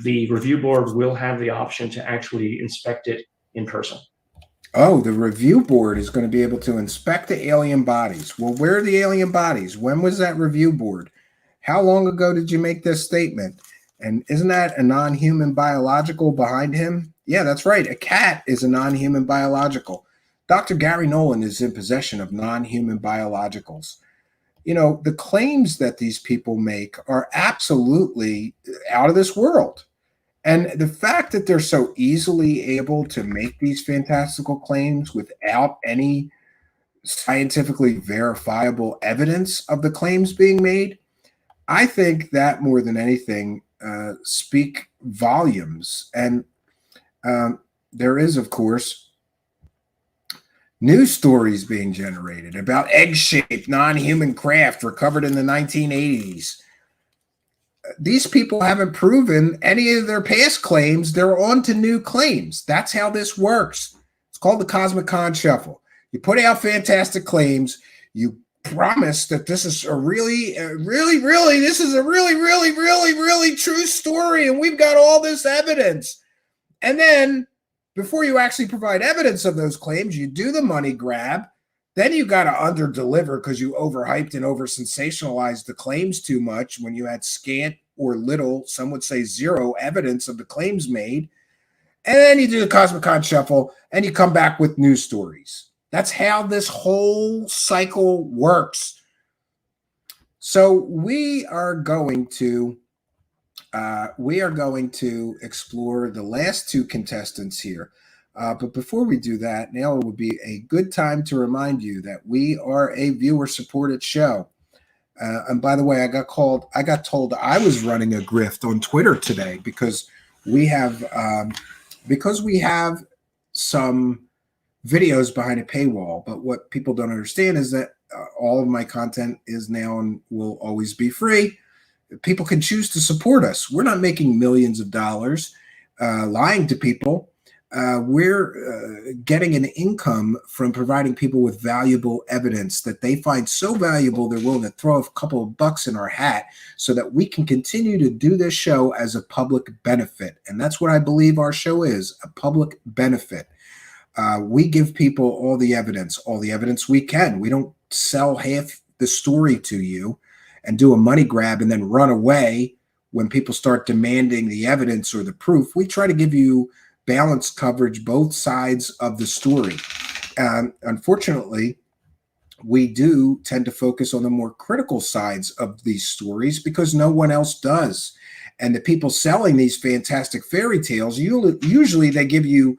The review board will have the option to actually inspect it in person.
Oh, the review board is going to be able to inspect the alien bodies. Well, where are the alien bodies? When was that review board? How long ago did you make this statement? And isn't that a non-human biological behind him? Yeah, that's right. A cat is a non-human biological. Dr. Garry Nolan is in possession of non-human biologicals. You know, the claims that these people make are absolutely out of this world. And the fact that they're so easily able to make these fantastical claims without any scientifically verifiable evidence of the claims being made, I think that more than anything speak volumes. And there is, of course, news stories being generated about egg-shaped non-human craft recovered in the 1980s. These people haven't proven any of their past claims. They're on to new claims. That's how this works. It's called the Cosmic Con Shuffle. You put out fantastic claims. You promise that this is a really true story, and we've got all this evidence. And then before you actually provide evidence of those claims, you do the money grab. Then you got to under-deliver because you overhyped and over-sensationalized the claims too much when you had scant or little, some would say zero, evidence of the claims made. And then you do the Cosmic Con Shuffle, and you come back with news stories. That's how this whole cycle works. So we are going to explore the last two contestants here. But before we do that, now it would be a good time to remind you that we are a viewer-supported show. And by the way, I got told I was running a grift on Twitter today because we have some videos behind a paywall. But what people don't understand is that all of my content is now and will always be free. People can choose to support us. We're not making millions of dollars lying to people. We're getting an income from providing people with valuable evidence that they find so valuable they're willing to throw a couple of bucks in our hat so that we can continue to do this show as a public benefit. And that's what I believe our show is, a public benefit. We give people all the evidence we can. We don't sell half the story to you and do a money grab and then run away when people start demanding the evidence or the proof. We try to give you balanced coverage, both sides of the story. Unfortunately, we do tend to focus on the more critical sides of these stories because no one else does. And the people selling these fantastic fairy tales, usually they give you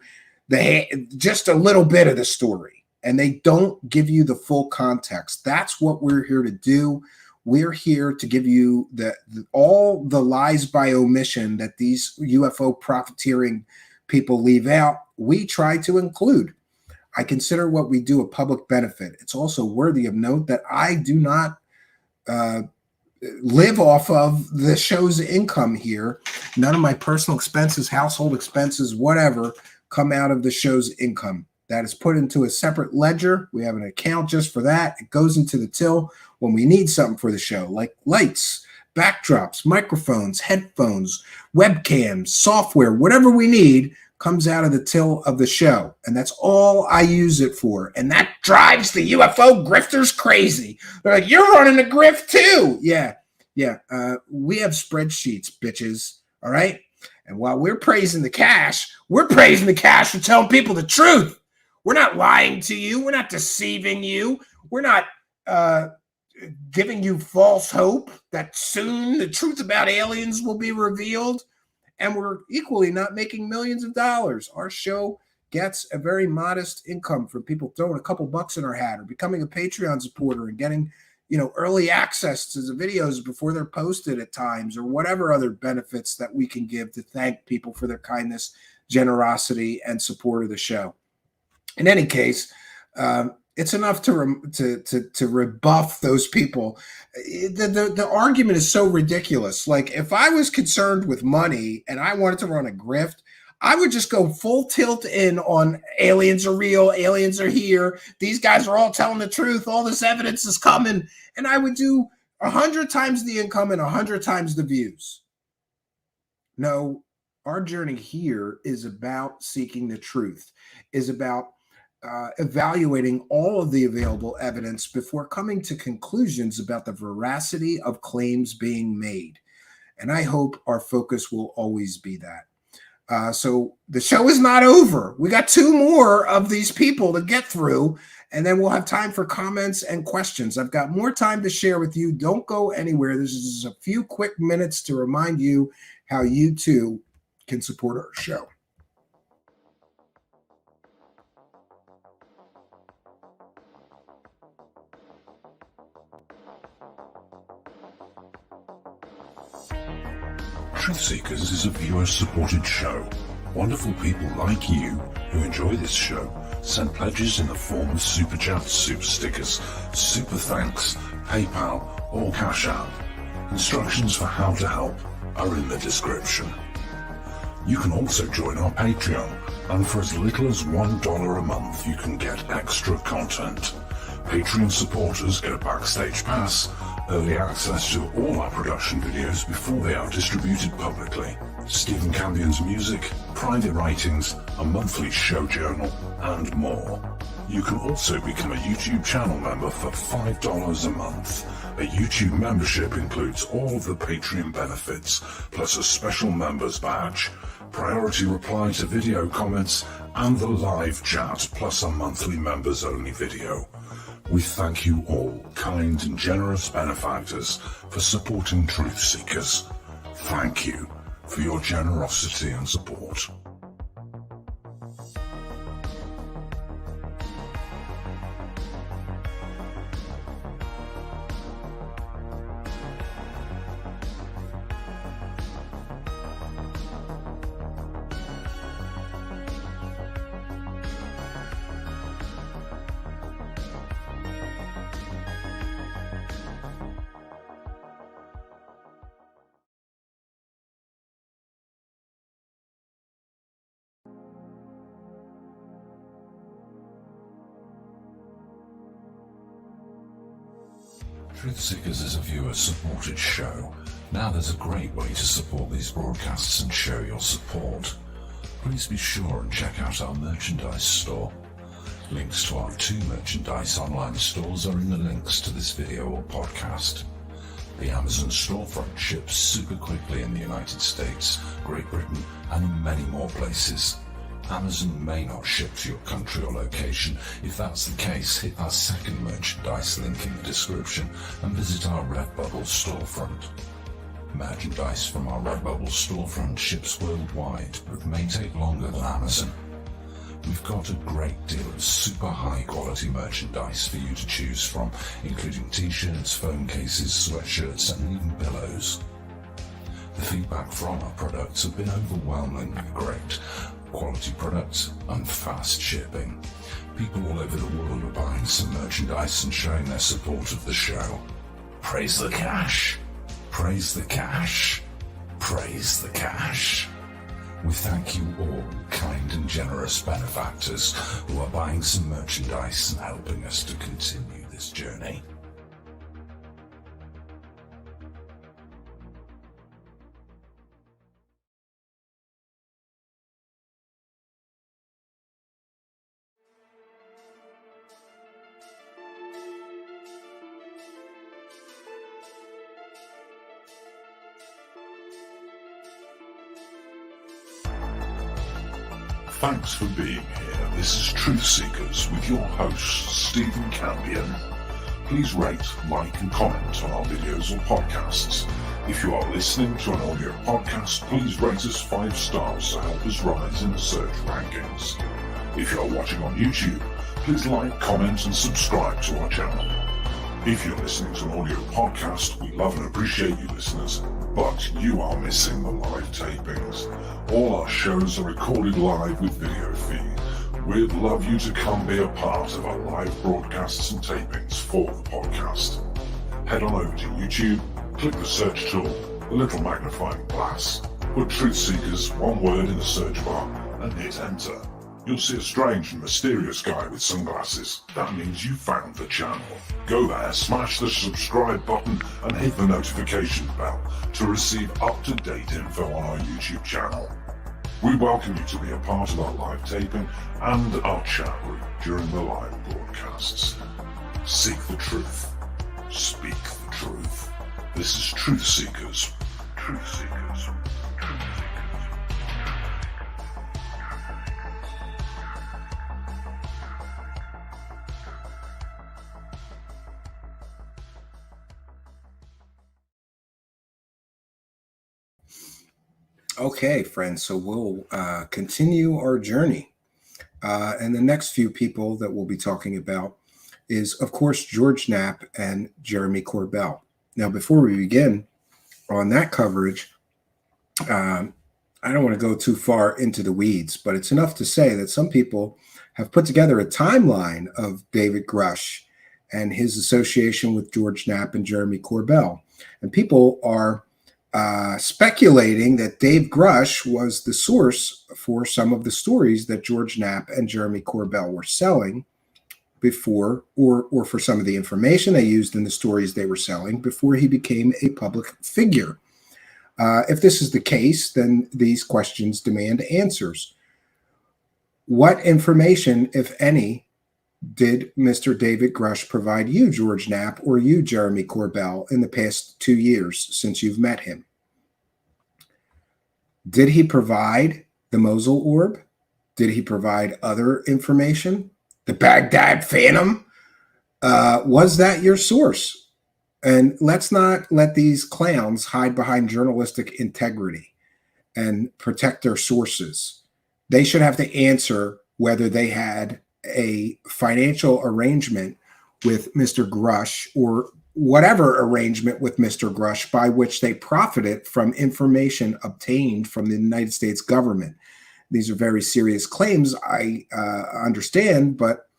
just a little bit of the story, and they don't give you the full context. That's what we're here to do. We're here to give you all the lies by omission that these UFO profiteering people leave out. We try to include. I consider what we do a public benefit. It's also worthy of note that I do not live off of the show's income here. None of my personal expenses, household expenses, whatever, come out of the show's income. That is put into a separate ledger. We have an account just for that. It goes into the till when we need something for the show, like lights, backdrops, microphones, headphones, webcams, software, whatever we need comes out of the till of the show. And that's all I use it for. And that drives the UFO grifters crazy. They're like, you're running a grift too. Yeah. We have spreadsheets, bitches. All right. And while we're praising the cash for telling people the truth. We're not lying to you. We're not deceiving you. We're not giving you false hope that soon the truth about aliens will be revealed. And we're equally not making millions of dollars. Our show gets a very modest income from people throwing a couple bucks in our hat or becoming a Patreon supporter and getting, early access to the videos before they're posted at times, or whatever other benefits that we can give to thank people for their kindness, generosity, and support of the show. In any case, it's enough to rebuff those people. The argument is so ridiculous. Like, if I was concerned with money and I wanted to run a grift, I would just go full tilt in on aliens are real, aliens are here, these guys are all telling the truth, all this evidence is coming, and I would do 100 times the income and 100 times the views. No, our journey here is about seeking the truth, is about evaluating all of the available evidence before coming to conclusions about the veracity of claims being made. And I hope our focus will always be that. So the show is not over. We got 2 more of these people to get through, and then we'll have time for comments and questions. I've got more time to share with you. Don't go anywhere. This is a few quick minutes to remind you how you too can support our show.
Truthseekers is a viewer-supported show. Wonderful people like you who enjoy this show send pledges in the form of super chats, super stickers, super thanks, PayPal, or Cash App. Instructions for how to help are in the description. You can also join our Patreon, and for as little as $1 a month you can get extra content. Patreon supporters get a backstage pass, early access to all our production videos before they are distributed publicly, Stephen Campion's music, private writings, a monthly show journal, and more. You can also become a YouTube channel member for $5 a month. A YouTube membership includes all of the Patreon benefits, plus a special members badge, priority reply to video comments, and the live chat, plus a monthly members-only video. We thank you all, kind and generous benefactors, for supporting Truth Seekers. Thank you for your generosity and support. Truthseekers is a viewer-supported show. Now there's a great way to support these broadcasts and show your support. Please be sure and check out our merchandise store. Links to our 2 merchandise online stores are in the links to this video or podcast. The Amazon storefront ships super quickly in the United States, Great Britain, and in many more places. Amazon may not ship to your country or location. If that's the case, hit our second merchandise link in the description and visit our Redbubble storefront. Merchandise from our Redbubble storefront ships worldwide, but may take longer than Amazon. We've got a great deal of super high quality merchandise for you to choose from, including t-shirts, phone cases, sweatshirts, and even pillows. The feedback from our products have been overwhelmingly great. Quality products and fast shipping. People all over the world are buying some merchandise and showing their support of the show. Praise the cash! Praise the cash! Praise the cash! We thank you all, kind and generous benefactors who are buying some merchandise and helping us to continue this journey. Thanks for being here. This is Truth Seekers with your host, Stephen Campion. Please rate, like, and comment on our videos or podcasts. If you are listening to an audio podcast, please rate us 5 stars to help us rise in the search rankings. If you are watching on YouTube, please like, comment, and subscribe to our channel. If you're listening to an audio podcast, we love and appreciate you listeners, but you are missing the live tapings. All our shows are recorded live with video feed. We'd love you to come be a part of our live broadcasts and tapings for the podcast. Head on over to YouTube, click the search tool, the little magnifying glass, put Truthseekers, one word in the search bar, and hit enter. You'll see a strange and mysterious guy with sunglasses. That means you found the channel. Go there, smash the subscribe button, and hit the notification bell to receive up-to-date info on our YouTube channel. We welcome you to be a part of our live taping and our chat room during the live broadcasts. Seek the truth. Speak the truth. This is Truthseekers. Truthseekers.
Okay, friends, so we'll continue our journey. And the next few people that we'll be talking about is, of course, George Knapp and Jeremy Corbell. Now, before we begin on that coverage, I don't want to go too far into the weeds, but it's enough to say that some people have put together a timeline of David Grusch and his association with George Knapp and Jeremy Corbell. And people are speculating that Dave Grusch was the source for some of the stories that George Knapp and Jeremy Corbell were selling before, or for some of the information they used in the stories they were selling before he became a public figure. If this is the case, then these questions demand answers. What information, if any, did Mr. David Grusch provide you, George Knapp, or you, Jeremy Corbell, in the past 2 years since you've met him? Did he provide the Mosul orb? Did he provide other information? The Baghdad Phantom? Was that your source? And let's not let these clowns hide behind journalistic integrity and protect their sources. They should have to answer whether they had a financial arrangement with Mr. Grusch or whatever arrangement with Mr. Grusch by which they profited from information obtained from the United States government. These are very serious claims, I understand, but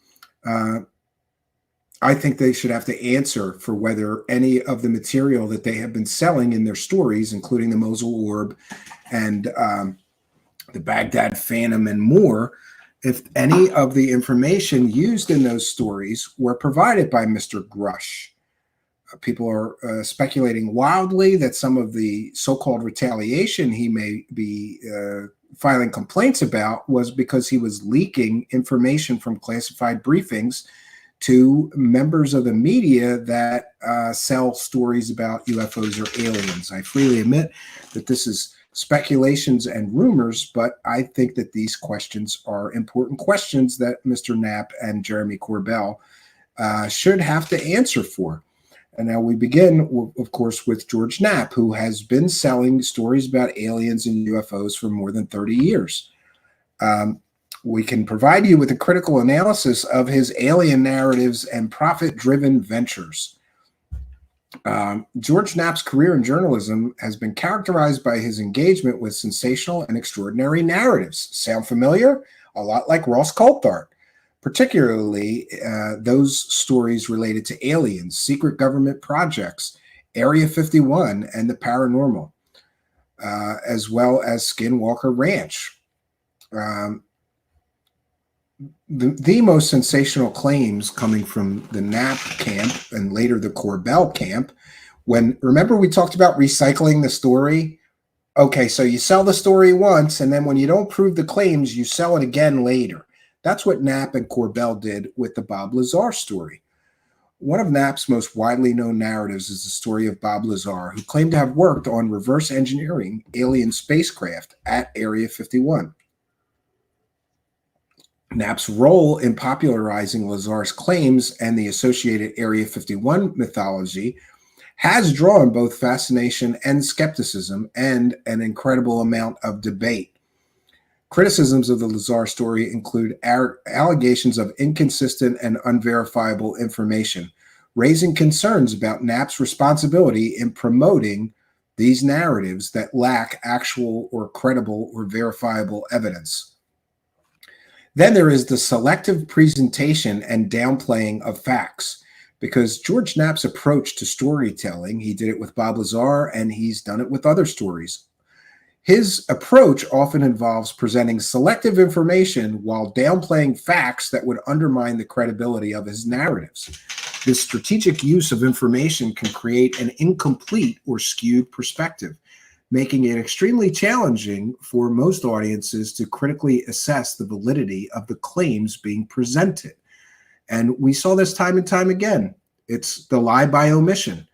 I think they should have to answer for whether any of the material that they have been selling in their stories, including the Mosul orb and the Baghdad Phantom and more, if any of the information used in those stories were provided by Mr. Grusch. People are speculating wildly that some of the so-called retaliation he may be filing complaints about was because he was leaking information from classified briefings to members of the media that sell stories about UFOs or aliens. I freely admit that this is speculations and rumors, but I think that these questions are important questions that Mr. Knapp and Jeremy Corbell should have to answer for. And now we begin, of course, with George Knapp, who has been selling stories about aliens and UFOs for more than 30 years. We can provide you with a critical analysis of his alien narratives and profit-driven ventures. George Knapp's career in journalism has been characterized by his engagement with sensational and extraordinary narratives. Sound familiar? A lot like Ross Coulthart, particularly those stories related to aliens, secret government projects, Area 51, and the paranormal, as well as Skinwalker Ranch. The most sensational claims coming from the Knapp camp and later the Corbell camp, remember we talked about recycling the story? Okay, so you sell the story once, and then when you don't prove the claims, you sell it again later. That's what Knapp and Corbell did with the Bob Lazar story. One of Knapp's most widely known narratives is the story of Bob Lazar, who claimed to have worked on reverse engineering alien spacecraft at Area 51. Knapp's role in popularizing Lazar's claims and the associated Area 51 mythology has drawn both fascination and skepticism and an incredible amount of debate. Criticisms of the Lazar story include allegations of inconsistent and unverifiable information, raising concerns about Knapp's responsibility in promoting these narratives that lack actual or credible or verifiable evidence. Then there is the selective presentation and downplaying of facts, because George Knapp's approach to storytelling, he did it with Bob Lazar and he's done it with other stories. His approach often involves presenting selective information while downplaying facts that would undermine the credibility of his narratives. This strategic use of information can create an incomplete or skewed perspective, making it extremely challenging for most audiences to critically assess the validity of the claims being presented. And we saw this time and time again. It's the lie by omission,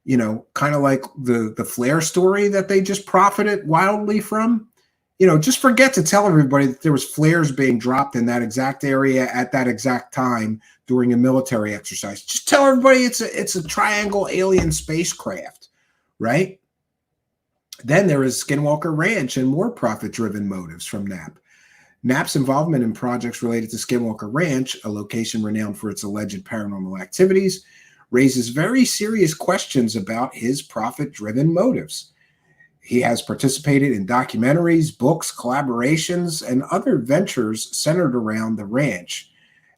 you know, kind of like the flare story that they just profited wildly from. You know, just forget to tell everybody that there was flares being dropped in that exact area at that exact time during a military exercise. Just tell everybody it's a triangle alien spacecraft, right? Then there is Skinwalker Ranch and more profit-driven motives from Knapp. Knapp's involvement in projects related to Skinwalker Ranch, a location renowned for its alleged paranormal activities, raises very serious questions about his profit-driven motives. He has participated in documentaries, books, collaborations, and other ventures centered around the ranch.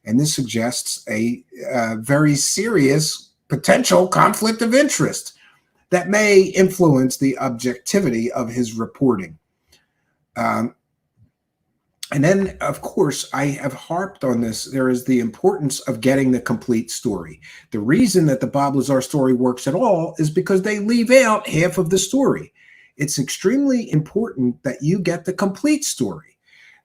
And this suggests a very serious potential conflict of interest that may influence the objectivity of his reporting. And then, of course, I have harped on this. There is the importance of getting the complete story. The reason that the Bob Lazar story works at all is because they leave out half of the story. It's extremely important that you get the complete story.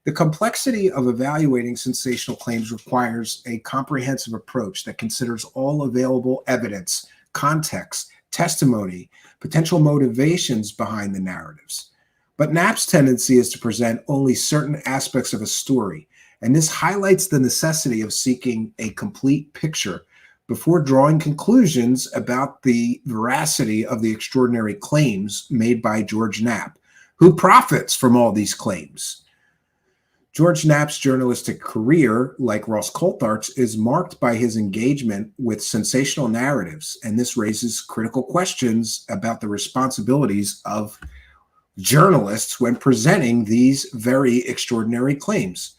The complexity of evaluating sensational claims requires a comprehensive approach that considers all available evidence, context, testimony, potential motivations behind the narratives. But Knapp's tendency is to present only certain aspects of a story, and this highlights the necessity of seeking a complete picture before drawing conclusions about the veracity of the extraordinary claims made by George Knapp, who profits from all these claims. George Knapp's journalistic career, like Ross Coulthart's, is marked by his engagement with sensational narratives, and this raises critical questions about the responsibilities of journalists when presenting these very extraordinary claims.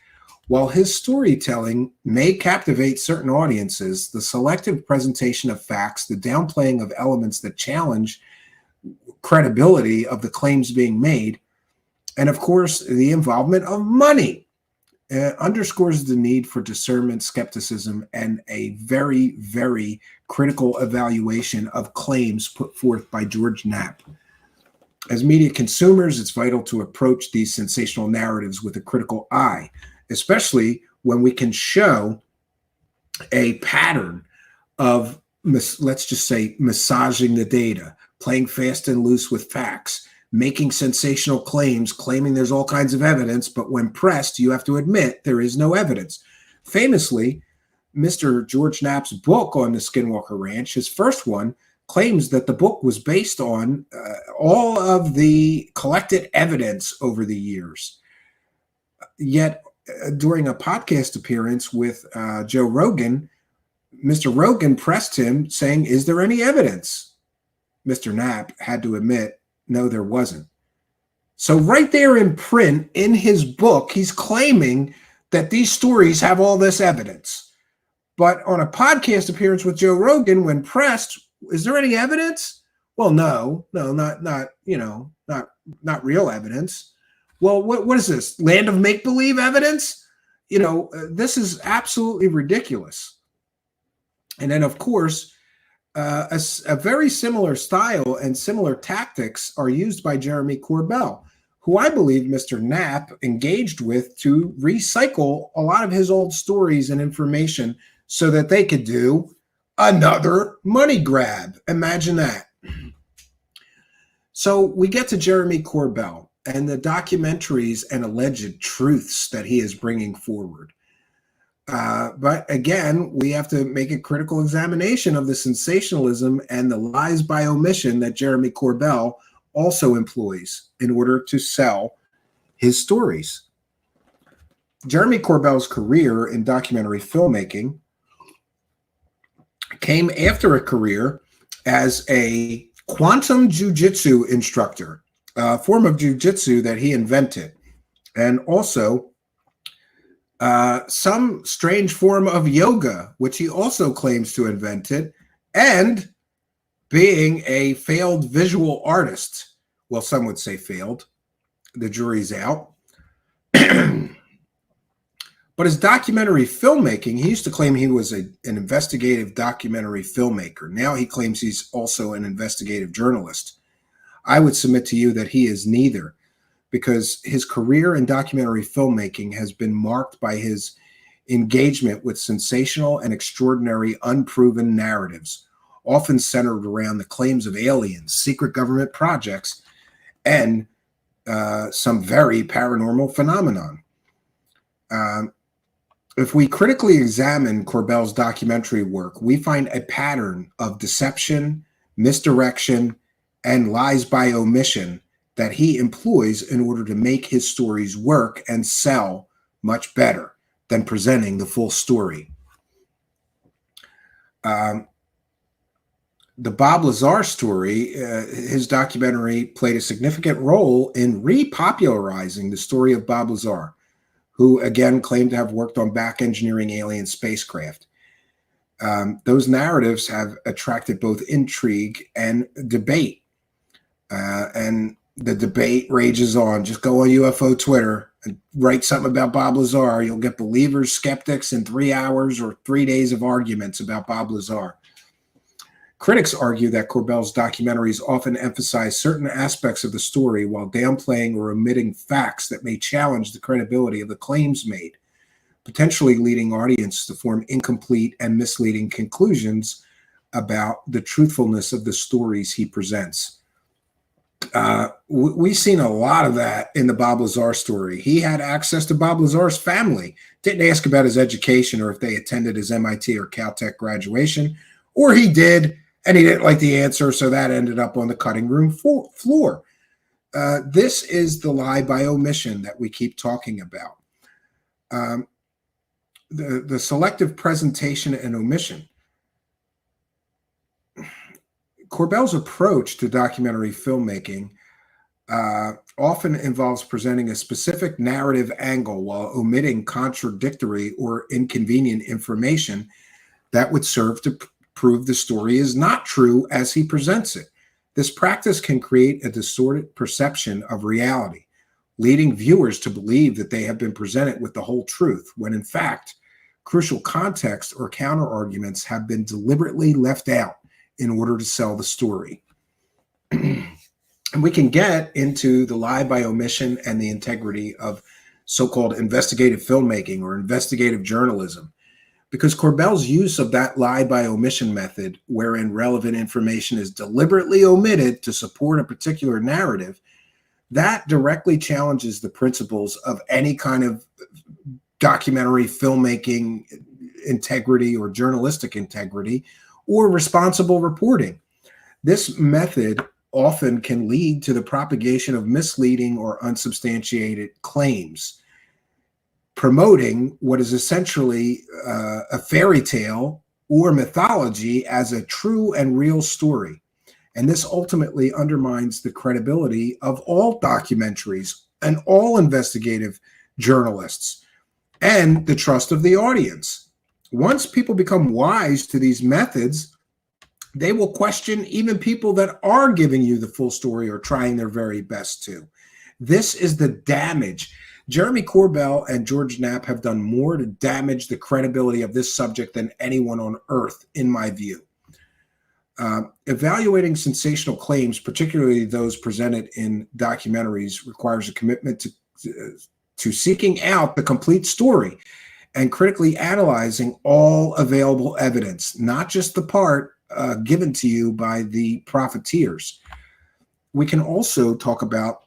While his storytelling may captivate certain audiences, the selective presentation of facts, the downplaying of elements that challenge credibility of the claims being made, and of course, the involvement of money underscores the need for discernment, skepticism, and a very, very critical evaluation of claims put forth by George Knapp. As media consumers, it's vital to approach these sensational narratives with a critical eye, especially when we can show a pattern of, let's just say, massaging the data, playing fast and loose with facts, making sensational claims, claiming there's all kinds of evidence, but when pressed, you have to admit there is no evidence. Famously, Mr. George Knapp's book on the Skinwalker Ranch, his first one, claims that the book was based on all of the collected evidence over the years. Yet, during a podcast appearance with Joe Rogan, Mr. Rogan pressed him saying, "Is there any evidence?" Mr. Knapp had to admit, no, there wasn't. So right there in print in his book, he's claiming that these stories have all this evidence. But on a podcast appearance with Joe Rogan, when pressed, is there any evidence? Well, no, not real evidence. Well, what is this? Land of make-believe evidence? You know, this is absolutely ridiculous. And then, of course, a very similar style and similar tactics are used by Jeremy Corbell, who I believe Mr. Knapp engaged with to recycle a lot of his old stories and information so that they could do another money grab. Imagine that. So we get to Jeremy Corbell and the documentaries and alleged truths that he is bringing forward. But again, we have to make a critical examination of the sensationalism and the lies by omission that Jeremy Corbell also employs in order to sell his stories. Jeremy Corbell's career in documentary filmmaking came after a career as a quantum jiu-jitsu instructor, a form of jiu-jitsu that he invented, and also some strange form of yoga, which he also claims to have invented, and being a failed visual artist. Well, some would say failed. The jury's out. But his documentary filmmaking, he used to claim he was an investigative documentary filmmaker. Now he claims he's also an investigative journalist. I would submit to you that he is neither, because his career in documentary filmmaking has been marked by his engagement with sensational and extraordinary unproven narratives, often centered around the claims of aliens, secret government projects, and some very paranormal phenomenon. If we critically examine Corbell's documentary work, we find a pattern of deception, misdirection, and lies by omission that he employs in order to make his stories work and sell much better than presenting the full story. The Bob Lazar story, his documentary played a significant role in repopularizing the story of Bob Lazar, who again claimed to have worked on back engineering alien spacecraft. Those narratives have attracted both intrigue and debate. And the debate rages on. Just go on UFO Twitter and write something about Bob Lazar. You'll get believers, skeptics in 3 hours or 3 days of arguments about Bob Lazar. Critics argue that Corbell's documentaries often emphasize certain aspects of the story while downplaying or omitting facts that may challenge the credibility of the claims made, potentially leading audiences to form incomplete and misleading conclusions about the truthfulness of the stories he presents. We've seen a lot of that in the Bob Lazar story. He had access to Bob Lazar's family, didn't ask about his education or if they attended his MIT or Caltech graduation, or he did, and he didn't like the answer, so that ended up on the cutting room floor. This is the lie by omission that we keep talking about. The selective presentation and omission. Corbell's approach to documentary filmmaking often involves presenting a specific narrative angle while omitting contradictory or inconvenient information that would serve to prove the story is not true as he presents it. This practice can create a distorted perception of reality, leading viewers to believe that they have been presented with the whole truth, when in fact, crucial context or counter-arguments have been deliberately left out in order to sell the story. And we can get into the lie by omission and the integrity of so-called investigative filmmaking or investigative journalism, because Corbell's use of that lie by omission method, wherein relevant information is deliberately omitted to support a particular narrative, that directly challenges the principles of any kind of documentary filmmaking integrity or journalistic integrity or responsible reporting. This method often can lead to the propagation of misleading or unsubstantiated claims, promoting what is essentially a fairy tale or mythology as a true and real story. And this ultimately undermines the credibility of all documentaries and all investigative journalists and the trust of the audience. Once people become wise to these methods, they will question even people that are giving you the full story or trying their very best to. This is the damage. Jeremy Corbell and George Knapp have done more to damage the credibility of this subject than anyone on earth, in my view. Evaluating sensational claims, particularly those presented in documentaries, requires a commitment to seeking out the complete story and critically analyzing all available evidence, not just the part given to you by the profiteers. We can also talk about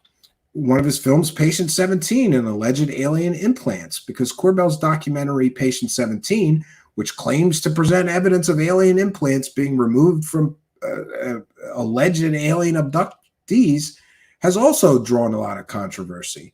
one of his films, Patient 17, and alleged alien implants, because Corbell's documentary, Patient 17, which claims to present evidence of alien implants being removed from alleged alien abductees, has also drawn a lot of controversy.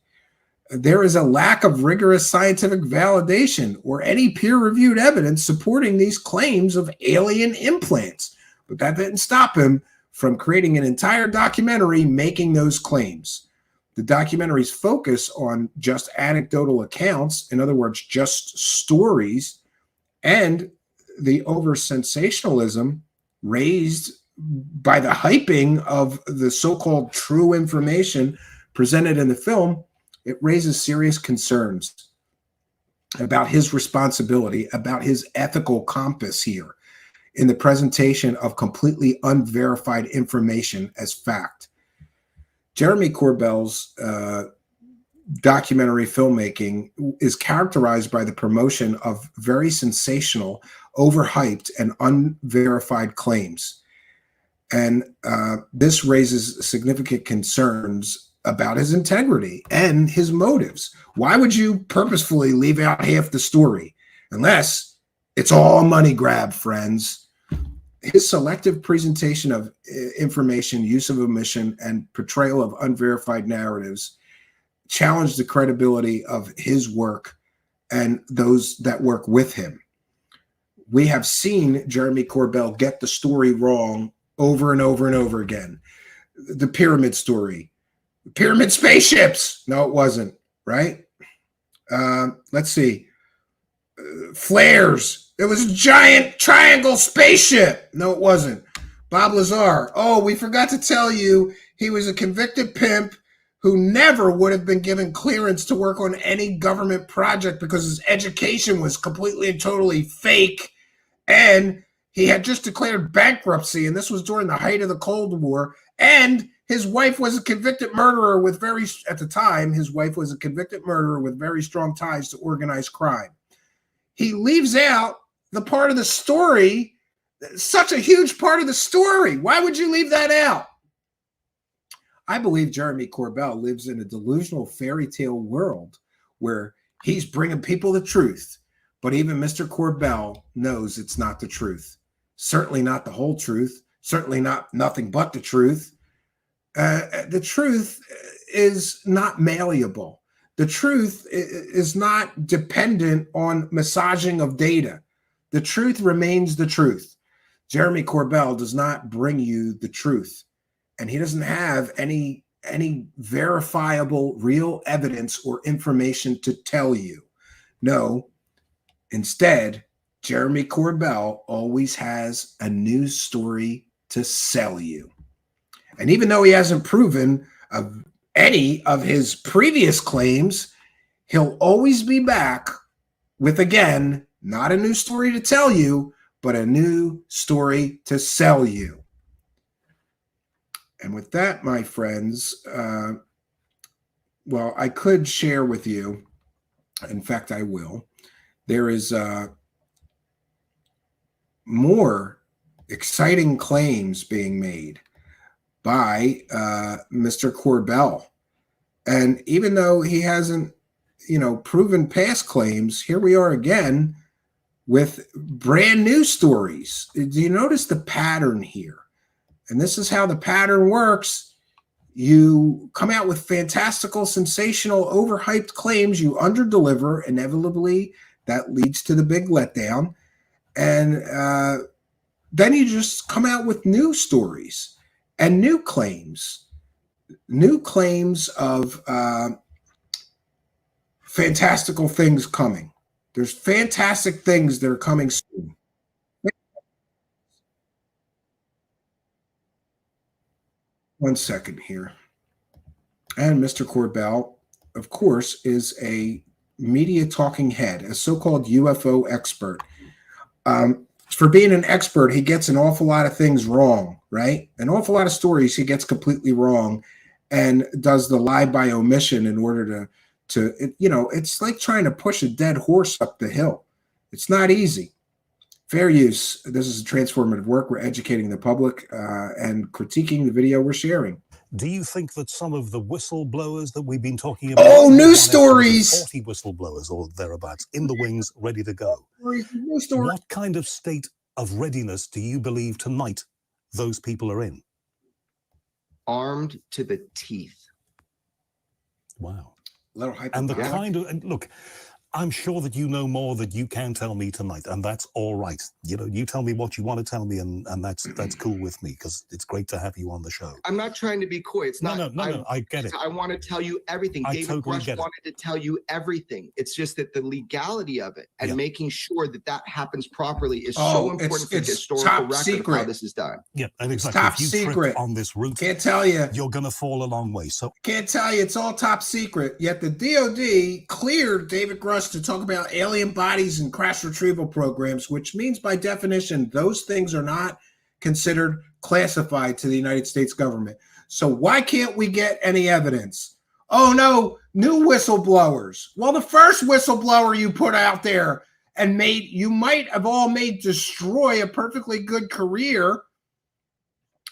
There is a lack of rigorous scientific validation or any peer-reviewed evidence supporting these claims of alien implants. But that didn't stop him from creating an entire documentary making those claims. The documentaries focus on just anecdotal accounts, in other words, just stories, and the over sensationalism raised by the hyping of the so-called true information presented in the film. It raises serious concerns about his responsibility, about his ethical compass here in the presentation of completely unverified information as fact. Jeremy Corbell's documentary filmmaking is characterized by the promotion of very sensational, overhyped, and unverified claims. And this raises significant concerns about his integrity and his motives. Why would you purposefully leave out half the story? Unless it's all a money grab, friends. His selective presentation of information, use of omission, and portrayal of unverified narratives challenge the credibility of his work and those that work with him. We have seen Jeremy Corbell get the story wrong over and over and over again. The pyramid story. Pyramid spaceships. No, it wasn't, right? Let's see. Flares. It was a giant triangle spaceship. No, it wasn't. Bob Lazar. Oh, we forgot to tell you he was a convicted pimp who never would have been given clearance to work on any government project because his education was completely and totally fake. And he had just declared bankruptcy, and this was during the height of the Cold War. And his wife was a convicted murderer with at the time, his wife was a convicted murderer with very strong ties to organized crime. He leaves out the part of the story, such a huge part of the story. Why would you leave that out? I believe Jeremy Corbell lives in a delusional fairy tale world where he's bringing people the truth. But even Mr. Corbell knows it's not the truth. Certainly not the whole truth. Certainly not nothing but the truth. The truth is not malleable. The truth is not dependent on massaging of data. The truth remains the truth. Jeremy Corbell does not bring you the truth, and he doesn't have any verifiable real evidence or information to tell you. No, instead, Jeremy Corbell always has a news story to sell you. And even though he hasn't proven any of his previous claims, he'll always be back with, again, not a new story to tell you, but a new story to sell you. And with that, my friends, well, I could share with you, in fact, I will. There is more exciting claims being made by Mr. Corbell. And even though he hasn't, proven past claims, here we are again with brand new stories. Do you notice the pattern here? And this is how the pattern works. You come out with fantastical, sensational, overhyped claims. You underdeliver. Inevitably, that leads to the big letdown. And then you just come out with new stories and new claims of fantastical things coming. There's fantastic things that are coming soon. One second here. And Mr. Corbell, of course, is a media talking head, a so-called UFO expert. For being an expert, he gets an awful lot of things wrong, right? An awful lot of stories he gets completely wrong and does the lie by omission in order to it's like trying to push a dead horse up the hill. It's not easy. Fair use. This is a transformative work. We're educating the public and critiquing the video we're sharing.
Do you think that some of the whistleblowers that we've been talking about...
Oh, news stories!
40 whistleblowers or thereabouts in the wings, ready to go. What kind of state of readiness do you believe tonight those people are in?
Armed to the teeth.
Wow.
Little
and the kind of... And look, I'm sure that you know more that you can tell me tonight, and that's all right. You know, you tell me what you want to tell me, and that's cool with me, because it's great to have you on the show.
I'm not trying to be coy. It's not.
No, I get it.
I want to tell you everything.
I
David
totally
Grusch
get it.
wanted to tell you everything. It's just that the legality of it and making sure that that happens properly is so important for the historical record of how this is done.
Yeah, and
It's
exactly.
top
If you
secret.
trip on this route,
Can't tell you.
You're going to fall a long way. So
Can't tell you. It's all top secret. Yet the DOD cleared David Grusch to talk about alien bodies and crash retrieval programs, which means by definition, those things are not considered classified to the United States government. So why can't we get any evidence? Oh no, new whistleblowers. Well, the first whistleblower you put out there and you might have all made destroy a perfectly good career.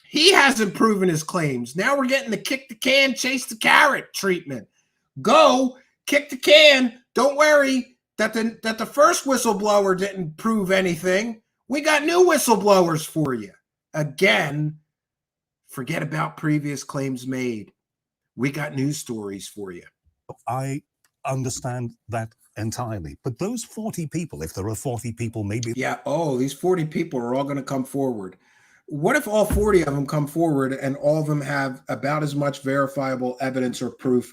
He hasn't proven his claims. Now we're getting the kick the can, chase the carrot treatment. Go kick the can. Don't worry that the first whistleblower didn't prove anything. We got new whistleblowers for you. Again, forget about previous claims made. We got news stories for you.
I understand that entirely. But those 40 people, if there are 40 people, maybe...
Yeah, these 40 people are all going to come forward. What if all 40 of them come forward and all of them have about as much verifiable evidence or proof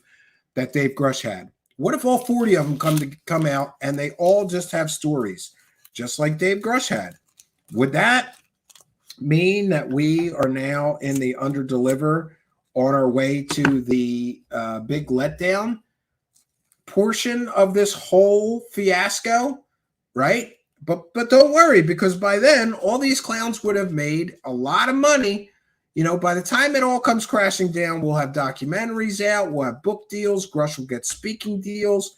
that Dave Grusch had? What if all 40 of them come out and they all just have stories, just like Dave Grusch had? Would that mean that we are now in the under-deliver on our way to the big letdown portion of this whole fiasco, right? But don't worry, because by then, all these clowns would have made a lot of money. You know, by the time it all comes crashing down, we'll have documentaries out, we'll have book deals, Grusch will get speaking deals.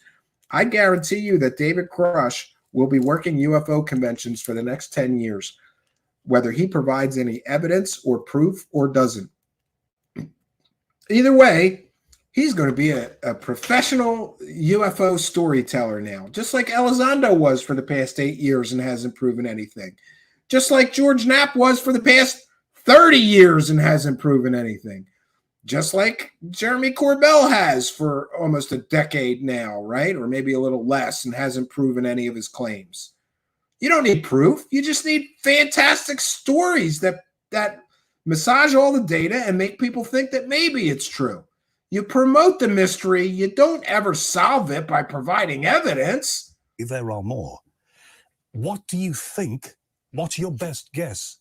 I guarantee you that David Grusch will be working UFO conventions for the next 10 years, whether he provides any evidence or proof or doesn't. Either way, he's going to be a professional UFO storyteller now, just like Elizondo was for the past 8 years and hasn't proven anything. Just like George Knapp was for the past 30 years and hasn't proven anything. Just like Jeremy Corbell has for almost a decade now, right? Or maybe a little less, and hasn't proven any of his claims. You don't need proof. You just need fantastic stories that massage all the data and make people think that maybe it's true. You promote the mystery. You don't ever solve it by providing evidence.
There are more. What do you think, what's your best guess,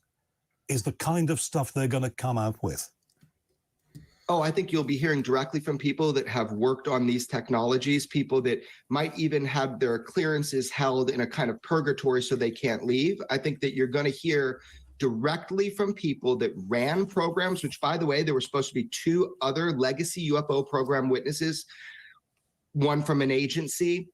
is the kind of stuff they're going to come out with?
Oh, I think you'll be hearing directly from people that have worked on these technologies, people that might even have their clearances held in a kind of purgatory so they can't leave. I think that you're going to hear directly from people that ran programs, which, by the way, there were supposed to be 2 other legacy UFO program witnesses, one from an agency.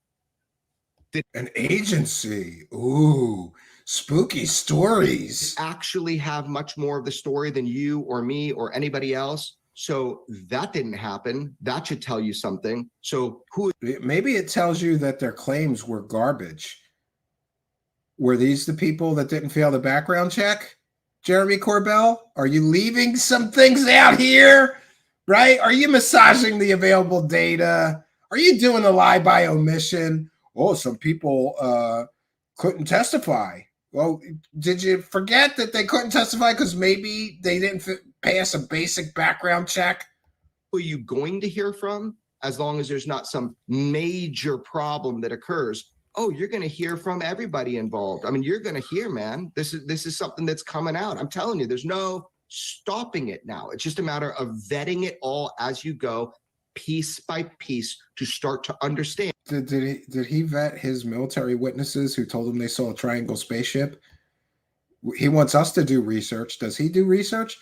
An agency? Ooh, spooky stories.
Actually have much more of the story than you or me or anybody else. So that didn't happen. That should tell you something. So
maybe it tells you that their claims were garbage. Were these the people that didn't fail the background check? Jeremy Corbell? Are you leaving some things out here? Right? Are you massaging the available data? Are you doing the lie by omission? Oh, some people couldn't testify. Well, did you forget that they couldn't testify because maybe they didn't pass a basic background check?
Who are you going to hear from? As long as there's not some major problem that occurs. Oh, you're going to hear from everybody involved. I mean, you're going to hear, man, this is something that's coming out. I'm telling you, there's no stopping it now. It's just a matter of vetting it all as you go, piece by piece, to start to understand.
Did he vet his military witnesses who told him they saw a triangle spaceship? He wants us to do research. Does he do research?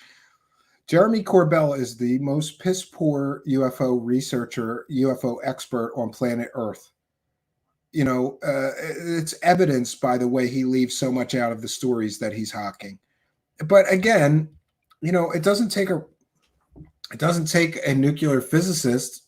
Jeremy Corbell is the most piss poor UFO researcher, UFO expert on planet Earth. You know, it's evidenced by the way he leaves so much out of the stories that he's hawking. But again, you know, it doesn't take a nuclear physicist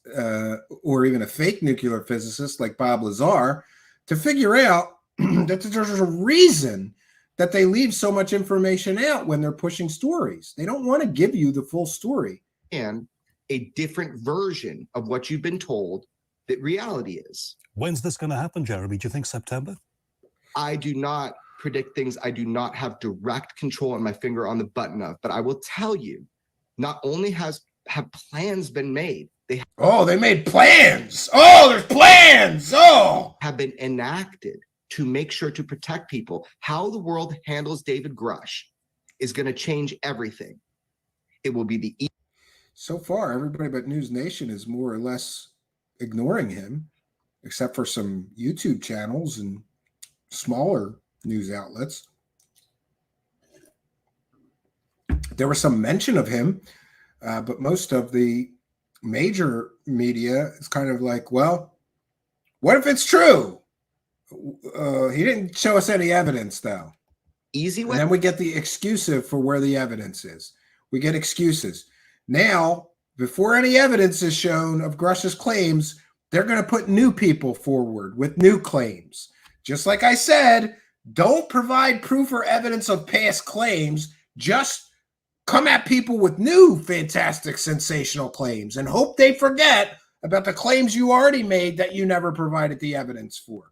or even a fake nuclear physicist like Bob Lazar to figure out that there's a reason that they leave so much information out when they're pushing stories. They don't want to give you the full story.
And a different version of what you've been told the reality is.
When's this going to happen, Jeremy? Do you think September?
I do not predict things I do not have direct control and my finger on the button of, but I will tell you, not only have plans been made, they
made plans. Oh, there's plans. Oh,
have been enacted to make sure to protect people. How the world handles David Grusch is going to change everything. It will be the
so far, everybody but News Nation is more or less ignoring him, except for some YouTube channels and smaller news outlets. There was some mention of him, but most of the major media is kind of like, well, what if it's true? He didn't show us any evidence, though.
Easy way.
And then we get the excuse for where the evidence is. We get excuses. Now, before any evidence is shown of Grusch's claims, they're going to put new people forward with new claims. Just like I said, don't provide proof or evidence of past claims. Just come at people with new, fantastic, sensational claims and hope they forget about the claims you already made that you never provided the evidence for.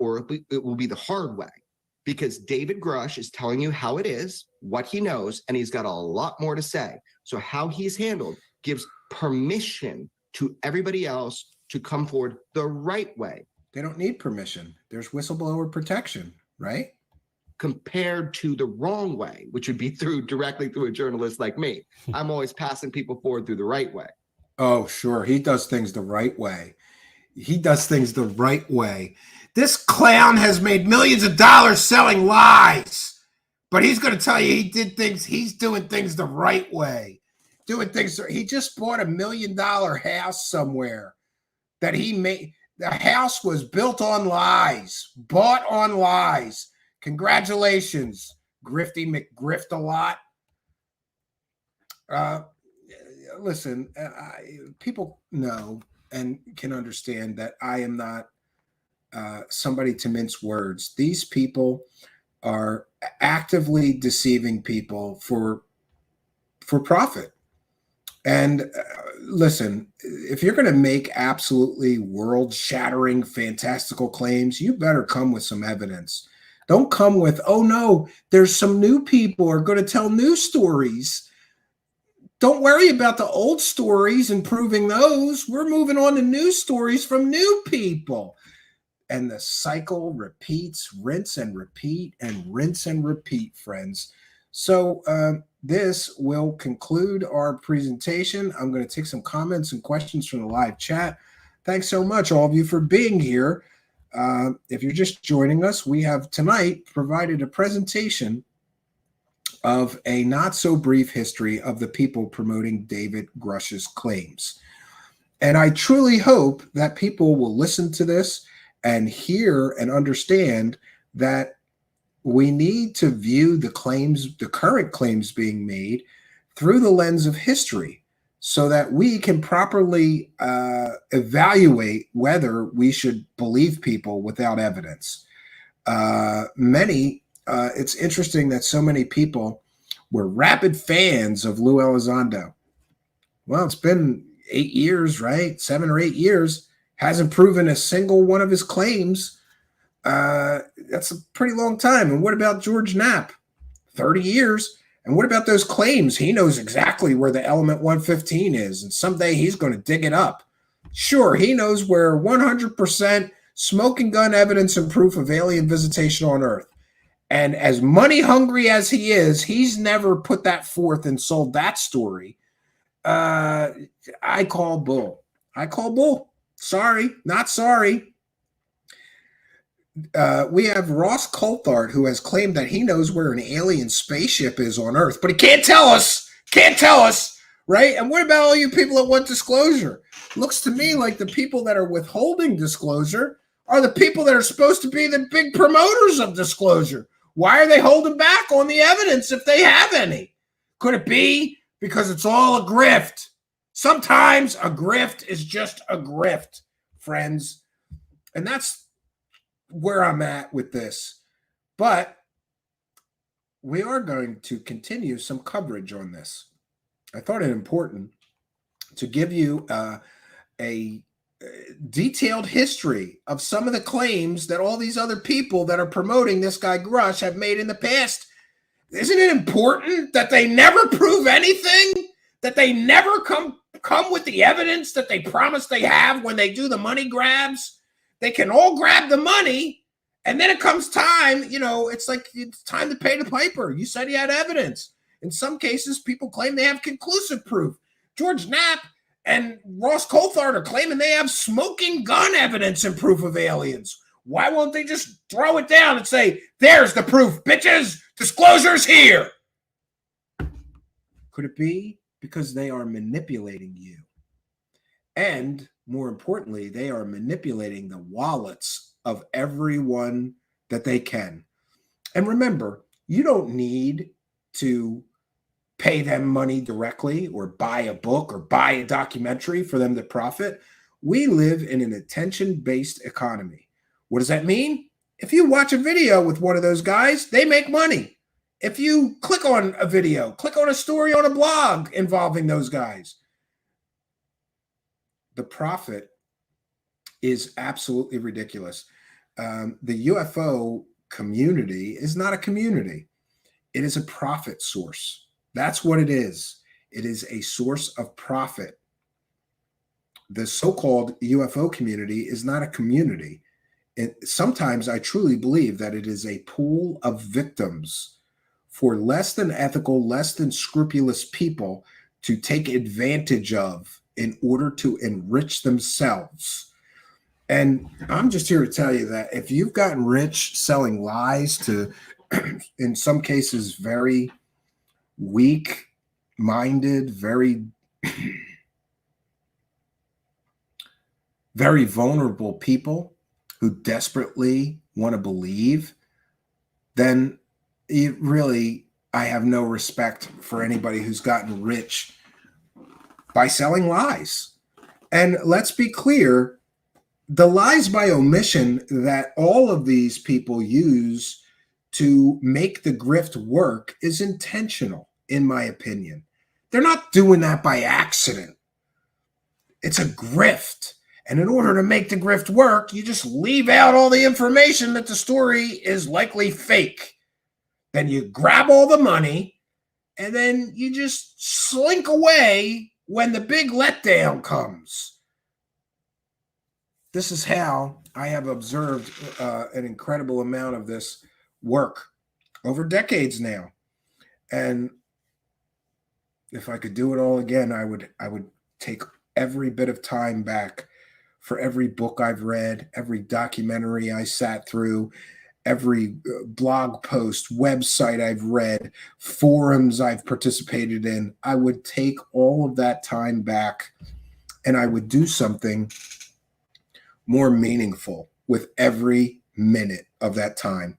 Or it will be the hard way, because David Grusch is telling you how it is, what he knows, and he's got a lot more to say. So how he's handled gives permission to everybody else to come forward the right way.
They don't need permission. There's whistleblower protection, right?
Compared to the wrong way, which would be directly through a journalist like me. I'm always passing people forward through the right way.
Oh, sure. He does things the right way. He does things the right way. This clown has made millions of dollars selling lies, but he's going to tell you he's doing things the right way. He just bought $1 million house somewhere that he made. The house was built on lies, bought on lies. Congratulations, Grifty McGrift a lot. Listen, people know and can understand that I am not somebody to mince words. These people are actively deceiving people for profit. And listen, if you're going to make absolutely world-shattering, fantastical claims, you better come with some evidence. Don't come with, oh no, there's some new people are going to tell new stories. Don't worry about the old stories and proving those. We're moving on to new stories from new people. And the cycle repeats, rinse and repeat, and rinse and repeat, friends. So this will conclude our presentation. I'm going to take some comments and questions from the live chat. Thanks so much, all of you, for being here. If you're just joining us, we have tonight provided a presentation of a not so brief history of the people promoting David Grusch's claims. And I truly hope that people will listen to this and hear and understand that we need to view the claims, the current claims being made, through the lens of history, so that we can properly evaluate whether we should believe people without evidence. It's interesting that so many people were rabid fans of Lou Elizondo. Well, it's been 8 years, right? 7 or 8 years. Hasn't proven a single one of his claims. That's a pretty long time. And what about George Knapp? 30 years. And what about those claims? He knows exactly where the element 115 is, and someday he's going to dig it up. Sure, he knows where 100% smoking gun evidence and proof of alien visitation on Earth. And as money hungry as he is, he's never put that forth and sold that story. I call bull. I call bull. Sorry, not sorry. We have Ross Coulthart, who has claimed that he knows where an alien spaceship is on Earth, but he can't tell us. Can't tell us, right? And what about all you people that want disclosure? Looks to me like the people that are withholding disclosure are the people that are supposed to be the big promoters of disclosure. Why are they holding back on the evidence if they have any? Could it be because it's all a grift? Sometimes a grift is just a grift, friends. And that's where I'm at with this. But we are going to continue some coverage on this. I thought it important to give you a detailed history of some of the claims that all these other people that are promoting this guy Grusch have made in the past. Isn't it important that they never prove anything? That they never come with the evidence that they promise they have when they do the money grabs? They can all grab the money, and then it comes time, it's like it's time to pay the piper. You said you had evidence. In some cases, people claim they have conclusive proof. George Knapp and Ross Coulthart are claiming they have smoking gun evidence and proof of aliens. Why won't they just throw it down and say, there's the proof, bitches, disclosure's here? Could it be because they are manipulating you? And more importantly, they are manipulating the wallets of everyone that they can. And remember, you don't need to pay them money directly or buy a book or buy a documentary for them to profit. We live in an attention-based economy. What does that mean? If you watch a video with one of those guys, they make money. If you click on a video, click on a story on a blog involving those guys, the profit is absolutely ridiculous. The UFO community is not a community. It is a profit source. That's what it is. It is a source of profit. The so-called UFO community is not a community. Sometimes I truly believe that it is a pool of victims for less than ethical, less than scrupulous people to take advantage of in order to enrich themselves. And I'm just here to tell you that if you've gotten rich selling lies to, in some cases, very weak-minded, very vulnerable people who desperately want to believe, then I have no respect for anybody who's gotten rich by selling lies. And let's be clear, the lies by omission that all of these people use to make the grift work is intentional, in my opinion. They're not doing that by accident. It's a grift. And in order to make the grift work, you just leave out all the information that the story is likely fake. Then you grab all the money, and then you just slink away when the big letdown comes. This is how I have observed an incredible amount of this work over decades now. And if I could do it all again, I would take every bit of time back for every book I've read, every documentary I sat through, every blog post, website I've read, forums I've participated in. I would take all of that time back and I would do something more meaningful with every minute of that time,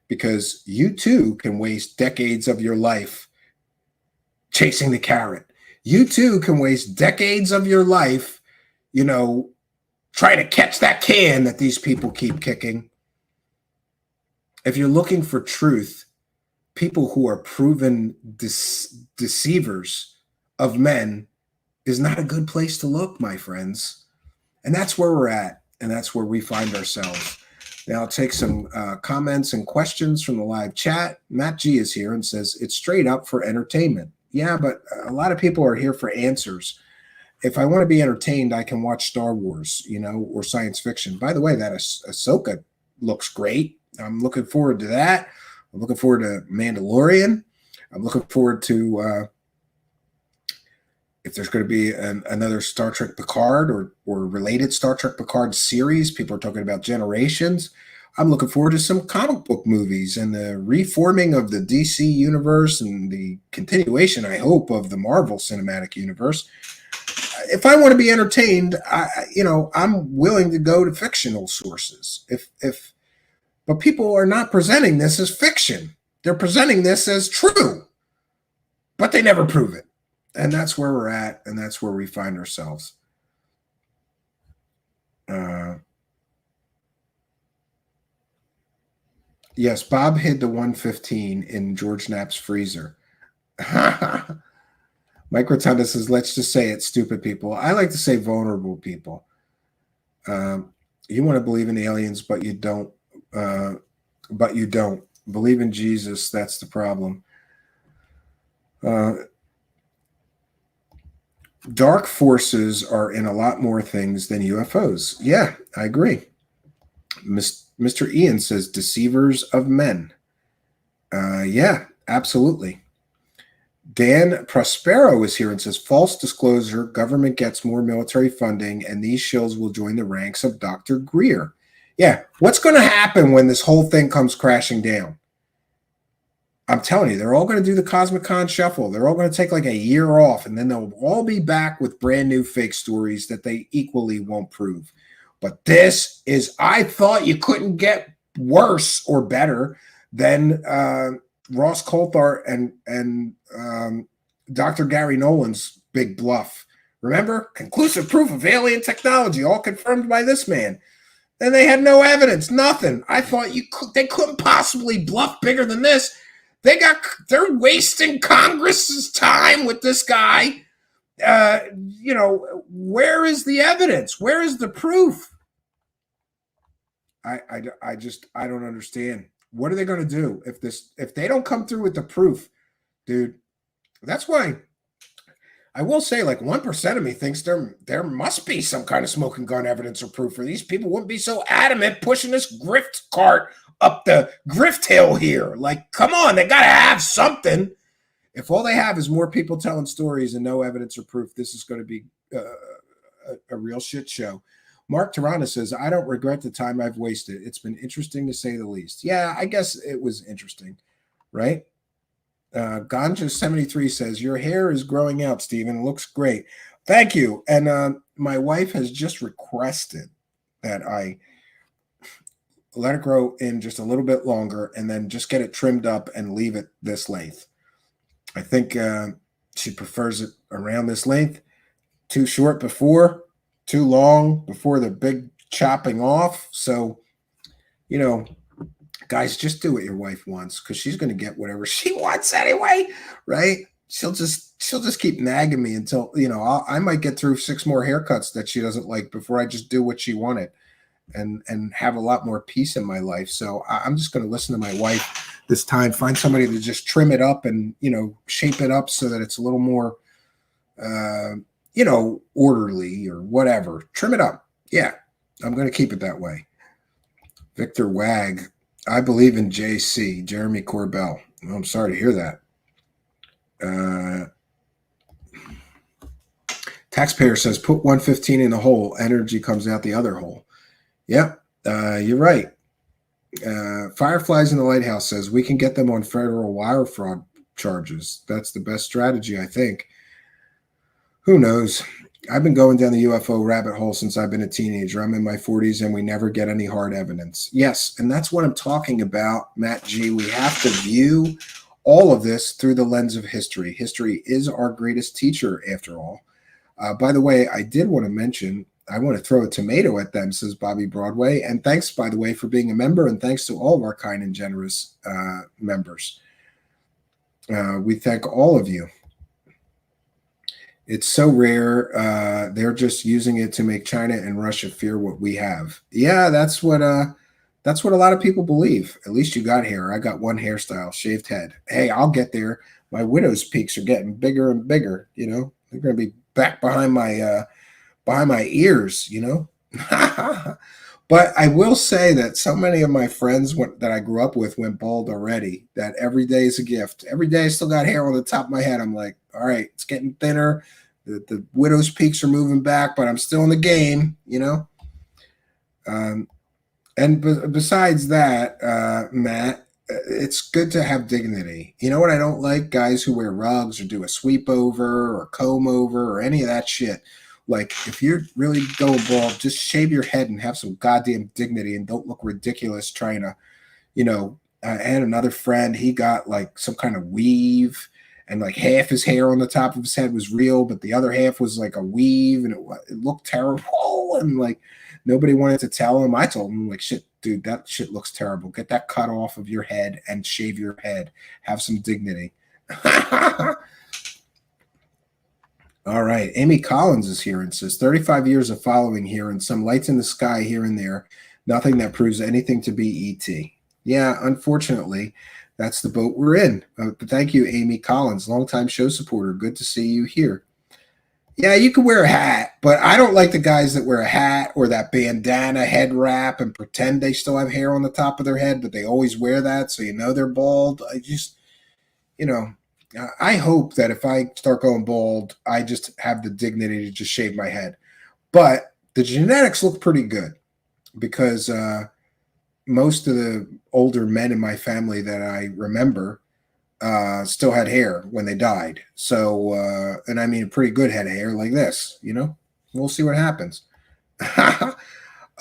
because you too can waste decades of your life chasing the carrot. You too can waste decades of your life, try to catch that can that these people keep kicking. If you're looking for truth, people who are proven deceivers of men is not a good place to look, my friends. And that's where we're at, and that's where we find ourselves. Now I'll take some comments and questions from the live chat. Matt G is here and says, it's straight up for entertainment. Yeah, but a lot of people are here for answers. If I want to be entertained, I can watch Star Wars, or science fiction. By the way, that Ahsoka looks great. I'm looking forward to that. I'm looking forward to Mandalorian. I'm looking forward to if there's going to be another Star Trek Picard or related Star Trek Picard series. People are talking about Generations. I'm looking forward to some comic book movies and the reforming of the DC universe and the continuation, I hope, of the Marvel Cinematic Universe. If I want to be entertained, I'm willing to go to fictional sources. But people are not presenting this as fiction. They're presenting this as true, but they never prove it. And that's where we're at, and that's where we find ourselves. Yes, Bob hid the 115 in George Knapp's freezer. Mike Rotunda says, let's just say it's stupid people. I like to say vulnerable people. You want to believe in aliens, but you don't. Believe in Jesus. That's the problem. Dark forces are in a lot more things than UFOs. Yeah, I agree. Mr. Ian says deceivers of men. Yeah, absolutely. Dan Prospero is here and says false disclosure, government gets more military funding, and these shills will join the ranks of Dr. Greer. Yeah, what's going to happen when this whole thing comes crashing down? I'm telling you, they're all going to do the Cosmic Con shuffle. They're all going to take like a year off, and then they'll all be back with brand new fake stories that they equally won't prove. But this is, I thought you couldn't get worse or better than Ross Coulthart and Dr. Garry Nolan's big bluff. Remember? Conclusive proof of alien technology, all confirmed by this man. And they had no evidence, nothing. I thought they couldn't possibly bluff bigger than this. They're wasting Congress's time with this guy. Where is the evidence? Where is the proof? I don't understand. What are they going to do if they don't come through with the proof, dude? That's why I will say, like, 1% of me thinks there must be some kind of smoking gun evidence or proof, or these people wouldn't be so adamant pushing this grift cart up the grift hill here. Like, come on, they got to have something. If all they have is more people telling stories and no evidence or proof, this is going to be a real shit show. Mark Tirana says, I don't regret the time I've wasted. It's been interesting to say the least. Yeah, I guess it was interesting, right? Ganja73 says, your hair is growing out, Stephen. It looks great. Thank you. And my wife has just requested that I let it grow in just a little bit longer and then just get it trimmed up and leave it this length. I think she prefers it around this length. Too short before, too long before the big chopping off. So, guys, just do what your wife wants, because she's going to get whatever she wants anyway, right? She'll just keep nagging me until, I might get through 6 more haircuts that she doesn't like before I just do what she wanted and have a lot more peace in my life. So I'm just going to listen to my wife this time, find somebody to just trim it up and, shape it up so that it's a little more, orderly or whatever. Trim it up. Yeah, I'm going to keep it that way. Victor Wag, I believe in JC, Jeremy Corbell. Well, I'm sorry to hear that. Taxpayer says, put 115 in the hole. Energy comes out the other hole. Yep, you're right. Fireflies in the Lighthouse says, we can get them on federal wire fraud charges. That's the best strategy, I think. Who knows? I've been going down the UFO rabbit hole since I've been a teenager. I'm in my 40s and we never get any hard evidence. Yes, and that's what I'm talking about, Matt G. We have to view all of this through the lens of history. History is our greatest teacher, after all. By the way, I did want to mention, I want to throw a tomato at them, says Bobby Broadway. And thanks, by the way, for being a member, and thanks to all of our kind and generous members. We thank all of you. It's so rare. They're just using it to make China and Russia fear what we have. Yeah, that's what a lot of people believe. At least you got hair. I got one hairstyle, shaved head. Hey, I'll get there. My widow's peaks are getting bigger and bigger. They're going to be back behind my ears. But I will say that so many of my friends that I grew up with went bald already, that every day is a gift. Every day I still got hair on the top of my head. I'm like, all right, it's getting thinner. The widow's peaks are moving back, but I'm still in the game, And besides that, Matt, it's good to have dignity. You know what I don't like? Guys who wear rugs or do a sweep over or comb over or any of that shit. Like, if you're really going bald, just shave your head and have some goddamn dignity and don't look ridiculous trying to, I had another friend, he got like some kind of weave and like half his hair on the top of his head was real, but the other half was like a weave and it looked terrible. And like, nobody wanted to tell him. I told him, like, shit, dude, that shit looks terrible. Get that cut off of your head and shave your head. Have some dignity. All right. Amy Collins is here and says 35 years of following here and some lights in the sky here and there. Nothing that proves anything to be ET. Yeah, unfortunately, that's the boat we're in. But thank you, Amy Collins, longtime show supporter. Good to see you here. Yeah, you can wear a hat, but I don't like the guys that wear a hat or that bandana head wrap and pretend they still have hair on the top of their head, but they always wear that so you know they're bald. I just, I hope that if I start going bald, I just have the dignity to just shave my head. But the genetics look pretty good because most of the older men in my family that I remember still had hair when they died. So, and I mean a pretty good head of hair like this, we'll see what happens.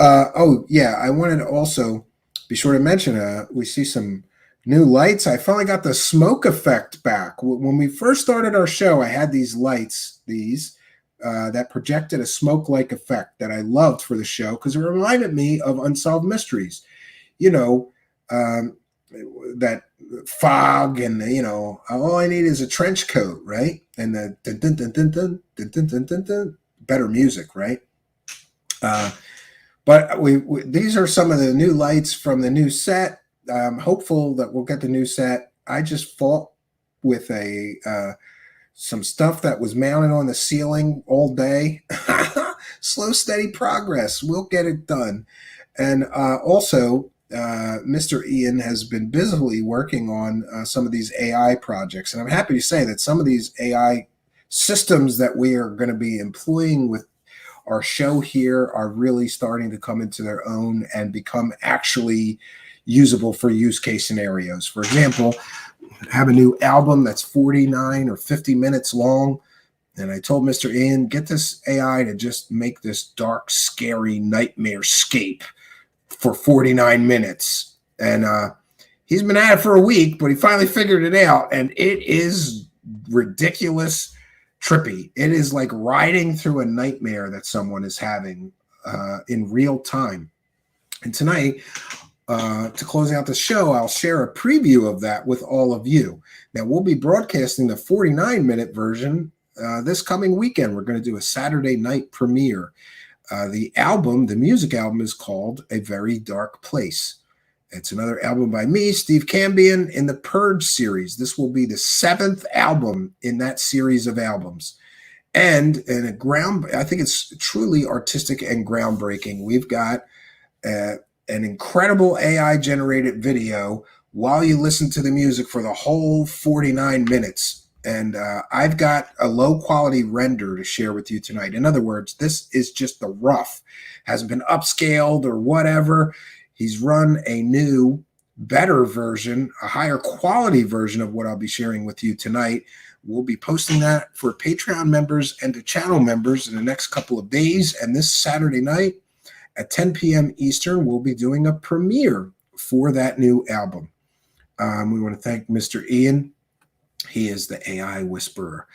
Oh yeah, I wanted to also be sure to mention, we see some new lights. I finally got the smoke effect back. When we first started our show, I had these lights, that projected a smoke-like effect that I loved for the show because it reminded me of Unsolved Mysteries. That fog and all I need is a trench coat, right? And the dun, dun, dun, dun, dun, dun, dun, dun, dun, dun, better music, right? But these are some of the new lights from the new set. I'm hopeful that we'll get the new set. I just fought with some stuff that was mounted on the ceiling all day. Slow, steady progress. We'll get it done. And also, Mr. Ian has been busily working on some of these AI projects. And I'm happy to say that some of these AI systems that we are going to be employing with our show here are really starting to come into their own and become actually usable for use case scenarios. For example, I have a new album that's 49 or 50 minutes long. And I told Mr. Ian, get this AI to just make this dark, scary nightmare scape for 49 minutes. And he's been at it for a week, but he finally figured it out. And it is ridiculous, trippy. It is like riding through a nightmare that someone is having in real time. And tonight, to close out the show, I'll share a preview of that with all of you. Now, we'll be broadcasting the 49-minute version this coming weekend. We're going to do a Saturday night premiere. The music album is called A Very Dark Place. It's another album by me, Steve Cambion, in the Purge series. This will be the 7th album in that series of albums. And I think it's truly artistic and groundbreaking. We've got an incredible AI-generated video while you listen to the music for the whole 49 minutes. And I've got a low-quality render to share with you tonight. In other words, this is just the rough. Hasn't been upscaled or whatever. He's run a new, better version, a higher quality version of what I'll be sharing with you tonight. We'll be posting that for Patreon members and to channel members in the next couple of days. And this Saturday night at 10 p.m. Eastern, we'll be doing a premiere for that new album. We want to thank Mr. Ian. He is the AI whisperer.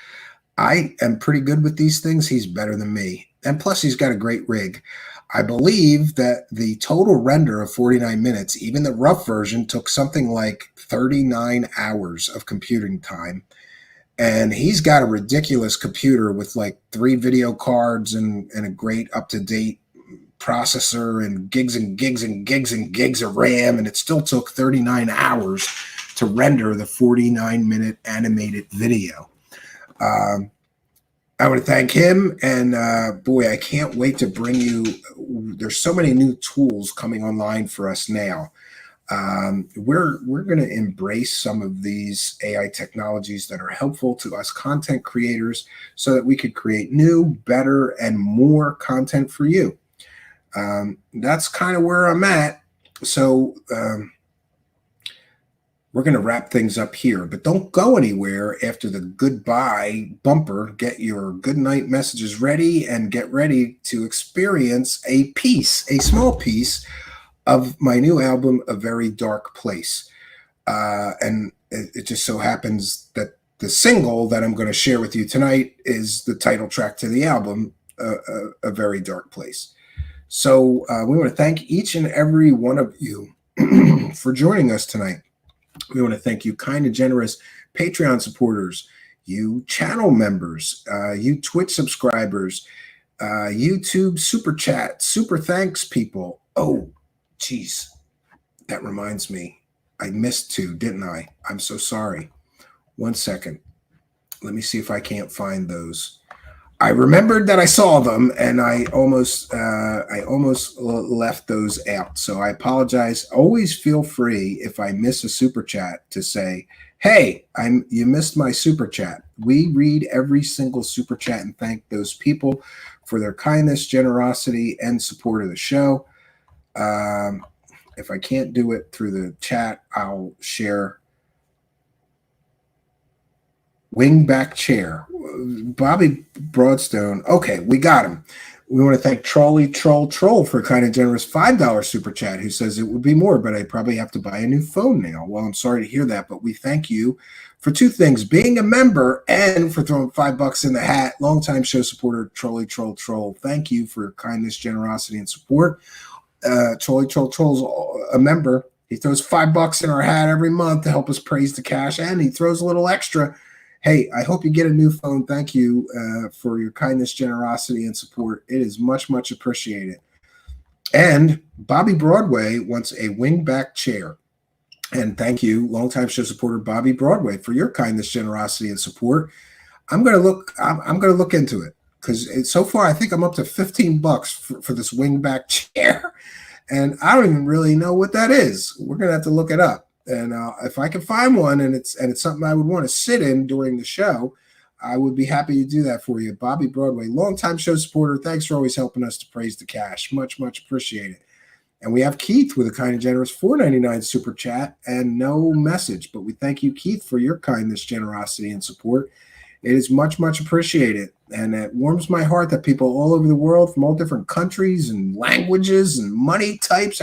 I am pretty good with these things. He's better than me. And plus, he's got a great rig. I believe that the total render of 49 minutes, even the rough version, took something like 39 hours of computing time. And he's got a ridiculous computer with like 3 video cards and a great up-to-date processor and gigs and gigs and gigs and gigs of RAM. And it still took 39 hours to render the 49-minute animated video. I want to thank him, and boy, I can't wait to bring you. There's so many new tools coming online for us now. We're going to embrace some of these AI technologies that are helpful to us content creators, so that we could create new, better, and more content for you. That's kind of where I'm at. So. We're going to wrap things up here, but don't go anywhere after the goodbye bumper. Get your good night messages ready and get ready to experience a small piece of my new album, A Very Dark Place. And it just so happens that the single that I'm going to share with you tonight is the title track to the album, A Very Dark Place. So we want to thank each and every one of you for joining us tonight. We want to thank you, kind and generous Patreon supporters. you channel members, you Twitch subscribers, YouTube super chat, super thanks people. Oh, geez, that reminds me. I missed two, didn't I? I'm so sorry. 1 second. Let me see if I can't find those. I remembered that I saw them, and I almost left those out. So I apologize. Always feel free if I miss a super chat to say, "Hey, you missed my super chat." We read every single super chat and thank those people for their kindness, generosity, and support of the show. If I can't do it through the chat, I'll share. Wingback chair. Bobby Broadstone. Okay, we got him. We want to thank Trolley Troll for a kind and generous $5 super chat, who says it would be more, but I probably have to buy a new phone now. Well, I'm sorry to hear that, but we thank you for two things: being a member and for throwing $5 in the hat. Longtime show supporter Trolley Troll. Thank you for your kindness, generosity, and support. Trolley Troll's a member. He throws $5 in our hat every month to help us praise the cash, and he throws a little extra. Hey, I hope you get a new phone. Thank you for your kindness, generosity, and support. It is much, much appreciated. And Bobby Broadway wants a wingback chair. And thank you, longtime show supporter Bobby Broadway, for your kindness, generosity, and support. I'm gonna look into it, because so far I think I'm up to $15 for this wingback chair, and I don't even really know what that is. We're gonna have to look it up. And if I can find one and it's something I would want to sit in during the show, I would be happy to do that for you. Bobby Broadway, longtime show supporter. Thanks for always helping us to praise the cash. Much, much appreciated. And we have Keith with a kind and generous $4.99 super chat and no message. But we thank you, Keith, for your kindness, generosity, and support. It is much, much appreciated. And it warms my heart that people all over the world from all different countries and languages and money types,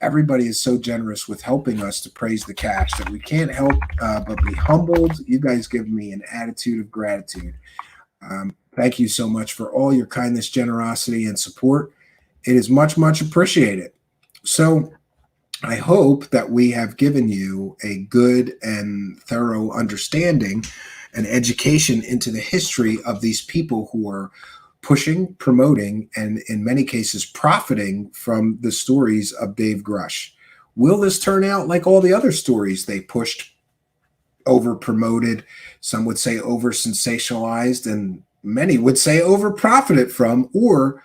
everybody is so generous with helping us to praise the cash that we can't help but be humbled. You guys give me an attitude of gratitude. Thank you so much for all your kindness, generosity, and support. It is much, much appreciated. So I hope that we have given you a good and thorough understanding and education into the history of these people who are pushing, promoting, and in many cases profiting from the stories of Dave Grusch. Will this turn out like all the other stories they pushed, over promoted, some would say over sensationalized, and many would say over profited from? Or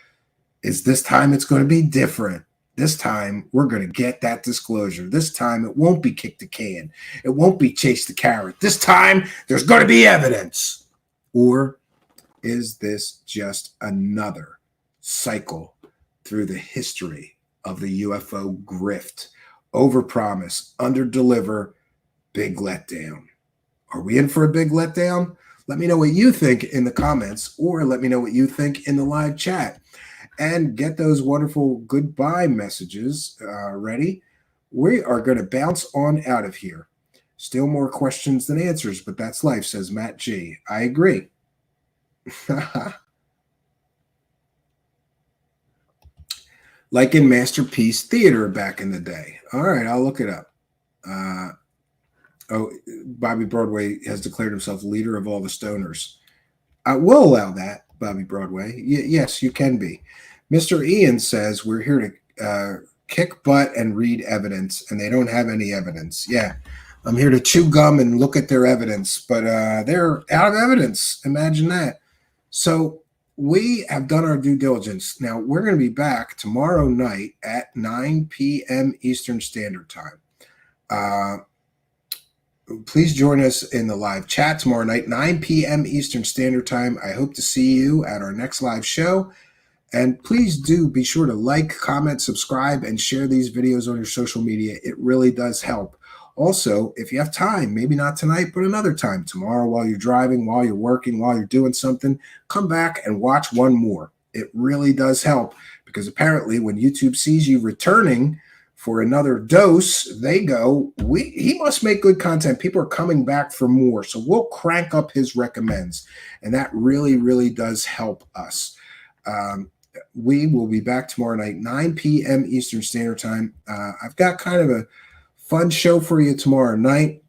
is this time it's going to be different? This time we're going to get that disclosure. This time it won't be kick the can. It won't be chase the carrot. This time there's going to be evidence. Or is this just another cycle through the history of the UFO grift? Overpromise, underdeliver, big letdown. Are we in for a big letdown? Let me know what you think in the comments, or let me know what you think in the live chat. And get those wonderful goodbye messages ready. We are going to bounce on out of here. Still more questions than answers, but that's life, says Matt G. I agree. Like in Masterpiece Theater back in the day. All right, I'll look it up. Bobby Broadway has declared himself leader of all the stoners. I will allow that, Bobby Broadway. Yes, you can be. Mr. Ian says we're here to kick butt and read evidence, and they don't have any evidence. Yeah, I'm here to chew gum and look at their evidence, but they're out of evidence. Imagine that. So we have done our due diligence. Now, we're going to be back tomorrow night at 9 p.m. Eastern Standard Time. Please join us in the live chat tomorrow night, 9 p.m. Eastern Standard Time. I hope to see you at our next live show. And please do be sure to like, comment, subscribe, and share these videos on your social media. It really does help. Also, if you have time, maybe not tonight, but another time, tomorrow while you're driving, while you're working, while you're doing something, come back and watch one more. It really does help, because apparently when YouTube sees you returning for another dose, they go, he must make good content. People are coming back for more. So we'll crank up his recommends. And that really, really does help us. We will be back tomorrow night, 9 p.m. Eastern Standard Time. I've got kind of a fun show for you tomorrow night.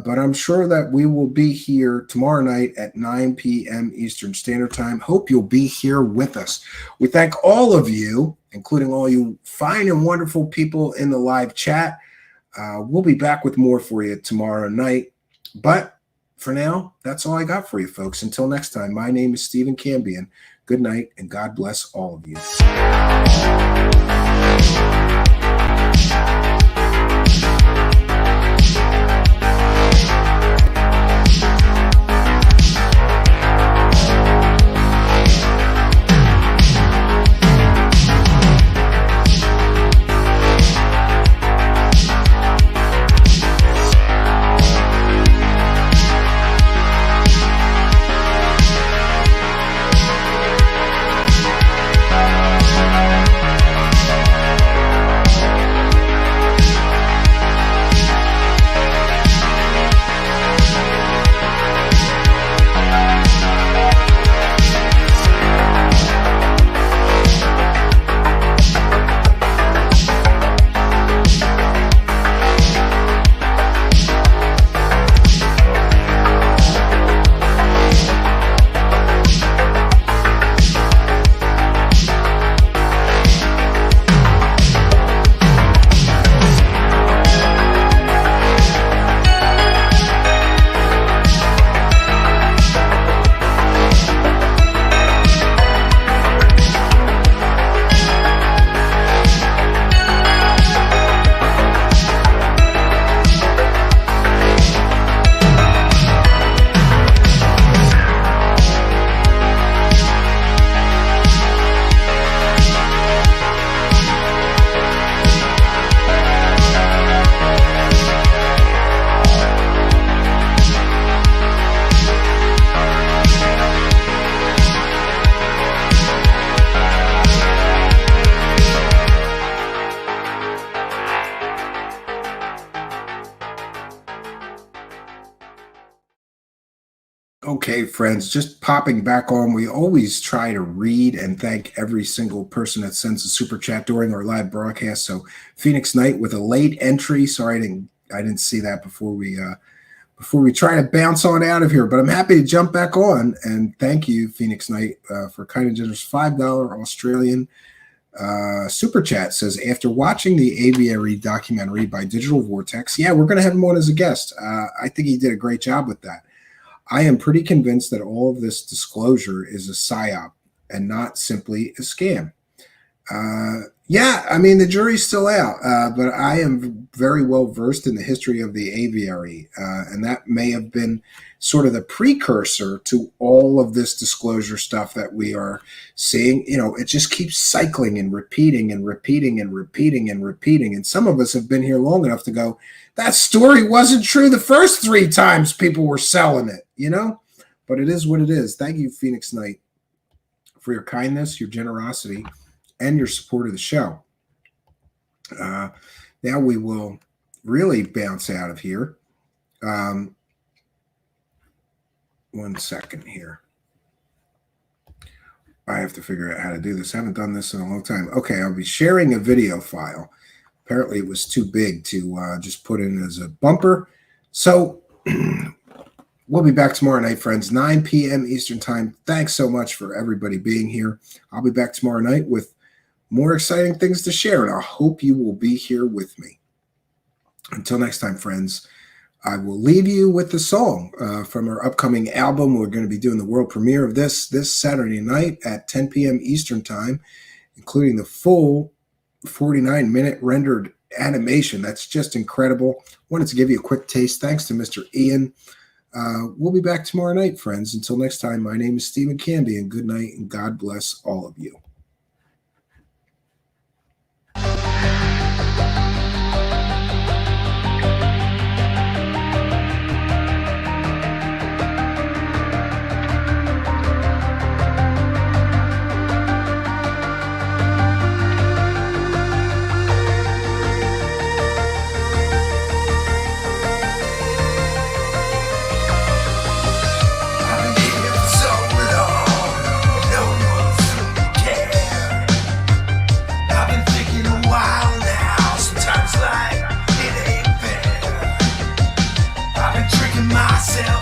but I'm sure that we will be here tomorrow night at 9 p.m. Eastern Standard Time. Hope you'll be here with us. We thank all of you, including all you fine and wonderful people in the live chat. We'll be back with more for you tomorrow night. But for now, that's all I got for you, folks. Until next time, my name is Stephen Cambion. Good night, and God bless all of you. Okay, friends, just popping back on. We always try to read and thank every single person that sends a super chat during our live broadcast. So Phoenix Knight with a late entry. Sorry, I didn't see that before we try to bounce on out of here. But I'm happy to jump back on, and thank you, Phoenix Knight, for kind of generous $5 Australian super chat. Says, after watching the aviary documentary by Digital Vortex, yeah, we're going to have him on as a guest. I think he did a great job with that. I am pretty convinced that all of this disclosure is a psyop and not simply a scam. Yeah, I mean, the jury's still out, but I am very well versed in the history of the aviary, and that may have been sort of the precursor to all of this disclosure stuff that we are seeing. You know, it just keeps cycling and repeating and repeating and repeating and repeating. And some of us have been here long enough to go, that story wasn't true the first 3 times people were selling it, you know? But it is what it is. Thank you, Phoenix Knight, for your kindness, your generosity, and your support of the show. Now we will really bounce out of here. 1 second here. I have to figure out how to do this. I haven't done this in a long time. Okay, I'll be sharing a video file. Apparently it was too big to just put in as a bumper. So we'll be back tomorrow night, friends, 9 p.m. Eastern Time. Thanks so much for everybody being here. I'll be back tomorrow night with more exciting things to share, and I hope you will be here with me. Until next time, friends, I will leave you with the song from our upcoming album. We're going to be doing the world premiere of this Saturday night at 10 p.m. Eastern Time, including the full 49-minute rendered animation. That's just incredible. Wanted to give you a quick taste. Thanks to Mr. Ian. We'll be back tomorrow night, friends. Until next time, my name is Stephen Canby, and good night, and God bless all of you.
myself.